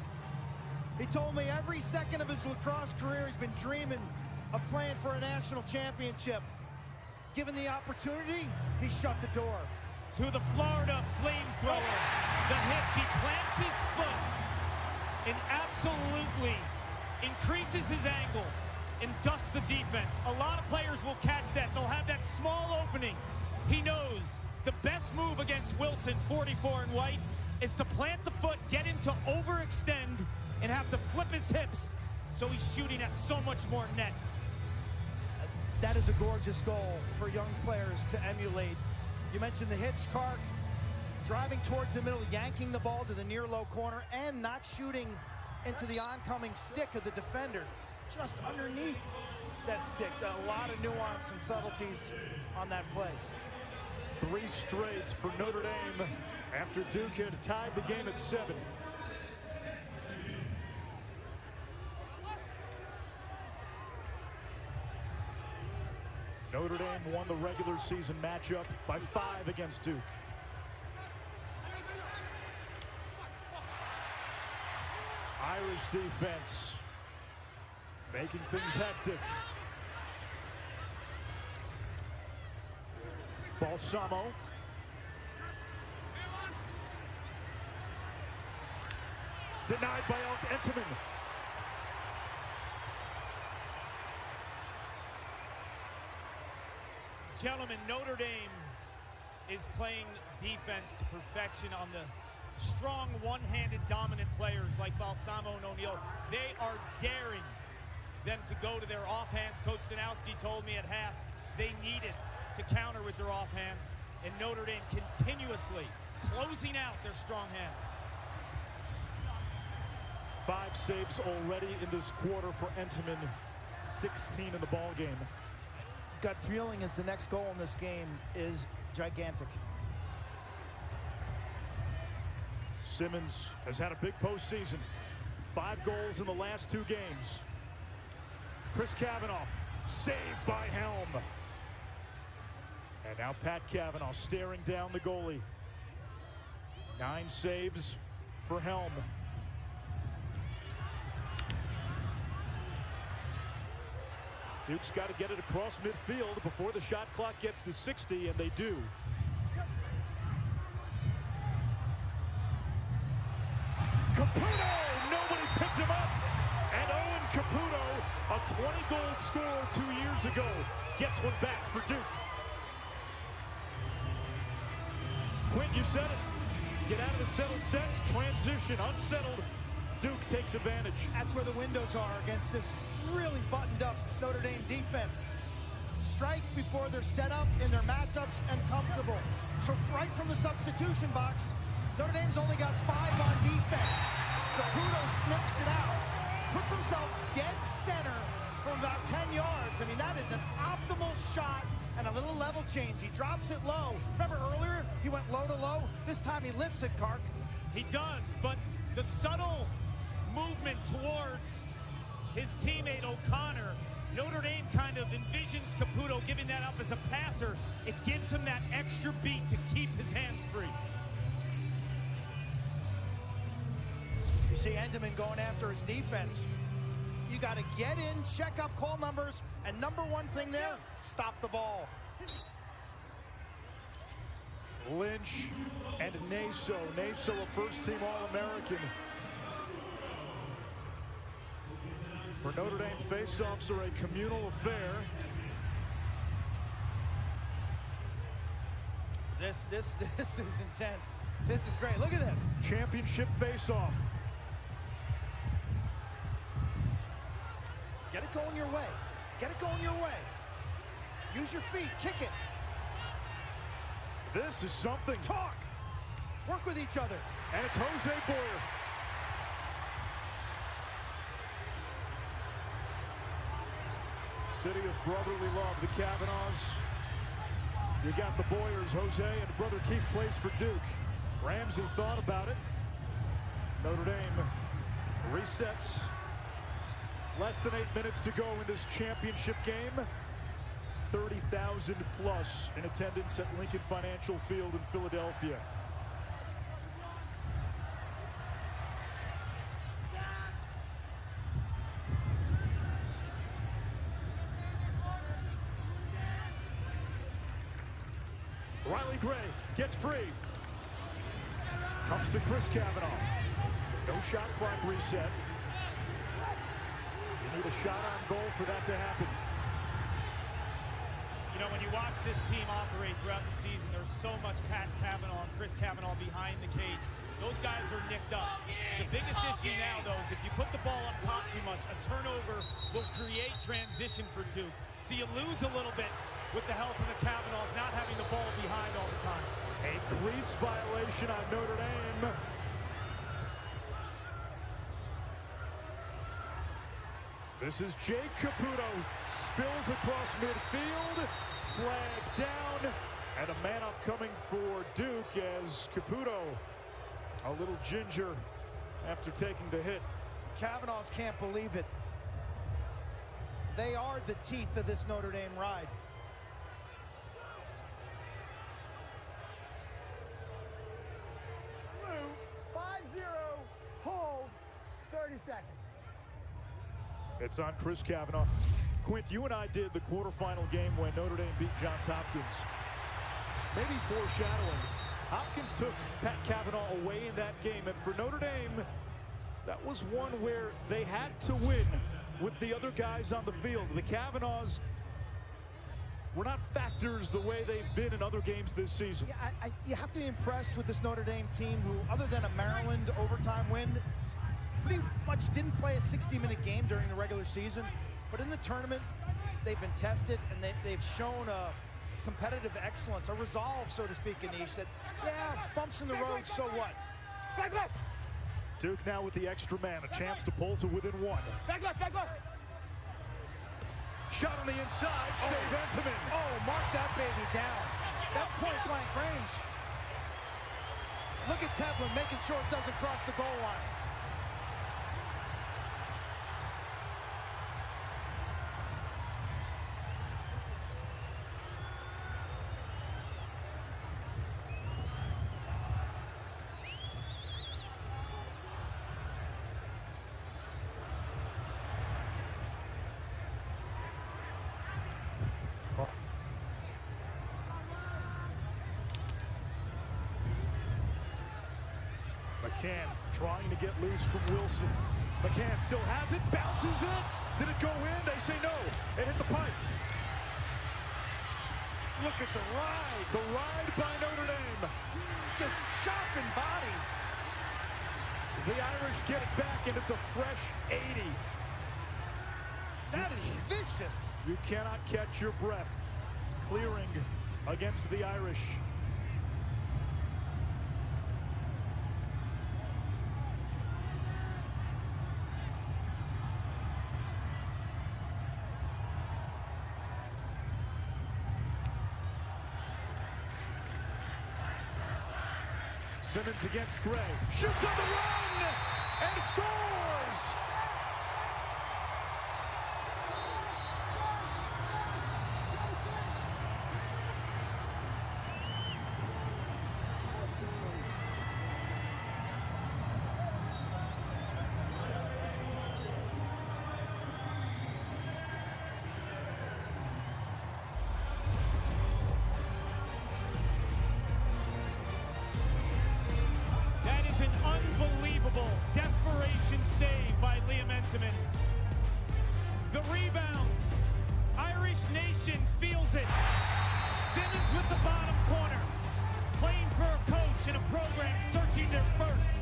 He told me every second of his lacrosse career he's been dreaming of playing for a national championship. Given the opportunity, he shut the door. To the Florida flamethrower, the hitch, he plants his foot and absolutely increases his angle and dusts the defense. A lot of players will catch that. They'll have that small opening. He knows the best move against Wilson, 44 in white, is to plant the foot, get him to overextend, and have to flip his hips. So he's shooting at so much more net. That is a gorgeous goal for young players to emulate. You mentioned the hitch, Clark, driving towards the middle, yanking the ball to the near low corner, and not shooting into the oncoming stick of the defender. Just underneath that stick. A lot of nuance and subtleties on that play. 3 straight for Notre Dame after Duke had tied the game at 7. Notre Dame won the regular season matchup by 5 against Duke. Irish defense making things hectic. Balsamo. Denied by Entenmann. Gentlemen, Notre Dame is playing defense to perfection on the strong, one-handed, dominant players like Balsamo and O'Neal. They are daring them to go to their offhands. Coach Stanowski told me at half they needed to counter with their offhands, and Notre Dame continuously closing out their strong hand. 5 saves already in this quarter for Entenmann, 16 in the ball game. Gut feeling is the next goal in this game is gigantic. Simmons has had a big postseason. 5 goals in the last 2 games. Chris Cavanaugh, saved by Helm. And now Pat Cavanaugh staring down the goalie. 9 saves for Helm. Duke's got to get it across midfield before the shot clock gets to 60, and they do. Caputo! Nobody picked him up! And Owen Caputo, a 20-goal scorer 2 years ago, gets one back for Duke. Quint, you said it. get out of the settled sets, transition, unsettled. Duke takes advantage. That's where the windows are against this really buttoned up Notre Dame defense. Strike before they're set up in their matchups and comfortable. So right from the substitution box, Notre Dame's only got 5 on defense. Caputo sniffs it out, puts himself dead center from about 10 yards. I mean, that is an optimal shot and a little level change. He drops it low. Remember earlier, he went low to low? This time he lifts it, Kark. He does, but the subtle movement towards his teammate O'Connor, Notre Dame kind of envisions Caputo giving that up as a passer. It gives him that extra beat to keep his hands free. You see Endeman going after his defense. You got to get in, check up call numbers, and number one thing there, stop the ball. Lynch and Naso. Naso, a first-team All-American. For Notre Dame, face-offs are a communal affair. This is intense. This is great. Look at this. Championship face-off. Get it going your way. Get it going your way. Use your feet. Kick it. This is something. Talk. Work with each other. And it's Jose Boyer. City of brotherly love, the Kavanaughs. You got the Boyers, Jose, and brother Keith plays for Duke. Ramsey thought about it. Notre Dame resets. Less than 8 minutes to go in this championship game. 30,000 plus in attendance at Lincoln Financial Field in Philadelphia. Riley Gray gets free. Comes to Chris Kavanaugh. No shot clock reset. You need a shot on goal for that to happen. You know, when you watch this team operate throughout the season, there's so much Pat Kavanaugh and Chris Kavanaugh behind the cage. Those guys are nicked up. The biggest issue now, though, is if you put the ball up top too much, a turnover will create transition for Duke. So you lose a little bit with the help of the Kavanaughs not having the ball behind all the time. A crease violation on Notre Dame. This is Jake Caputo. Spills across midfield. Flag down. And a man up coming for Duke as Caputo, a little ginger after taking the hit. Kavanaughs can't believe it. They are the teeth of this Notre Dame ride. Move, 5-0, hold, 30 seconds. It's on Chris Kavanaugh. Quint, you and I did the quarterfinal game when Notre Dame beat Johns Hopkins. Maybe foreshadowing. Hopkins took Pat Kavanaugh away in that game, and for Notre Dame, that was one where they had to win with the other guys on the field. The Kavanaughs were not factors the way they've been in other games this season. Yeah, you have to be impressed with this Notre Dame team who, other than a Maryland overtime win, pretty much didn't play a 60-minute game during the regular season. But in the tournament, they've been tested, and they've shown a competitive excellence, a resolve, so to speak, Anish, that, yeah, bumps in the road, so what? Back left! Duke now with the extra man, a chance to pull to within one. Back left, back left! Shot on the inside, save Enteman. Oh, mark that baby down. That's point-blank range. Look at Tevlin making sure it doesn't cross the goal line. McCann trying to get loose from Wilson. McCann still has it, bounces it. Did it go in? They say no. It hit the pipe. Look at the ride. The ride by Notre Dame. Just chopping bodies. The Irish get it back, and it's a fresh 80. That is vicious. You cannot catch your breath. Clearing against the Irish. Simmons against Gray. Shoots on the run and scores! Unbelievable desperation save by Liam Entenmann. The rebound. Irish Nation feels it. Simmons with the bottom corner. Playing for a coach in a program searching their first.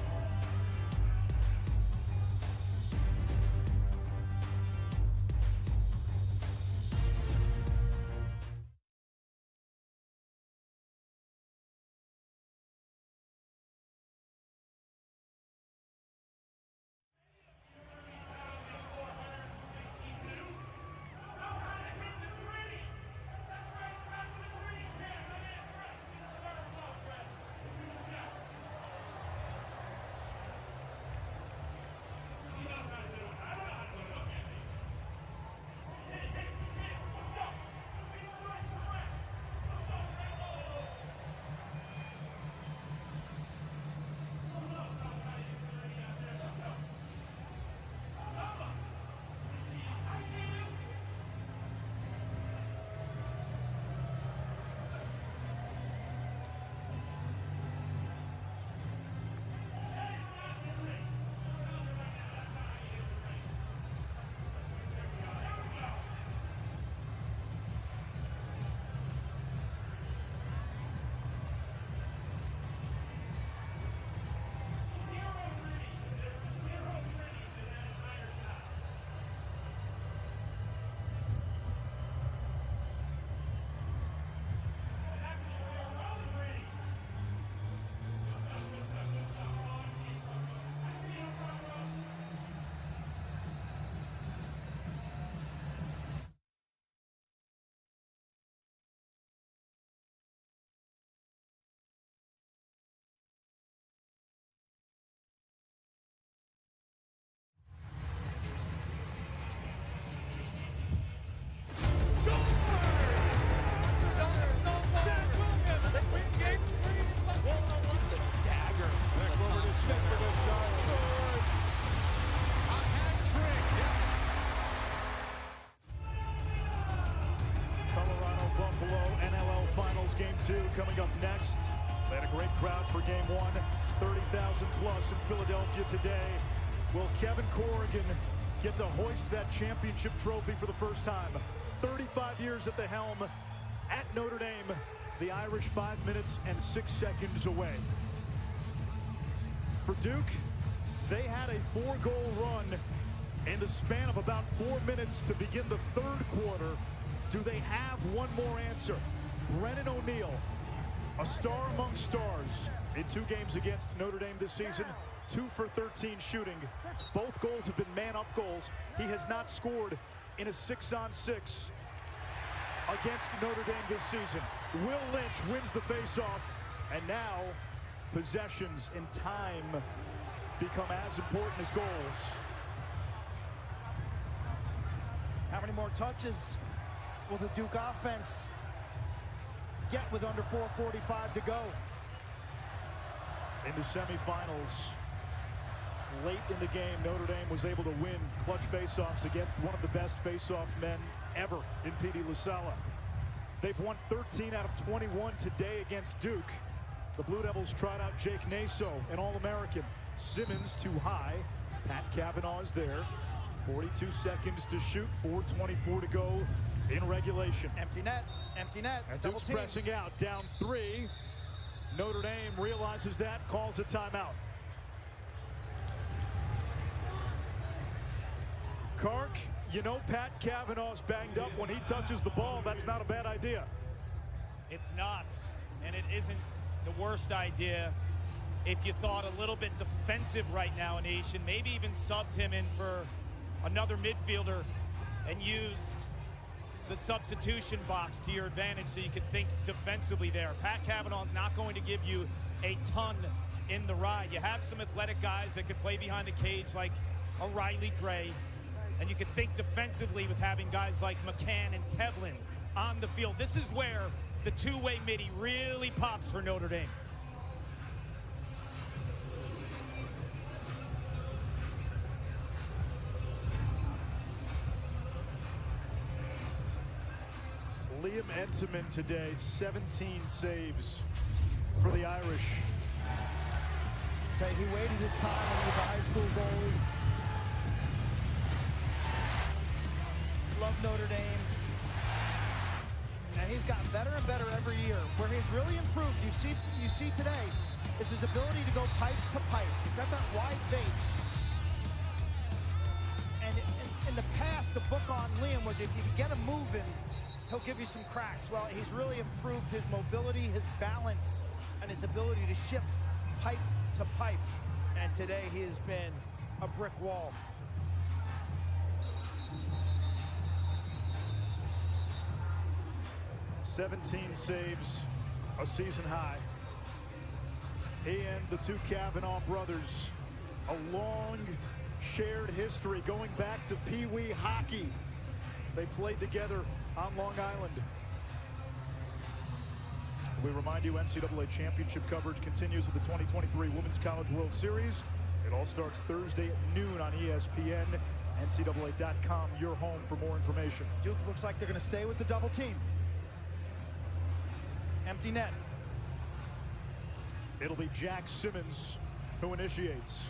Game 2 coming up next. They had a great crowd for Game 1. 30,000 plus in Philadelphia today. Will Kevin Corrigan get to hoist that championship trophy for the first time? 35 years at the helm at Notre Dame. The Irish 5 minutes and 6 seconds away. For Duke, they had a 4-goal run in the span of about 4 minutes to begin the third quarter. Do they have one more answer? Brennan O'Neill, a star among stars in 2 games against Notre Dame this season, 2 for 13 shooting. Both goals have been man-up goals. He has not scored in a 6-on-6 against Notre Dame this season. Will Lynch wins the face-off, and now possessions and time become as important as goals. How many more touches will the Duke offense get with under 4:45 to go? In the semifinals, late in the game, Notre Dame was able to win clutch faceoffs against one of the best faceoff men ever in P.D. Lasala. They've won 13 out of 21 today against Duke. The Blue Devils tried out Jake Naso, an All-American. Simmons too high. Pat Cavanaugh is there. 42 seconds to shoot, 4:24 to go in regulation. Empty net, empty net. And double Duke's team. pressing out, down 3. Notre Dame realizes that, calls a timeout. Kark, you know Pat Cavanaugh's banged up. When he touches the ball, that's not a bad idea. It's not, and it isn't the worst idea. If you thought a little bit defensive right now, Nation, maybe even subbed him in for another midfielder and used the substitution box to your advantage so you could think defensively there. Pat Cavanaugh's not going to give you a ton in the ride. You have some athletic guys that can play behind the cage like a Riley Gray, and you can think defensively with having guys like McCann and Tevlin on the field. This is where the two-way midi really pops for Notre Dame. Liam Entenmann today, 17 saves for the Irish. Tell you, he waited his time when he was a high school goalie. Love Notre Dame. And he's gotten better and better every year. Where he's really improved, you see today, is his ability to go pipe to pipe. He's got that wide base. And in the past, the book on Liam was if you can get him moving, he'll give you some cracks. Well, he's really improved his mobility, his balance, and his ability to shift pipe to pipe. And today he has been a brick wall. "17 saves, a season high. He and the two Kavanaugh brothers, a long shared history going back to Pee Wee hockey. They played together on Long Island. We remind you, NCAA championship coverage continues with the 2023 Women's College World Series. It all starts Thursday at noon on ESPN. NCAA.com, your home for more information. Duke looks like they're going to stay with the double team. Empty net. It'll be Jack Simmons who initiates.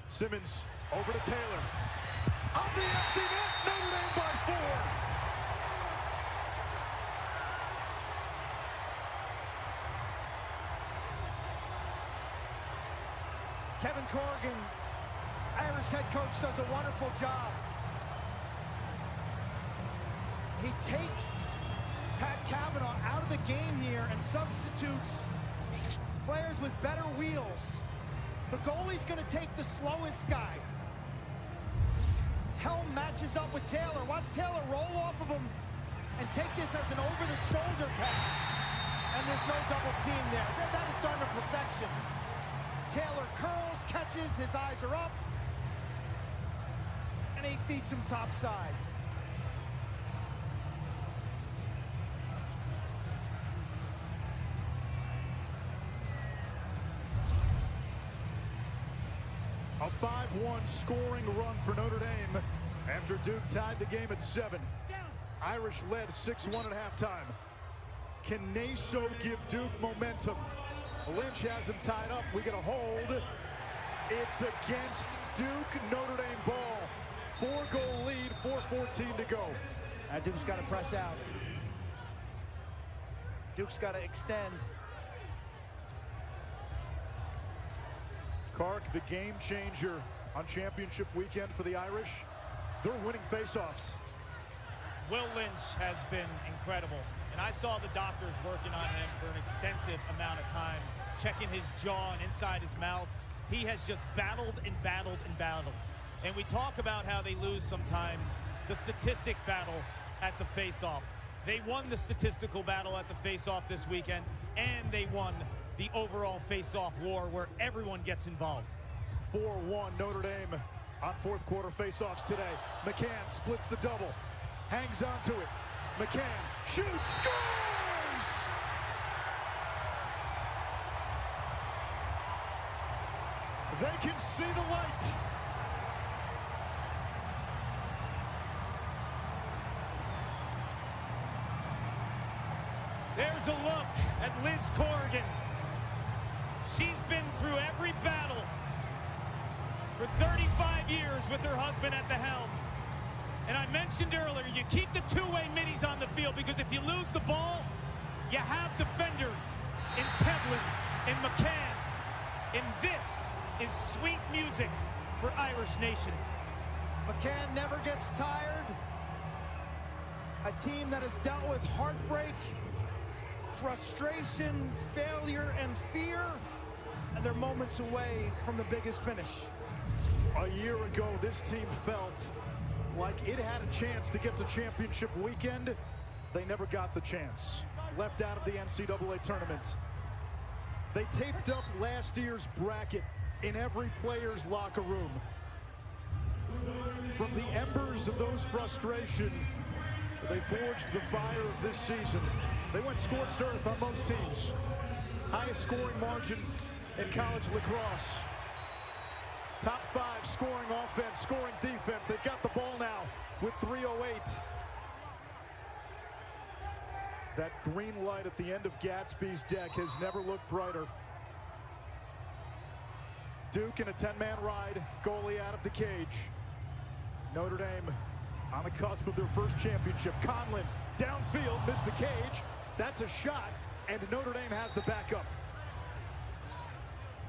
Simmons over to Taylor. On the empty net, Notre Dame by 4. Kevin Corrigan, Irish head coach, does a wonderful job. He takes Pat Cavanaugh out of the game here and substitutes players with better wheels. The goalie's going to take the slowest guy. Helm matches up with Taylor. Watch Taylor roll off of him and take this as an over-the-shoulder pass. And there's no double team there. That is done to perfection. Taylor curls, catches, his eyes are up, and he beats him topside. A 5-1 scoring run for Notre Dame after Duke tied the game at 7. Irish led 6-1 at halftime. Can Naso give Duke momentum? Lynch has him tied up. We get a hold. It's against Duke. Notre Dame ball. 4-goal lead, 4:14 to go. Duke's got to press out. Duke's got to extend. Kark, the game changer on championship weekend for the Irish. They're winning faceoffs. Will Lynch has been incredible. And I saw the doctors working on him for an extensive amount of time, checking his jaw and inside his mouth. He has just battled and battled and battled. And we talk about how they lose sometimes the statistic battle at the face-off. They won the statistical battle at the face-off this weekend, and they won the overall face-off war where everyone gets involved. 4-1 Notre Dame on fourth quarter face-offs today. McCann splits the double, hangs on to it. McCann shoots, scores! They can see the light. There's a look at Liz Corrigan. She's been through every battle for 35 years with her husband at the helm. And I mentioned earlier, you keep the two-way middies on the field because if you lose the ball, you have defenders in Tevlin and McCann. And this is sweet music for Irish Nation. McCann never gets tired. A team that has dealt with heartbreak, frustration, failure, and fear, and they're moments away from the biggest finish. A year ago, this team felt like it had a chance to get to championship weekend. They never got the chance. Left out of the NCAA tournament. They taped up last year's bracket in every player's locker room. From the embers of those frustration, they forged the fire of this season. They went scorched earth on most teams. Highest scoring margin in college lacrosse. Top 5 scoring offense, scoring defense. They've got the ball now with 3:08. That green light at the end of Gatsby's deck has never looked brighter. Duke in a 10-man ride, goalie out of the cage. Notre Dame on the cusp of their first championship. Conlon downfield, missed the cage. That's a shot, and Notre Dame has the backup.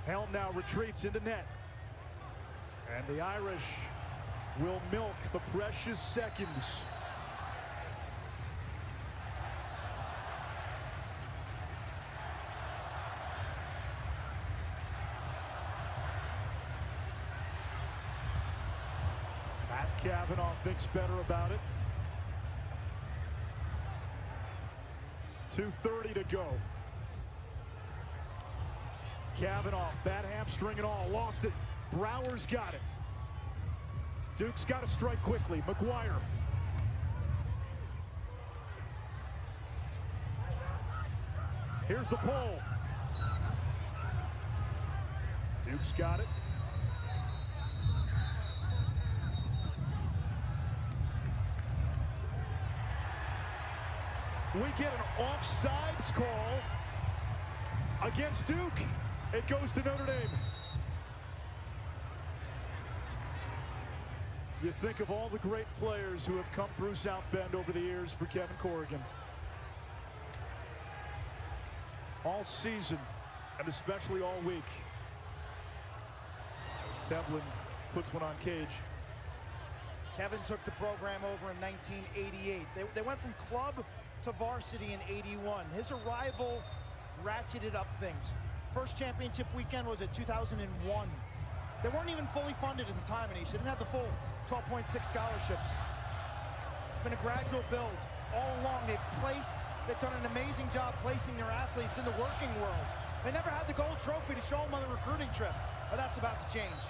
Helm now retreats into net. And the Irish will milk the precious seconds. Pat Cavanaugh thinks better about it. 2:30 to go. Cavanaugh, bad hamstring and all, lost it. Brower's got it. Duke's got to strike quickly. McGuire. Here's the pole. Duke's got it. We get an offsides call against Duke. It goes to Notre Dame. You think of all the great players who have come through South Bend over the years for Kevin Corrigan. All season, and especially all week. As Tevlin puts one on cage. Kevin took the program over in 1988. They went from club to varsity in 81. His arrival ratcheted up things. First championship weekend was in 2001. They weren't even fully funded at the time, and they didn't have the full 12.6 scholarships. It's been a gradual build. All along, they've done an amazing job placing their athletes in the working world. They never had the gold trophy to show them on the recruiting trip, but that's about to change.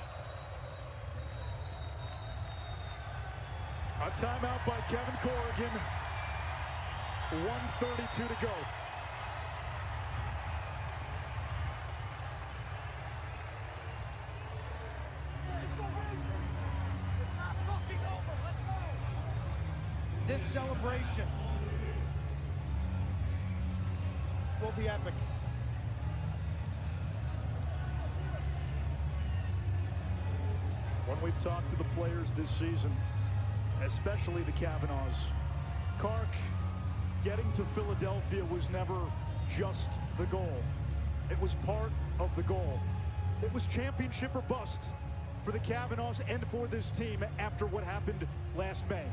A timeout by Kevin Corrigan. 1:32 to go. This celebration will be epic. When we've talked to the players this season, especially the Cavanaughs, Kark, getting to Philadelphia was never just the goal. It was part of the goal. It was championship or bust for the Cavanaughs and for this team after what happened last May.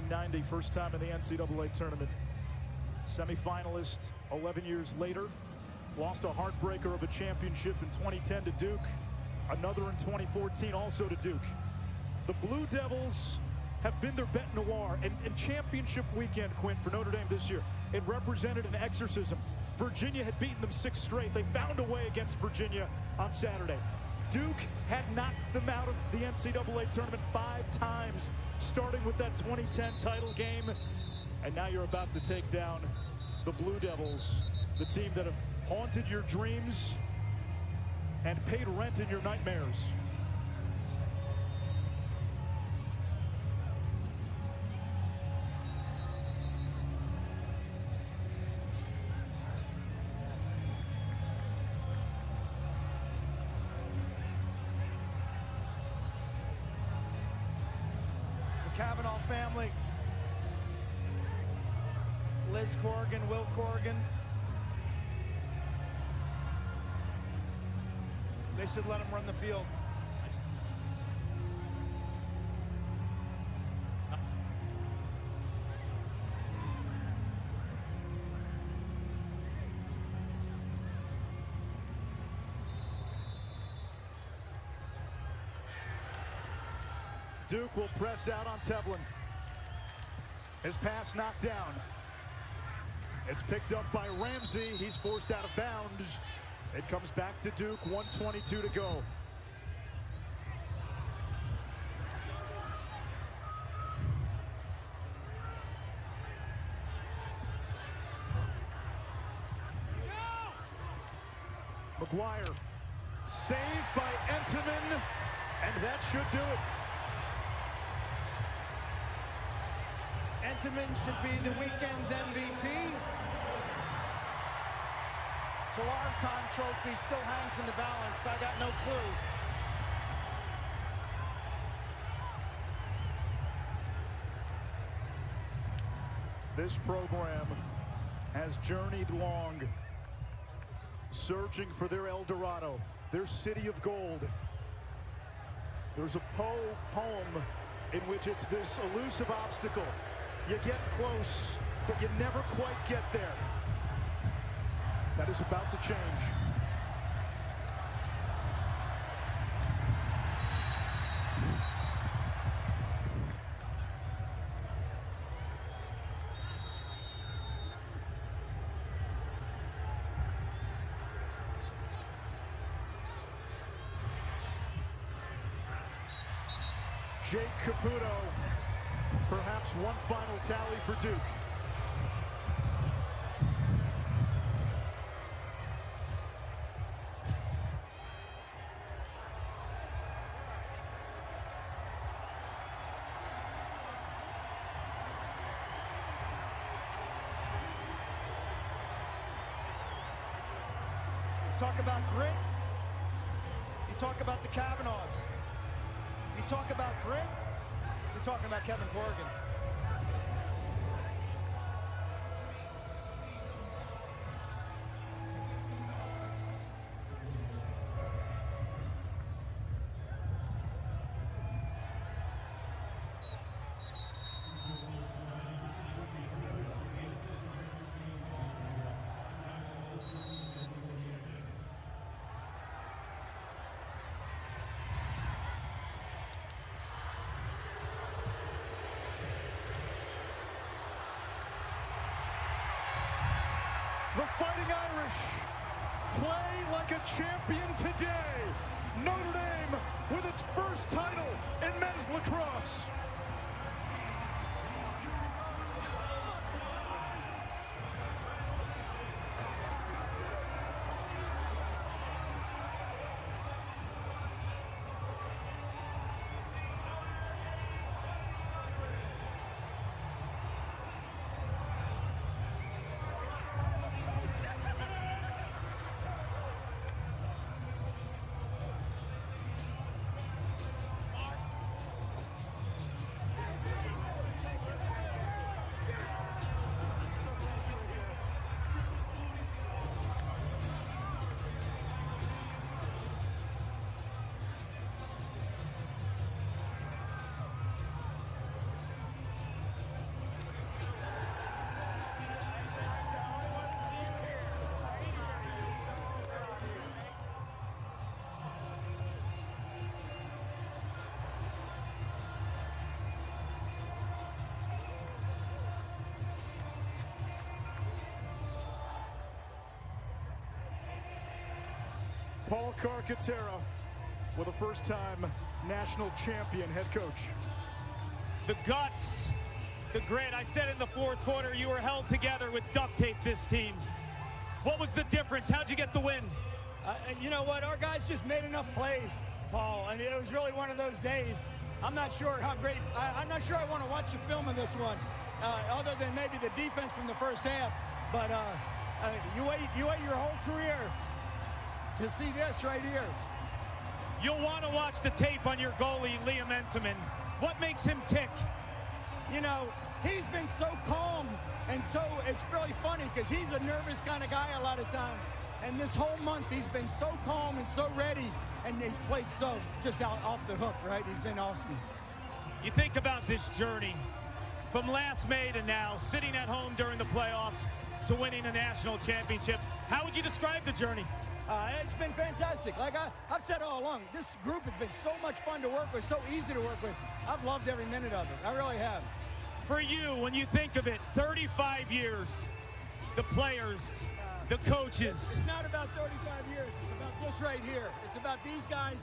'90, first time in the NCAA tournament. Semi-finalist 11 years later. Lost a heartbreaker of a championship in 2010 to Duke. Another in 2014 also to Duke. The Blue Devils have been their bête noire. And championship weekend, Quinn, for Notre Dame this year, it represented an exorcism. Virginia had beaten them 6 straight. They found a way against Virginia on Saturday. Duke had knocked them out of the NCAA tournament 5 times, starting with that 2010 title game. And now you're about to take down the Blue Devils, the team that have haunted your dreams and paid rent in your nightmares. Kavanaugh family. Liz Corrigan, Will Corrigan. They should let him run the field. Duke will press out on Tevlin. His pass knocked down. It's picked up by Ramsey. He's forced out of bounds. It comes back to Duke, 1:22 to go. McGuire, saved by Entenmann, and that should do it. Entenmann should be the weekend's MVP. So our time trophy still hangs in the balance. I got no clue. This program has journeyed long, searching for their El Dorado, their city of gold. There's a poem in which it's this elusive obstacle. You get close, but you never quite get there. That is about to change. Jake Caputo, perhaps one final tally for Duke. Talk about grit. You talk about the Kavanaughs. You talk about grit. You're talking about Kevin Corrigan. The Fighting Irish play like a champion today. Notre Dame with its first title in men's lacrosse. Paul Carcaterra with a first-time national champion head coach. The guts, the grit. I said in the fourth quarter you were held together with duct tape, this team. What was the difference? How'd you get the win? You know what? Our guys just made enough plays, Paul, and it was really one of those days. I'm not sure how great. I'm not sure I want to watch the film of this one, other than maybe the defense from the first half. But you wait your whole career to see this right here. You'll want to watch the tape on your goalie, Liam Entenmann. What makes him tick? you know, he's been so calm, and so it's really funny because he's a nervous kind of guy a lot of times. And this whole month, he's been so calm and so ready, and he's played so just out off the hook, right? He's been awesome. You think about this journey from last May to now, sitting at home during the playoffs to winning a national championship. How would you describe the journey? It's been fantastic. Like I've said all along, this group has been so much fun to work with, so easy to work with. I've loved every minute of it. I really have. For you, when you think of it, 35 years, the players, the coaches. It's not about 35 years. It's about this right here. It's about these guys.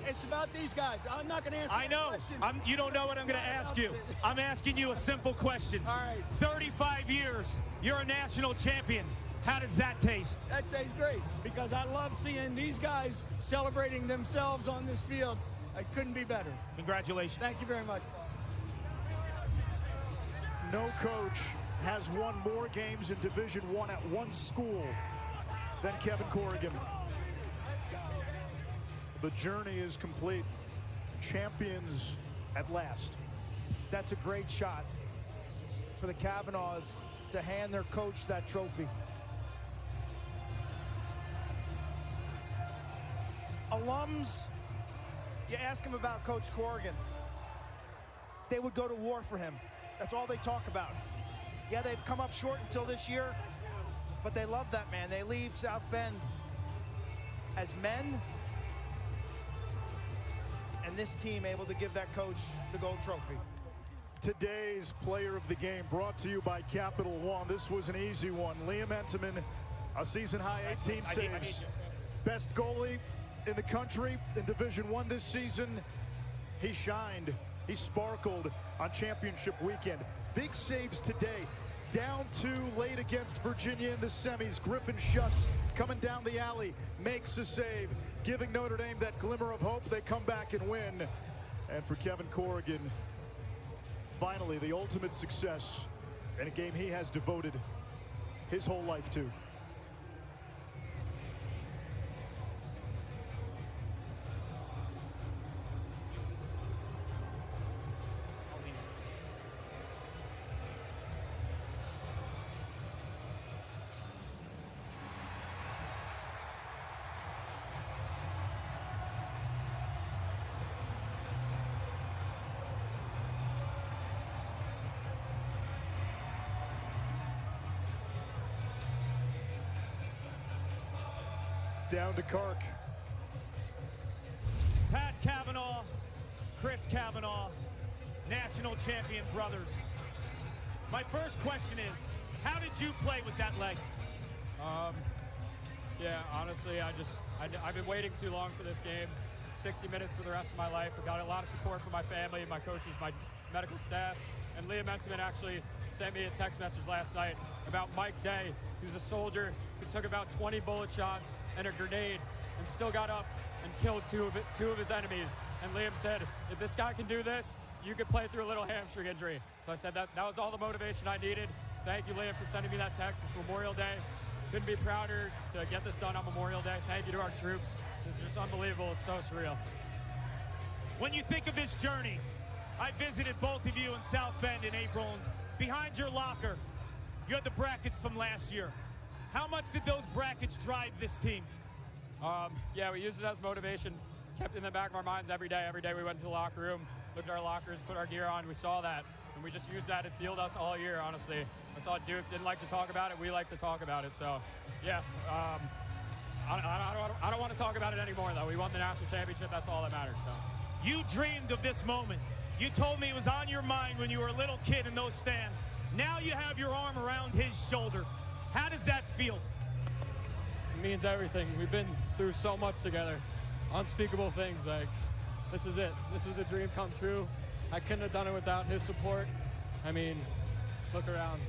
It's about these guys. I'm not going to answer I know. that question. You don't know what I'm going to ask you. I'm asking you a simple question. All right. 35 years, you're a national champion. How does that taste? That tastes great because I love seeing these guys celebrating themselves on this field. It couldn't be better. Congratulations. Thank you very much. No coach has won more games in Division I at one school than Kevin Corrigan. The journey is complete. Champions at last. That's a great shot for the Kavanaughs to hand their coach that trophy. Alums, you ask them about Coach Corrigan, they would go to war for him. That's all they talk about. Yeah, they've come up short until this year, but they love that man. They leave South Bend as men, and this team able to give that coach the gold trophy. Today's player of the game brought to you by Capital One. This was an easy one. Liam Entenmann, a season-high 18 saves. Best goalie in the country in Division I this season. He shined. He sparkled on championship weekend. Big saves today. Down 2 late against Virginia in the semis. Griffin Schutz coming down the alley, makes a save, giving Notre Dame that glimmer of hope. They come back and win. And for Kevin Corrigan, finally the ultimate success in a game he has devoted his whole life to. Down to Kark. Pat Cavanaugh, Chris Cavanaugh, national champion brothers. My first question is, how did you play with that leg? Yeah, honestly, I've been waiting too long for this game. 60 minutes for the rest of my life. I've got a lot of support from my family, my coaches, my medical staff. And Liam Entenmann actually sent me a text message last night about Mike Day, who's a soldier who took about 20 bullet shots and a grenade and still got up and killed two of his enemies. And Liam said, if this guy can do this, you could play through a little hamstring injury. So I said that was all the motivation I needed. Thank you, Liam, for sending me that text. It's Memorial Day. Couldn't be prouder to get this done on Memorial Day. Thank you to our troops. This is just unbelievable. It's so surreal. When you think of this journey, I visited both of you in South Bend in April, and behind your locker, you had the brackets from last year. How much did those brackets drive this team? Yeah, we used it as motivation. Kept it in the back of our minds every day. Every day we went to the locker room, looked at our lockers, put our gear on. We saw that, and we just used that to fueled us all year, honestly. I saw Duke didn't like to talk about it. We like to talk about it. So, yeah, I don't want to talk about it anymore, though. We won the national championship. That's all that matters. So, you dreamed of this moment. You told me it was on your mind when you were a little kid in those stands. Now you have your arm around his shoulder. How does that feel? It means everything. We've been through so much together. Unspeakable things. Like, this is it. This is the dream come true. I couldn't have done it without his support. I mean, look around.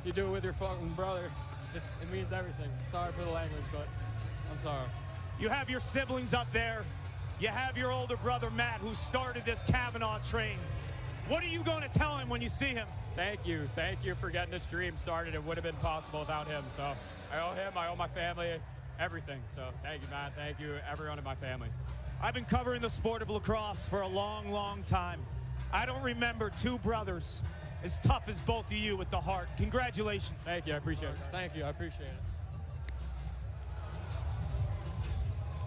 You do it with your fucking brother. It means everything. Sorry for the language, but I'm sorry. You have your siblings up there. You have your older brother, Matt, who started this Cavanaugh train. What are you going to tell him when you see him? Thank you. Thank you for getting this dream started. It would have been possible without him. So I owe him, I owe my family, everything. So thank you, Matt. Thank you, everyone in my family. I've been covering the sport of lacrosse for a long, long time. I don't remember two brothers as tough as both of you with the heart. Congratulations. Thank you. I appreciate it. Thank you. I appreciate it.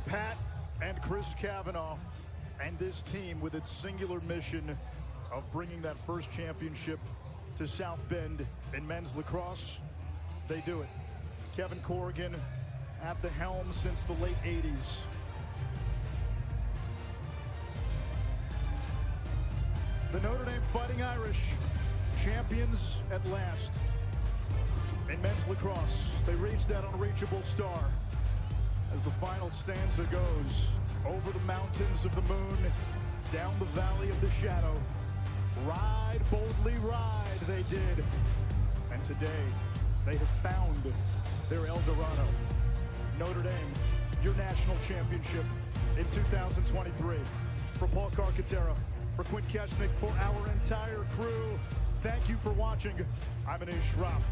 Pat and Chris Kavanaugh and this team with its singular mission of bringing that first championship to South Bend in men's lacrosse. They do it. Kevin Corrigan at the helm since the late 80s. The Notre Dame Fighting Irish, champions at last. In men's lacrosse, they reach that unreachable star. As the final stanza goes, over the mountains of the moon, down the valley of the shadow, ride, boldly ride, they did. And today, they have found their El Dorado. Notre Dame, your national championship in 2023. For Paul Carcaterra, for Quint Keshnick, for our entire crew, thank you for watching. I'm Anish Shroff.